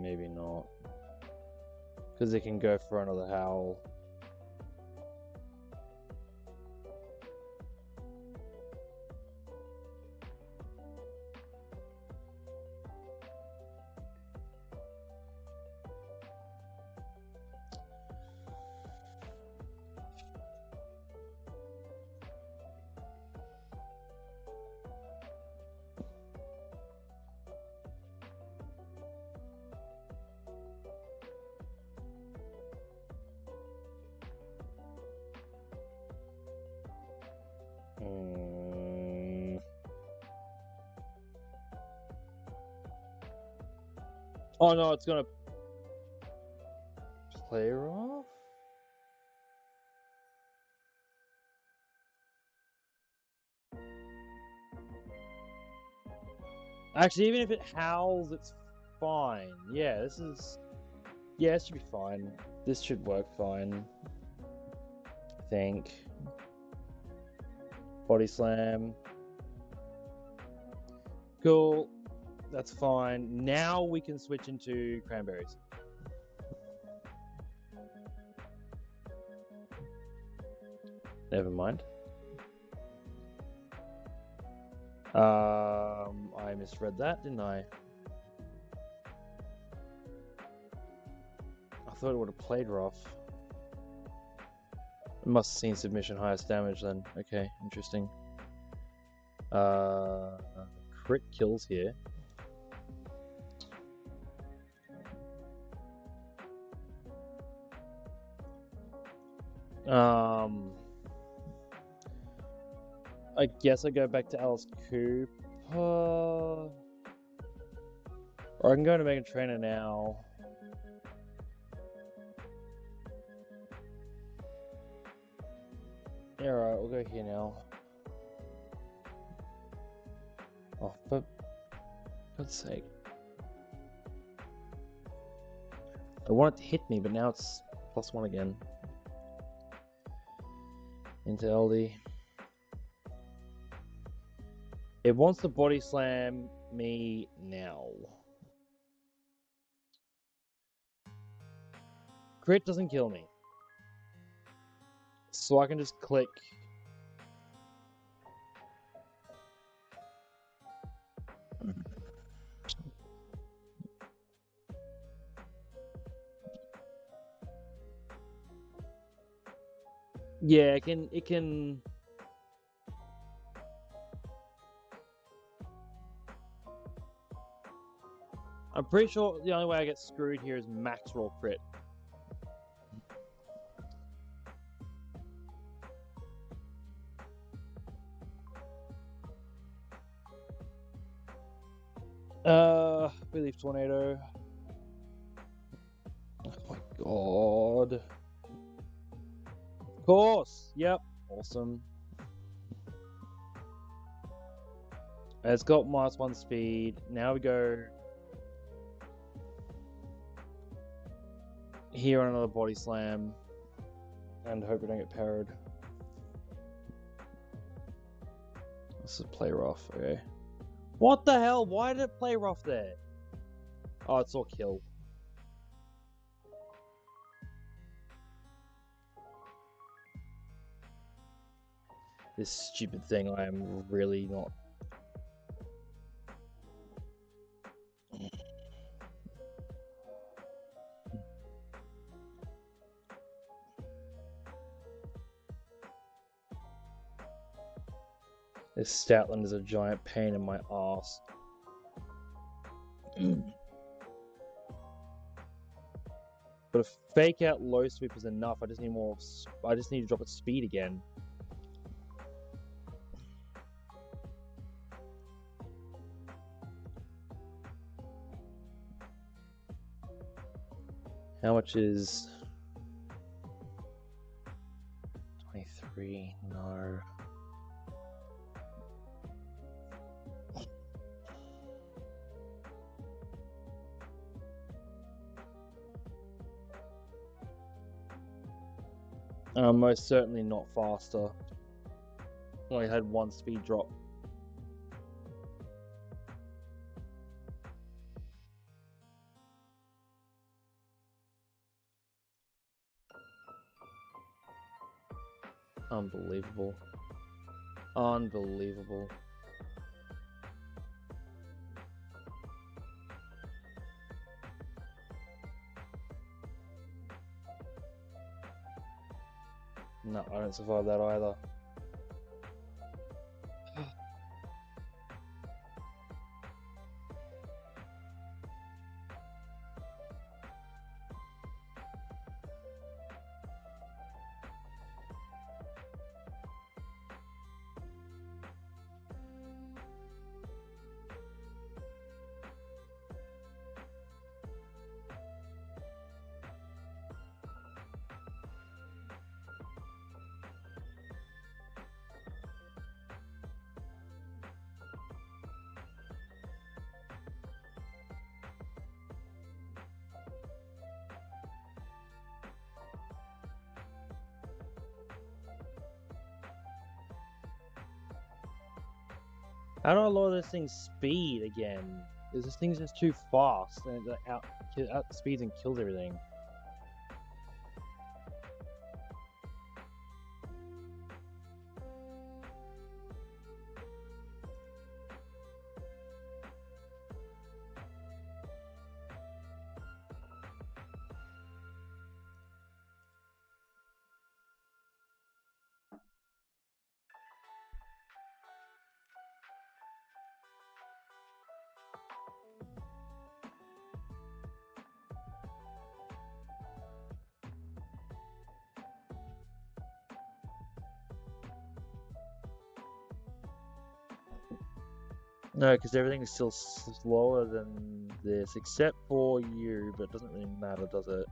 Maybe not. Because it can go for another howl. Oh no, it's gonna play her off? Actually, even if it howls, it's fine. Yeah, this is... Yeah, it should be fine. This should work fine. I think. Body slam. Cool. That's fine. Now we can switch into cranberries. Never mind. I misread that, didn't I? I thought it would have played rough. It must have seen submission highest damage then. Okay, interesting. Crit kills here. I guess I go back to Alice Cooper. Or I can go to Megan Trainer now. Yeah, alright, we'll go here now. Oh, for God's sake. I want it to hit me, but now it's +1 again. Into LD. It wants to body slam me now. Crit doesn't kill me. So I can just click. Yeah, it can I'm pretty sure the only way I get screwed here is max roll crit. Relief tornado. Oh my god. Of course. Yep. Awesome. It's got -1 speed. Now we go here on another body slam. And hope we don't get parried. This is play rough, okay. What the hell? Why did it play rough there? Oh, it's all kill. This stupid thing, I am really not. This Stoutland is a giant pain in my ass. But a fake out low sweep is enough. I just need more. I just need to drop its speed again. How much is 23? No. Most certainly not faster. Only had one speed drop. Unbelievable. Unbelievable. No, I don't survive that either. How do I lower this thing's speed again? Because this thing's just too fast and it out speeds and kills everything. No, because everything is still slower than this, except for you, but it doesn't really matter, does it?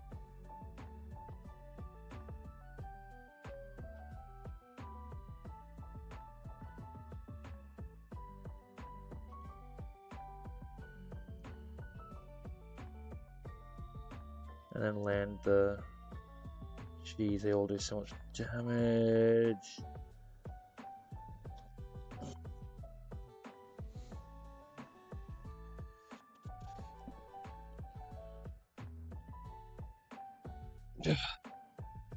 And then land the... Jeez, they all do so much damage.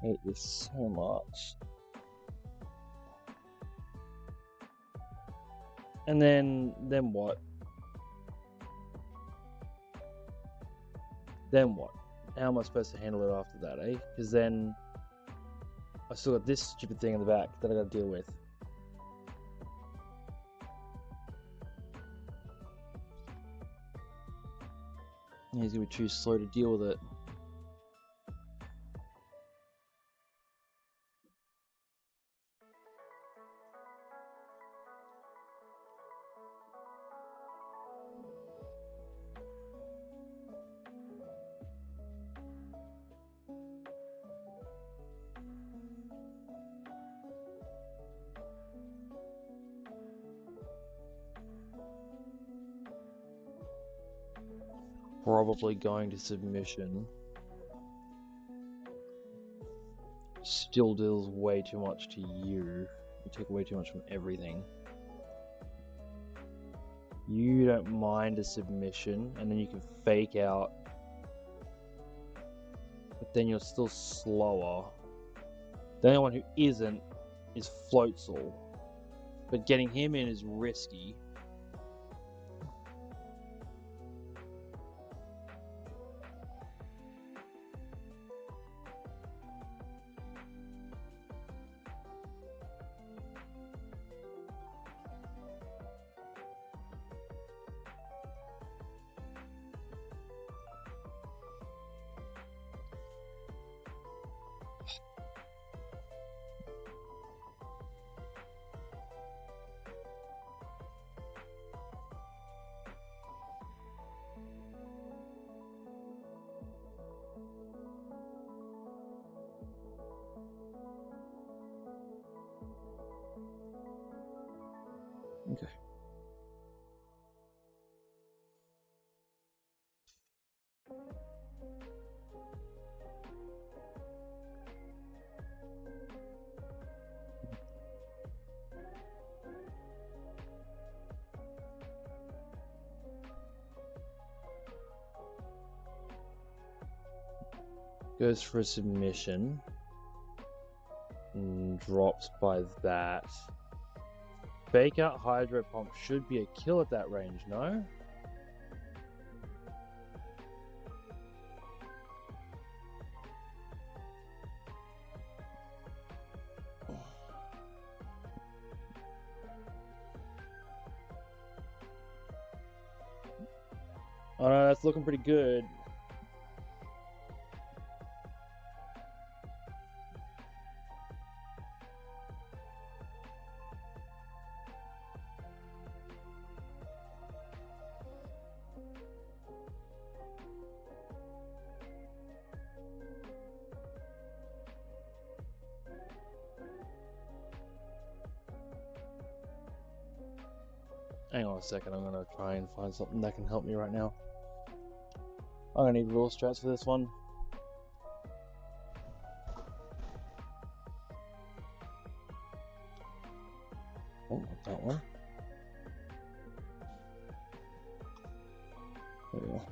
I hate this so much. And then what? Then what? How am I supposed to handle it after that, eh? Because then I still got this stupid thing in the back that I gotta deal with. He's gonna be too slow to deal with it. Probably going to submission. still deals way too much to you. You take way too much from everything. You don't mind a submission, and then you can fake out. But then you're still slower. The only one who isn't is Floatzel. But getting him in is risky. Okay. Goes for a submission. And drops by that. Fake out Hydro Pump should be a kill at that range, no? Oh no, that's looking pretty good. Hang on a second, I'm gonna try and find something that can help me right now. I'm gonna need rule strats for this one. Oh, not that one. There we go.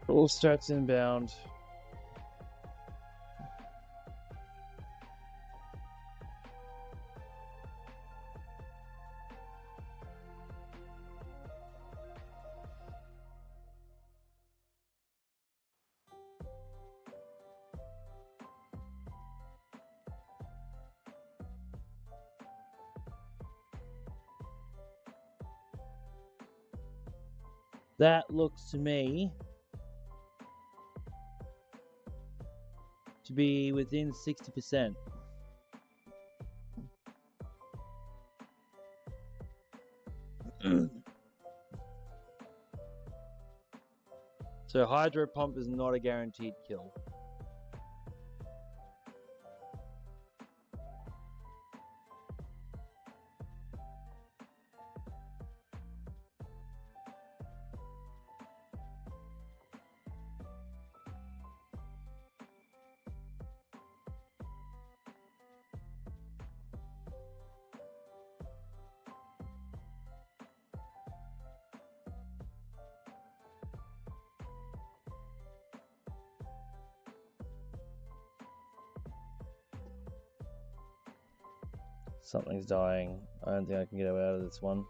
Rule strats inbound. That looks to me to be within 60%. So Hydro Pump is not a guaranteed kill. Something's dying. I don't think I can get out of this one.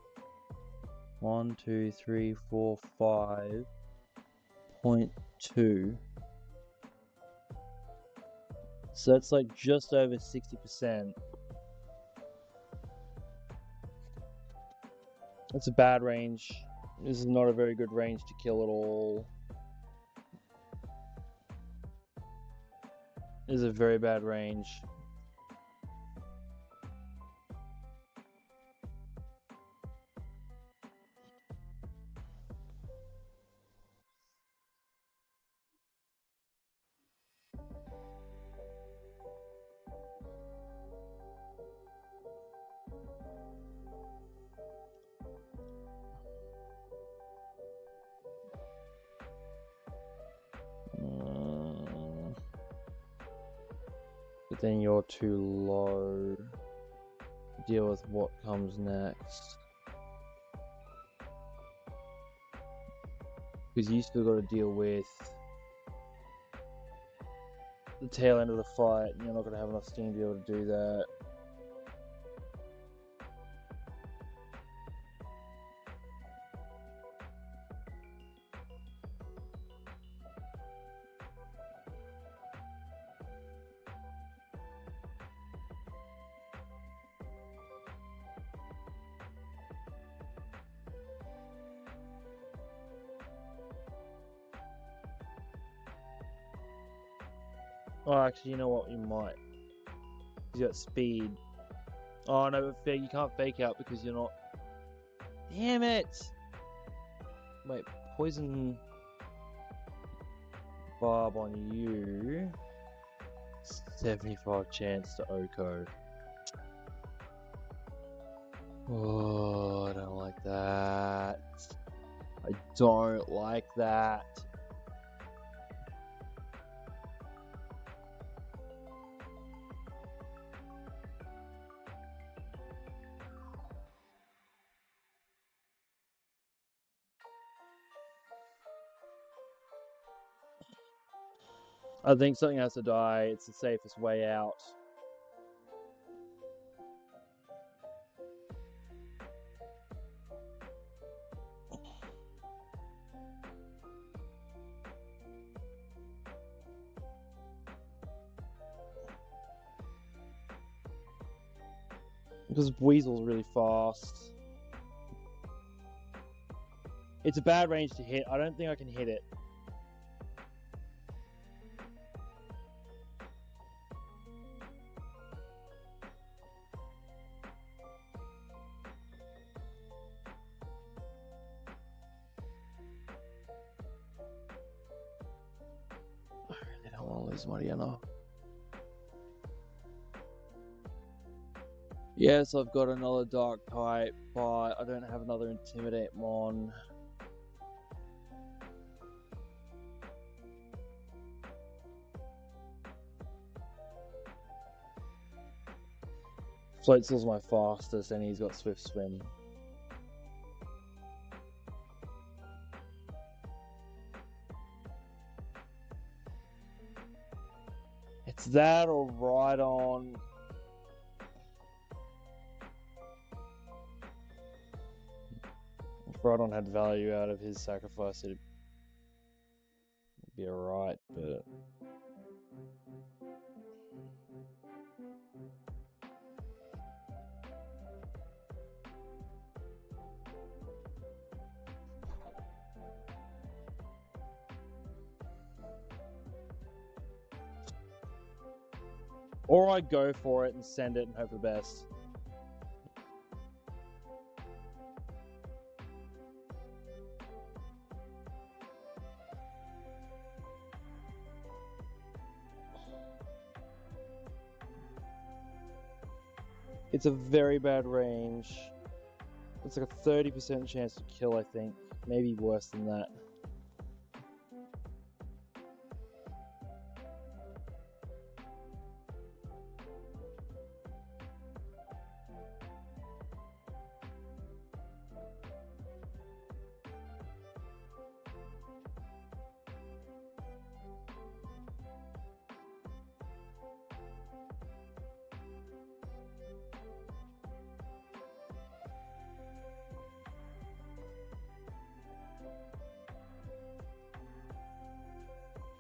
1, 2, 3, 4, 5.2. So that's like just over 60%. That's a bad range. This is not a very good range to kill at all. This is a very bad range. But then you're too low to deal with what comes next. Because you still got to deal with the tail end of the fight, and you're not going to have enough steam to be able to do that. Oh, actually, you know what? You might. You got speed. Oh no, but you can't fake out because you're not. Damn it! Wait, poison barb on you. 75 chance to Oko. Oh, I don't like that. I don't like that. I think something has to die. It's the safest way out. Because Weasel's really fast. It's a bad range to hit. I don't think I can hit it. I really don't want to lose Mariana. Yes, I've got another Dark Type, but I don't have another Intimidate Mon. Floatzel's my fastest, and he's got Swift Swim. It's that or Rhydon. If Rhydon had value out of his sacrifice, it'd be alright, but... Or I go for it and send it and hope for the best. It's a very bad range. It's like a 30% chance to kill, I think. Maybe worse than that.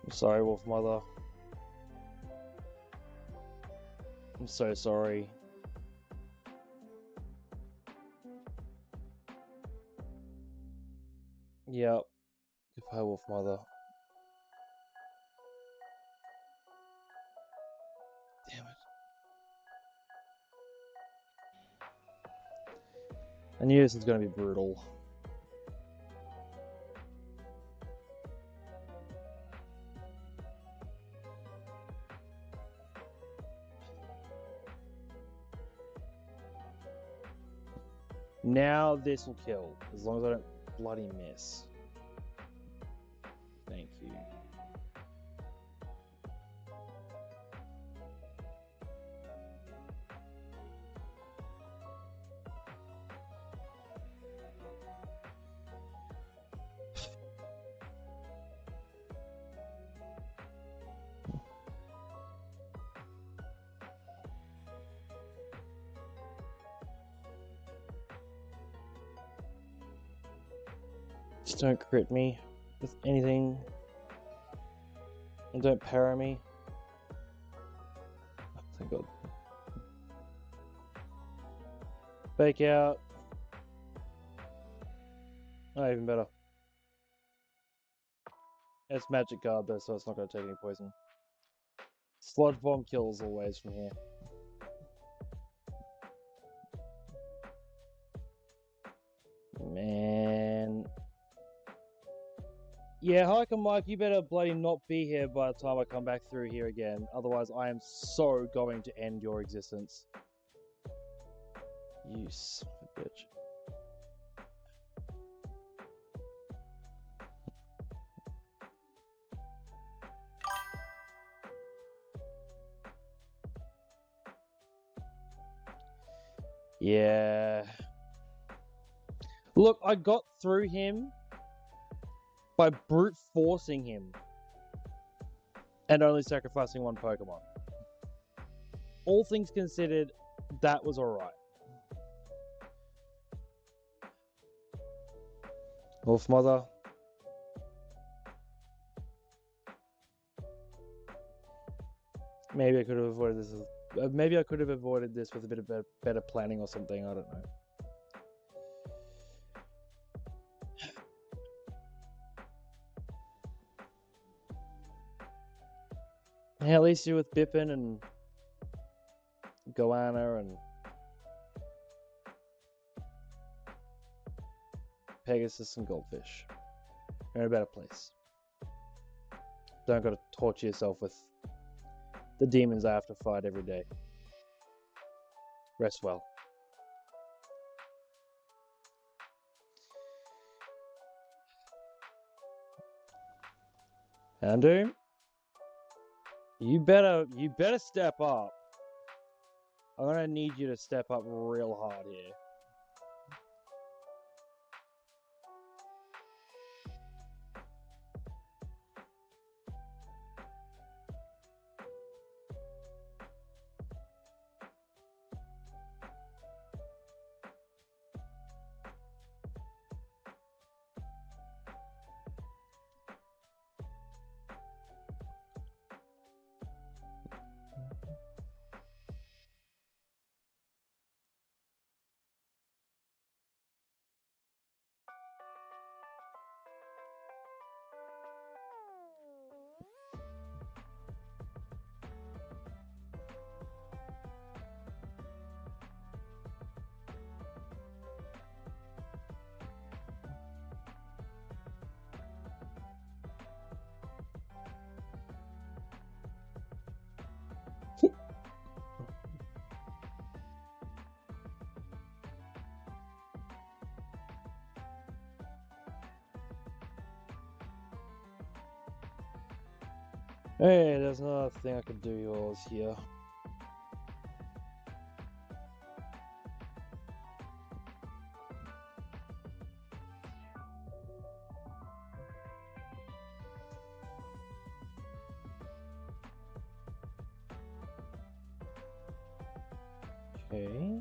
I'm sorry, Wolf Mother. I'm so sorry. Yep. Goodbye, Wolf Mother. Damn it. I knew this was going to be brutal. Now this will kill, as long as I don't bloody miss. Thank you. Just don't crit me with anything. And don't para me. Oh, thank God. Fake out. Oh, even better. It's magic guard though, so it's not going to take any poison. Sludge bomb kills always from here. Man. Yeah, Hiker Mike, you better bloody not be here by the time I come back through here again. Otherwise, I am so going to end your existence. You son of a bitch. Yeah. Look, I got through him by brute forcing him and only sacrificing one Pokemon. All things considered, that was alright. Wolf Mother. Maybe I could have avoided this. Maybe I could have avoided this with a bit of better planning or something. I don't know. Yeah, at least you're with Bippin and Goanna and Pegasus and Goldfish. You're in a better place. Don't got to torture yourself with the demons I have to fight every day. Rest well. Andrew, you better step up. I'm gonna need you to step up real hard here. Hey, there's another thing I could do yours here. Okay.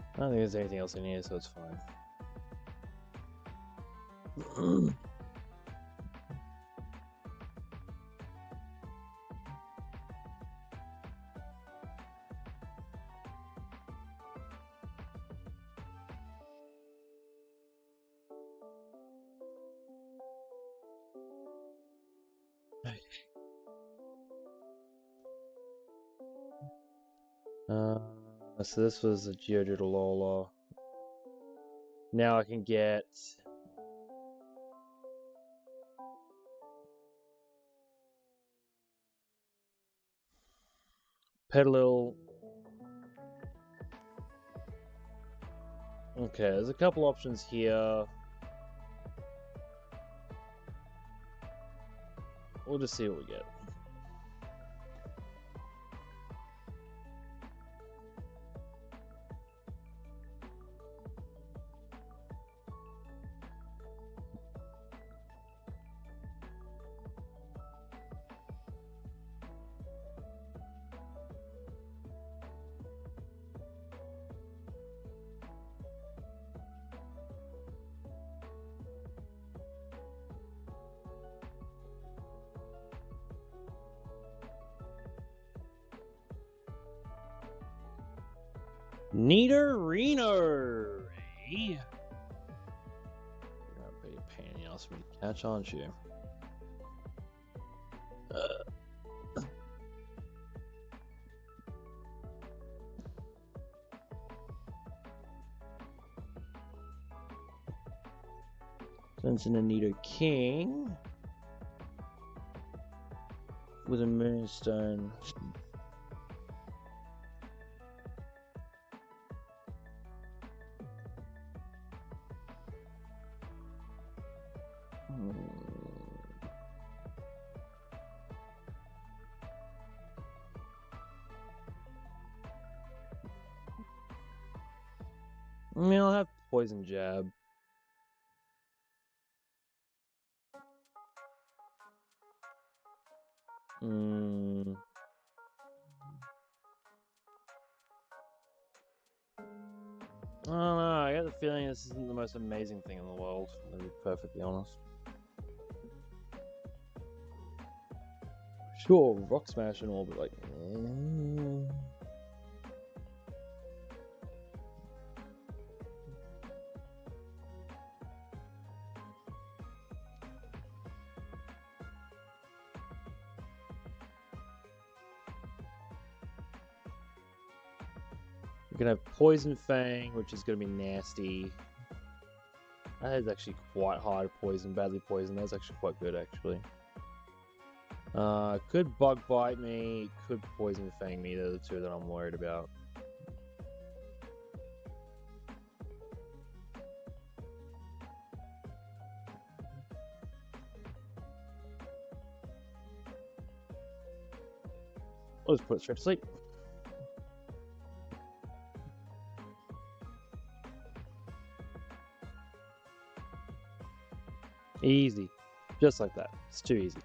I don't think there's anything else in here, so it's fine. So this was a Geodude Alola. Now I can get Petalil. Okay, there's a couple options here. We'll just see what we get. Nidorino, eh? You're gonna be a pain in the ass for me to catch, aren't you? Sends in a Nido King with a Moonstone. I mean, I'll have Poison Jab. I don't know, I get the feeling this isn't the most amazing thing in the world, to be perfectly honest. Sure, Rock Smash and all, but like... We're gonna have Poison Fang, which is gonna be nasty. That is actually quite hard poison, badly poisoned. That's actually quite good, actually. Could Bug Bite me, could Poison Fang me. They're the two that I'm worried about. I'll just put it straight to sleep. Easy. Just like that. It's too easy.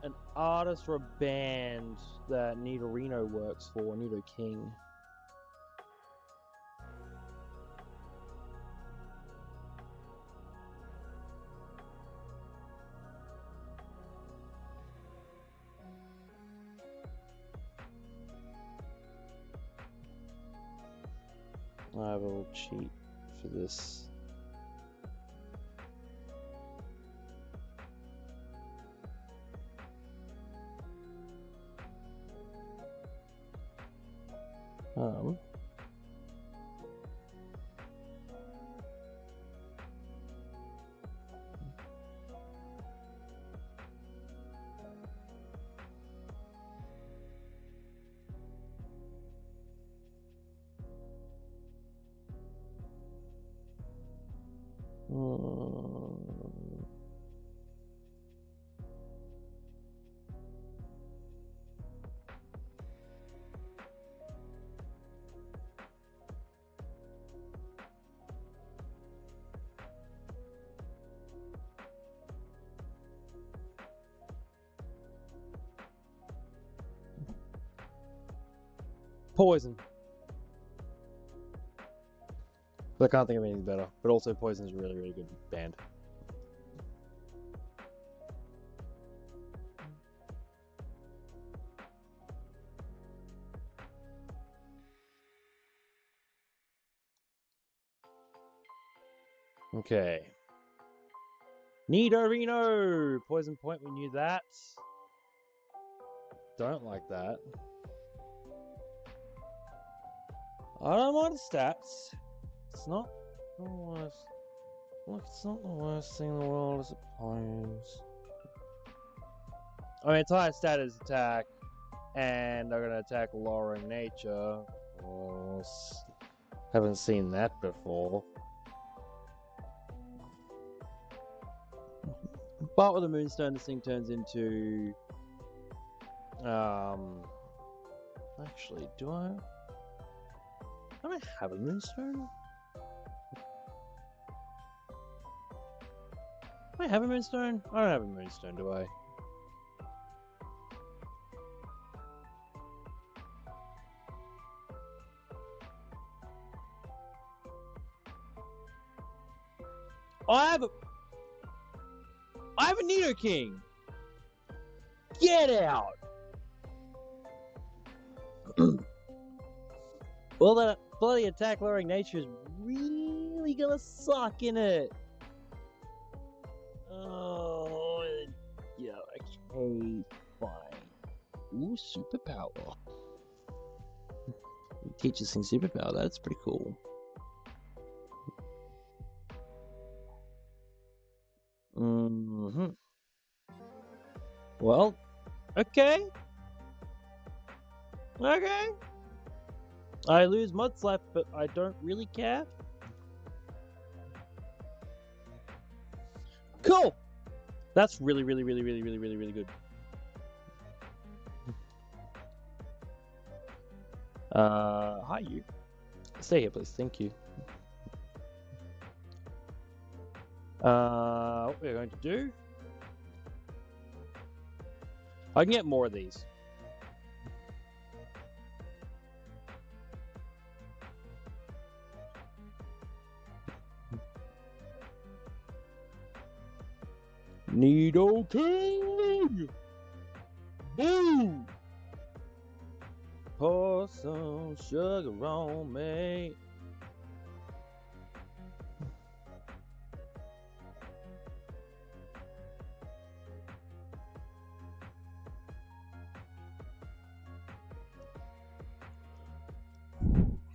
An artist or a band that Nidorino works for, Nido King. I have a little cheat for this. Poison. I can't think of anything better. But also Poison is a really, really good band. Okay. Nidorino! Poison Point, we knew that. Don't like that. I don't mind the stats. It's not the worst. Look, it's not the worst thing in the world, I suppose. I mean, it's higher status attack, and they're gonna attack lowering nature. Oh, haven't seen that before. But with the Moonstone, this thing turns into. Actually, do I? Don't I have a Moonstone? Do I have a Moonstone? I don't have a Moonstone, do I? I have a Nidoking! Get out! Well, that bloody attack lowering nature is really gonna suck, innit? Oh, yeah, okay, fine. Ooh, superpower. Teach this thing superpower, that's pretty cool. Well, okay. Okay. I lose Mud Slap, but I don't really care. Cool! That's really good. Hi you. Stay here, please. Thank you. What we're going to do... I can get more of these. Nidoking! Boom! Pour some sugar on me.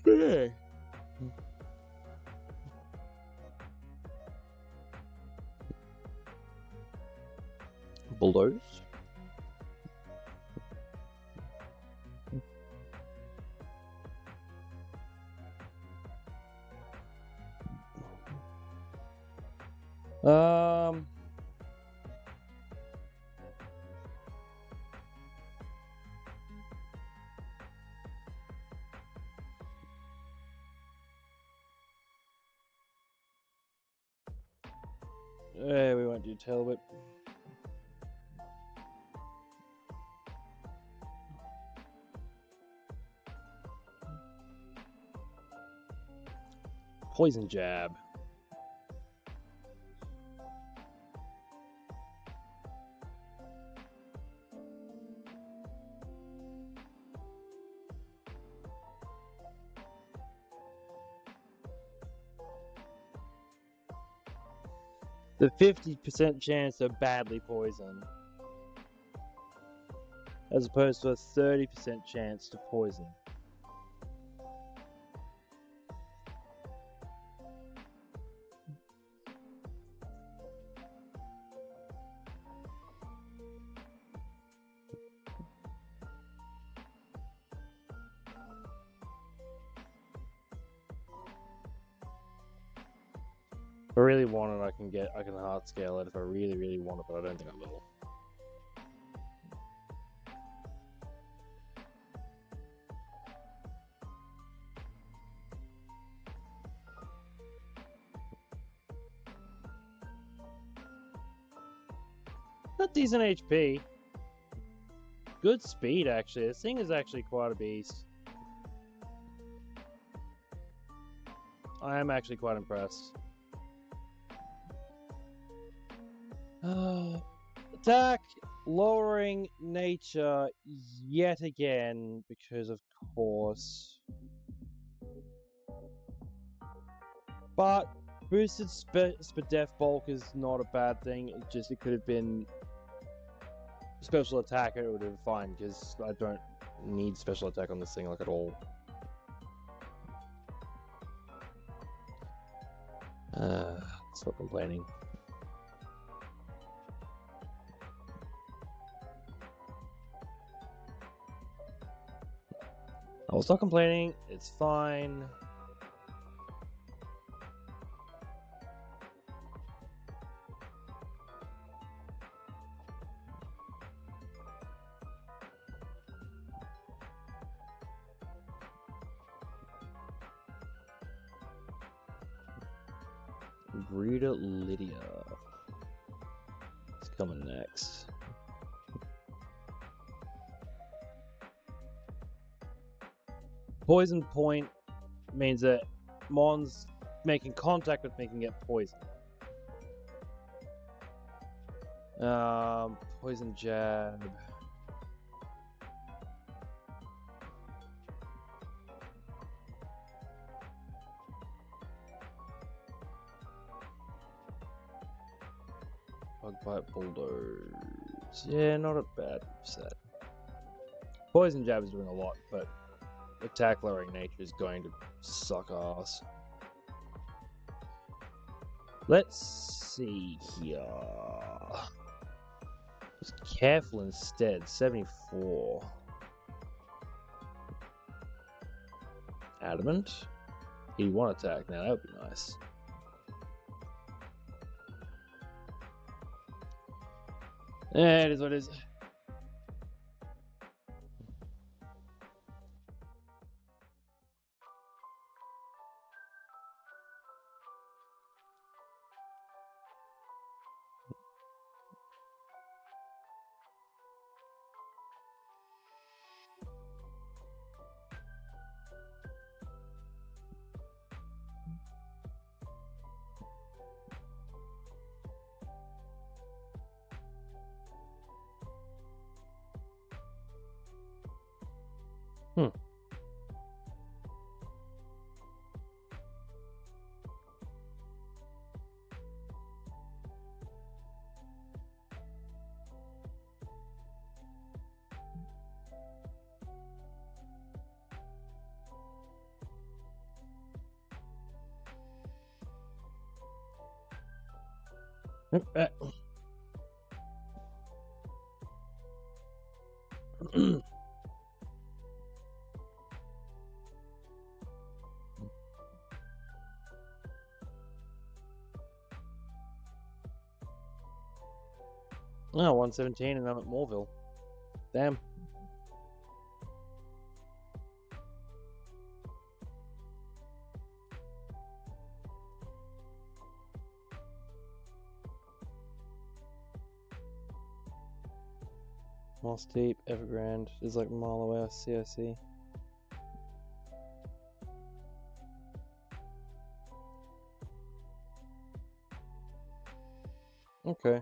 Yeah. Blows. We won't do Tailwhip. Poison Jab. The 50% chance to badly poison, as opposed to a 30% chance to poison. If I really want it, I can hard scale it if I really want it, but I don't think I will. Not decent HP. Good speed, actually. This thing is actually quite a beast. I am actually quite impressed. Attack lowering nature yet again, because of course. But boosted Spadef bulk is not a bad thing. It could have been special attack. It would have been fine because I don't need special attack on this thing like at all. Stop complaining. I will stop complaining. It's fine. Breeder Lydia. It's coming next. Poison point means that Mon's making contact with me can get poisoned. Poison jab. Bug bite bulldoze. Yeah, not a bad set. Poison jab is doing a lot, but attack lowering nature is going to suck ass. Let's see here. Just careful instead. 74. Adamant. E1 attack now, that would be nice. Yeah, it is what it is. Oh, 117 and I'm at Moreville. Damn. Moss Deep, Evergrande is like a mile away off CIC. Okay.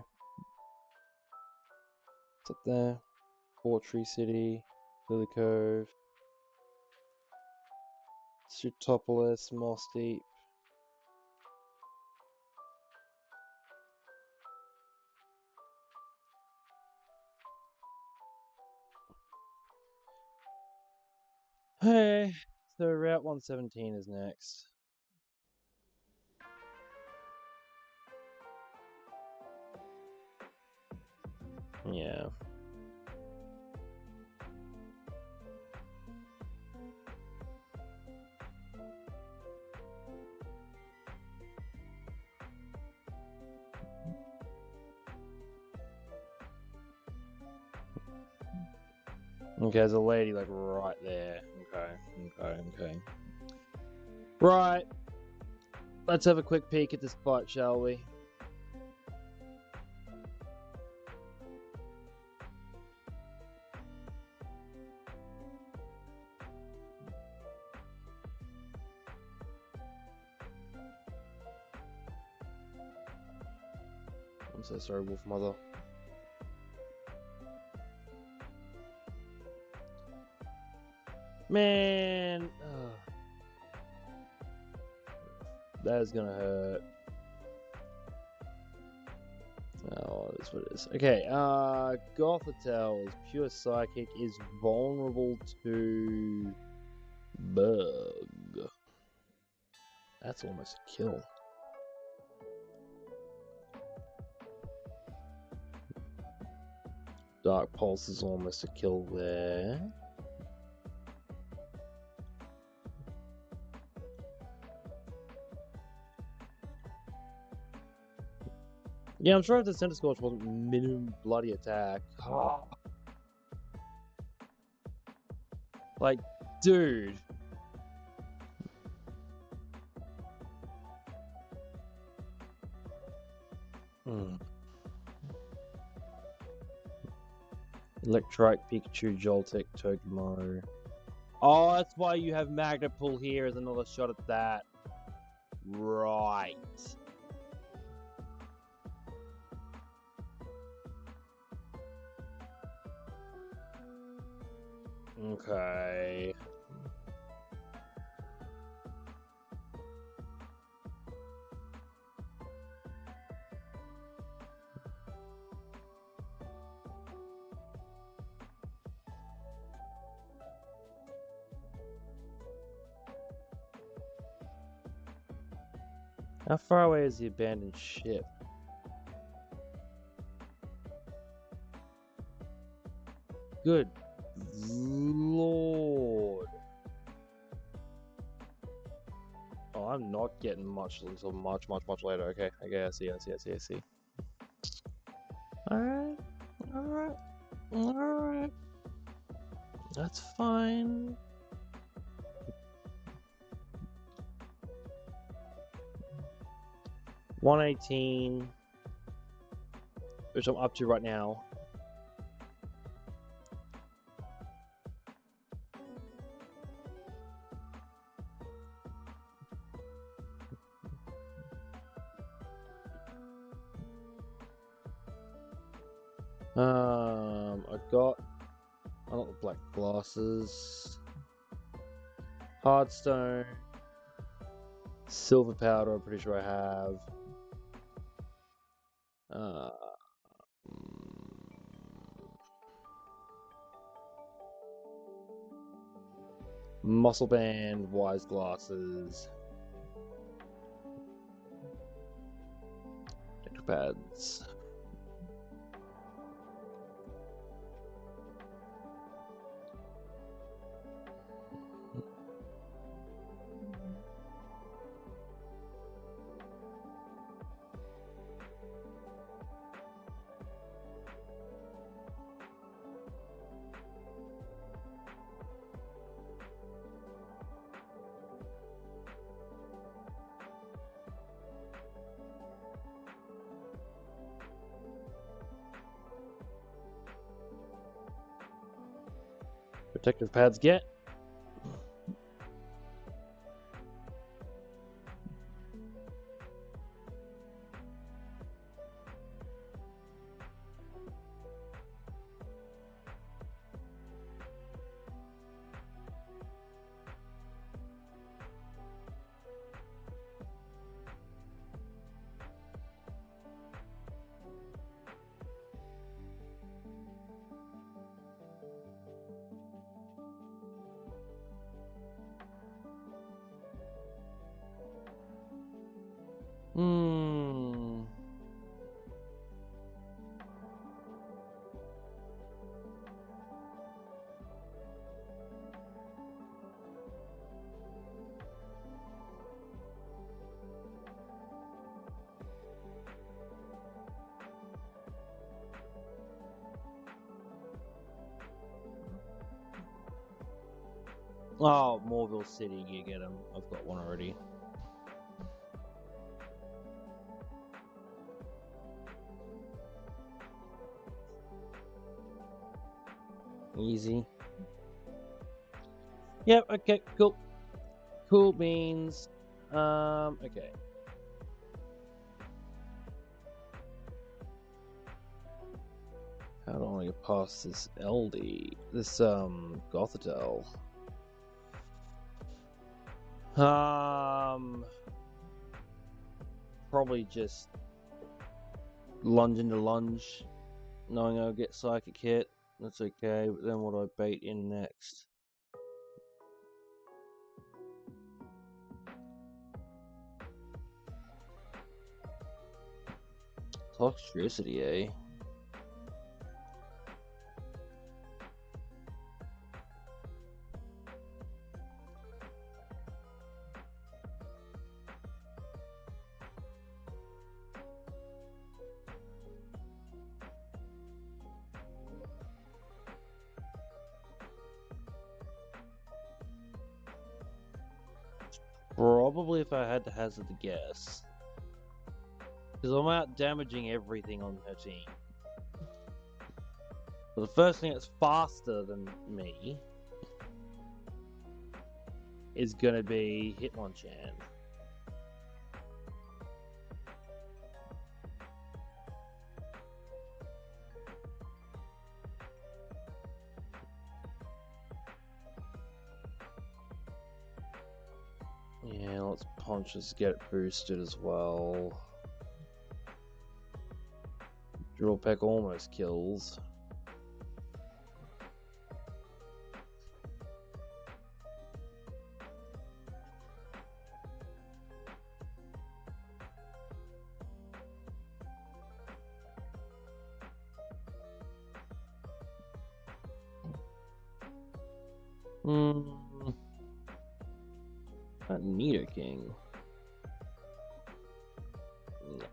It's up there. Fort Tree City, Lily Cove, Sutopolis, Moss Deep. Hey, so Route 117 is next. Yeah. Okay, there's a lady like right there. Okay. Right. Let's have a quick peek at this fight, shall we? I'm so sorry, Wolf Mother. Man, that is gonna hurt. Oh, that's what it is. Okay, Gothitelle is pure psychic, is vulnerable to bug. That's almost a kill. Dark Pulse is almost a kill there. Yeah, I'm sure if the center scorch wasn't minimum bloody attack. Like, dude. Electrike, Pikachu, Joltik, Togemo. Oh, that's why you have Magnet Pull here as another shot at that. Right. Okay. How far away is the abandoned ship? Good Lord. Oh, I'm not getting much until much later. Okay, I see. Alright. That's fine. $118, which I'm up to right now. I got the black glasses, hardstone, silver powder. I'm pretty sure I have. Muscle band, wise glasses, electric pads. Protective pads get. Oh, Morville City, you get them. I've got one already. Easy. Yep, okay, cool. Cool beans. Okay. How do I get past this LD? This, Gothitelle. Probably just lunge into lunge, knowing I'll get psychic hit. That's okay, but then what do I bait in next? Toxicity, eh? Probably if I had to hazard a guess. Because I'm out damaging everything on her team. But the first thing that's faster than me is gonna be Hitmonchan. Yeah, let's Ponchos get it boosted as well. Drill Peck almost kills. Not Nidoking. No.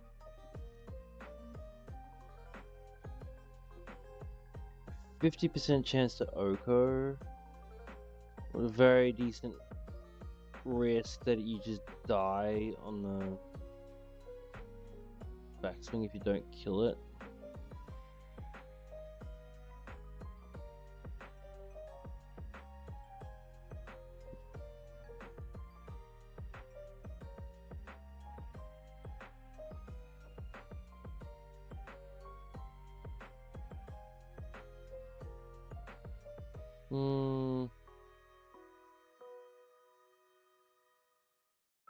50% chance to Oko. With a very decent risk that you just die on the backswing if you don't kill it.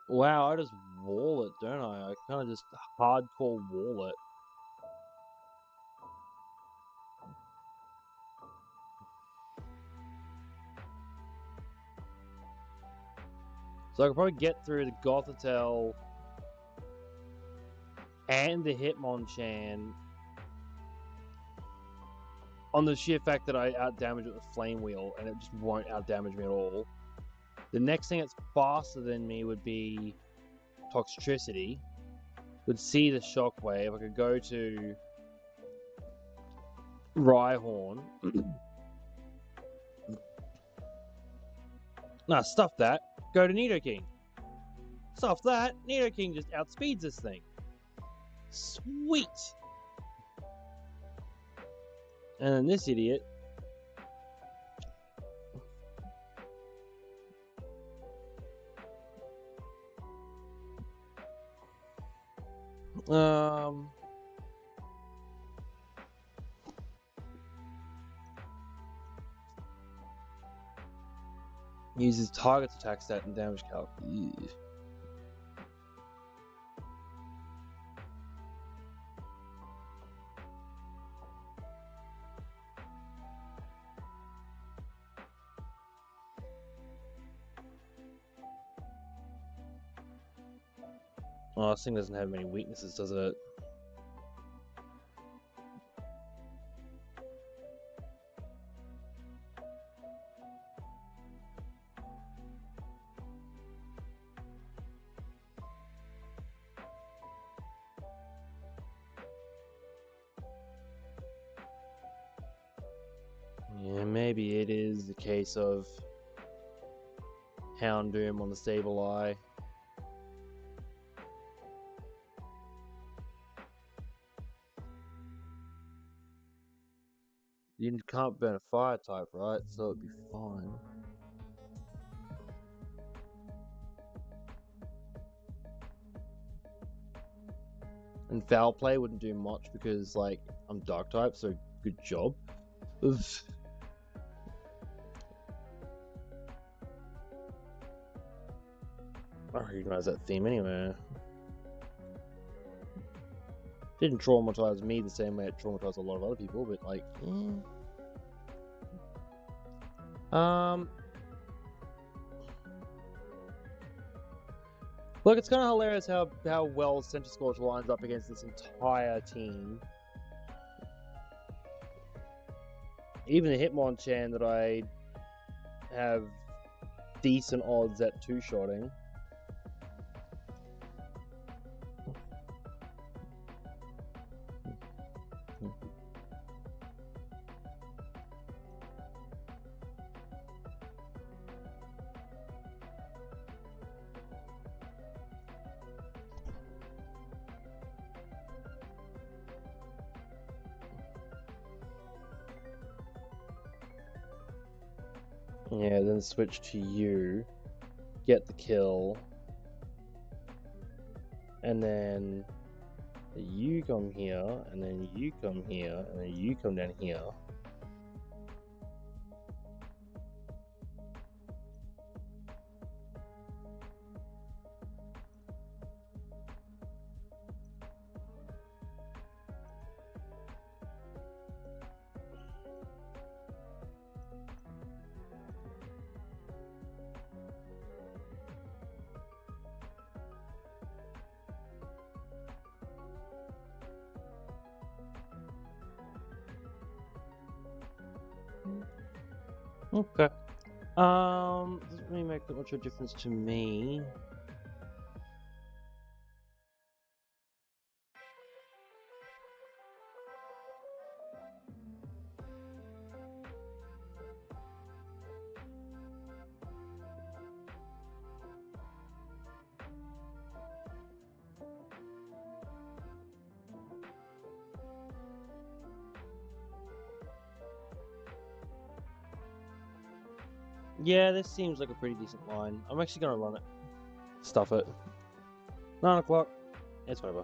Wow, I just wall it, don't I? I kind of just hardcore wall it. So I could probably get through the Gothitelle and the Hitmonchan on the sheer fact that I outdamage it with Flame Wheel, and it just won't outdamage me at all. The next thing that's faster than me would be Toxtricity. Would see the Shockwave. I could go to Rhyhorn. Nah, stuff that. Go to Nidoking. Stuff that. Nidoking just outspeeds this thing. Sweet. And then this idiot. Uses target's attack stat and damage calc. Ew. Oh, this thing doesn't have many weaknesses, does it? Yeah, maybe it is the case of Houndoom on the Sableye. You can't burn a fire type, right? So it'd be fine. And Foul Play wouldn't do much because, like, I'm Dark type, so good job. Oof. I recognize that theme anyway. Didn't traumatize me the same way it traumatized a lot of other people, but like, look, it's kind of hilarious how well Centiskorch lines up against this entire team. Even the Hitmonchan that I have decent odds at two-shotting. Yeah, then switch to you. Get the kill. And then you come here, and then you come here, and then you come down here. Okay. Doesn't really make that much of a difference to me. Yeah, this seems like a pretty decent line. I'm actually gonna run it. Stuff it. 9 o'clock. It's over.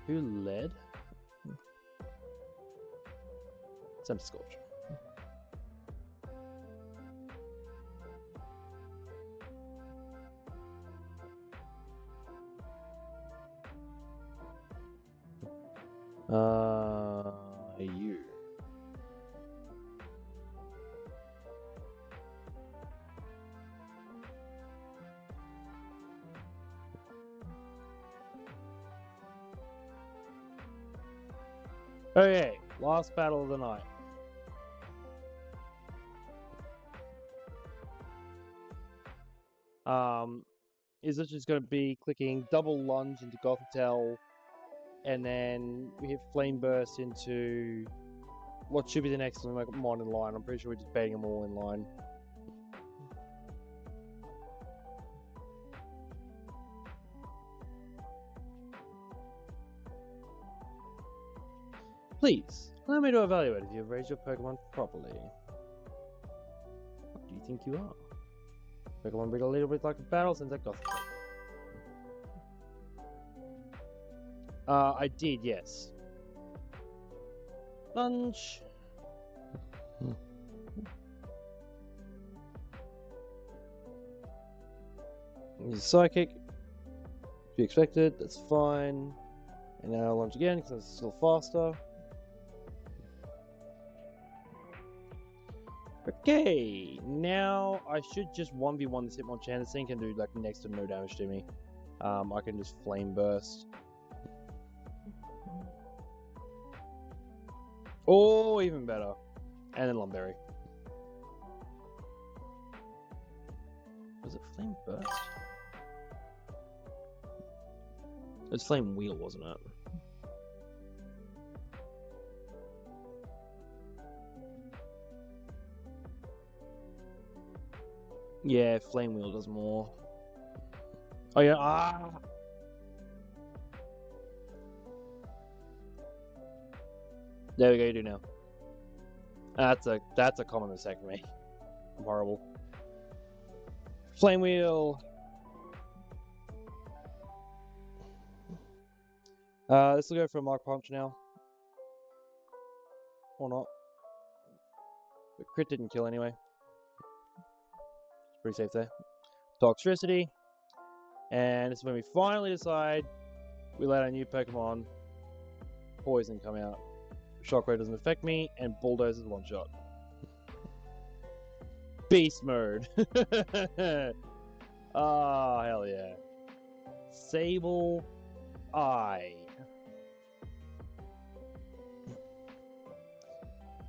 Who led? Some sculpture. You. Okay, last battle of the night. Is it just going to be clicking double lunge into Gothitelle, and then we hit Flame Burst into what should be the next mon in line? I'm pretty sure we're just baiting them all in line. Please, allow me to evaluate if you've raised your Pokemon properly. What do you think you are? Pokemon breed a little bit like a battle since I got it. I did, yes. Lunge. He's Psychic. To be expected, that's fine. And now I'll lunge again because it's still faster. Okay, now I should just 1v1 this Hitmonchan. This thing can do like next to no damage to me. I can just Flame Burst. Oh, even better. And then Lumberry. Was it Flame Burst? It's Flame Wheel, wasn't it? Yeah, Flame Wheel does more. Oh yeah, There we go, you do now. That's a common mistake for me. I'm horrible. Flame Wheel. This will go for a Mark Punch now. Or not. But crit didn't kill anyway. It's pretty safe there. Toxtricity. And this is when we finally decide we let our new Pokemon Poison come out. Shockwave doesn't affect me, and Bulldoze is one shot. Beast mode. Ah, hell yeah. Sable Eye.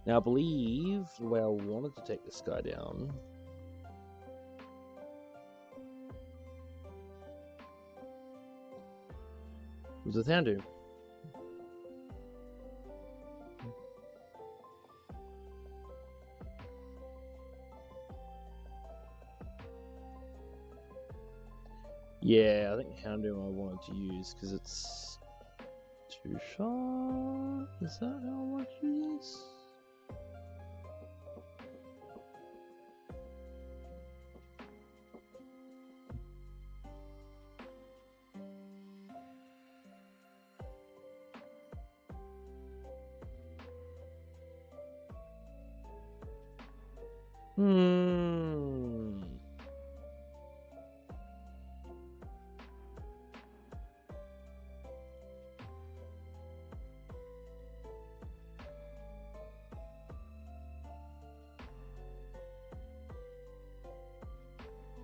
Now I believe the way I wanted to take this guy down was with Houndoom. Yeah, I think Houndoom I wanted to use because it's too sure. Is that how much it is?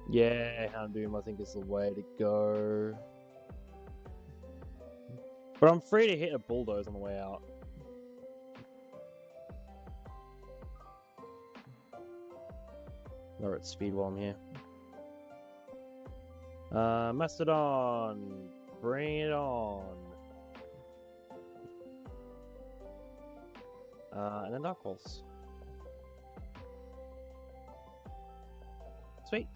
Yeah, Houndoom I think is the way to go. But I'm free to hit a bulldoze on the way out. Or at speed while I'm here. Mastodon, bring it on. And then Dark Pulse. Sweet.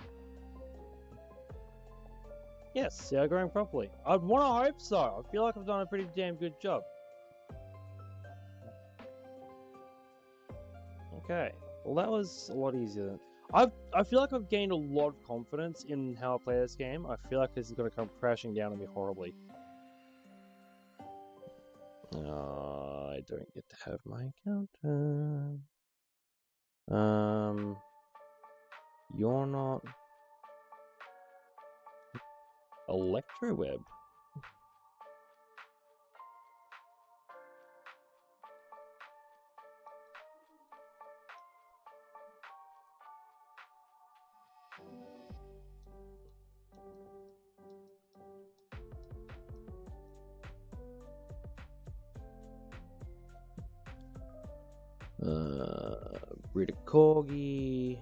Yes, they are growing properly. I'd want to hope so. I feel like I've done a pretty damn good job. Okay, well that was a lot easier than... I feel like I've gained a lot of confidence in how I play this game. I feel like this is going to come crashing down on me horribly. I don't get to have my encounter. You're not... Electroweb. Breed a Corgi,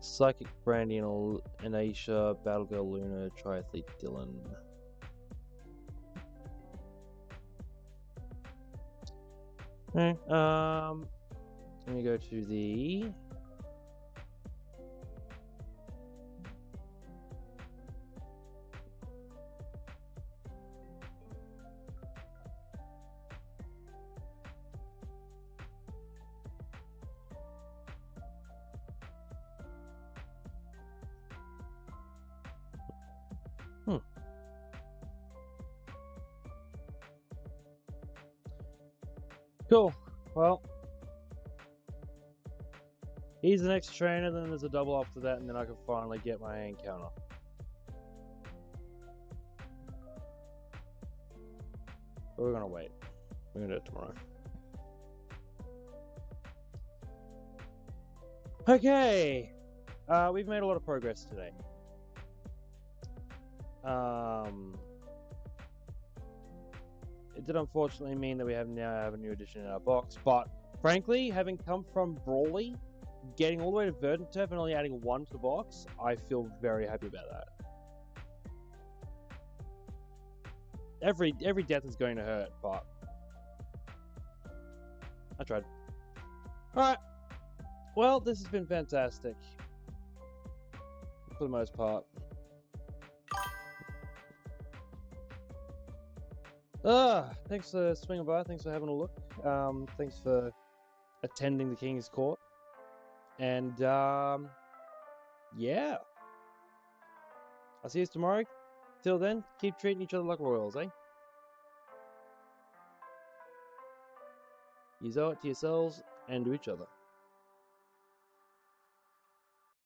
Psychic Brandy and Aisha, Battlegirl Luna, Triathlete Dylan. Okay, let me go to the... Cool. Well, he's the next trainer, then there's a double after that, and then I can finally get my encounter. But we're gonna wait. We're gonna do it tomorrow. Okay. We've made a lot of progress today. It did unfortunately mean that we now have a new addition in our box, but frankly, having come from Brawley, getting all the way to Verdanturf and only adding one to the box, I feel very happy about that. Every death is going to hurt, but I tried. Alright. Well, this has been fantastic. For the most part. Thanks for swinging by. Thanks for having a look. Thanks for attending the King's Court. And, yeah. I'll see you tomorrow. Till then, keep treating each other like royals, eh? You owe it to yourselves and to each other.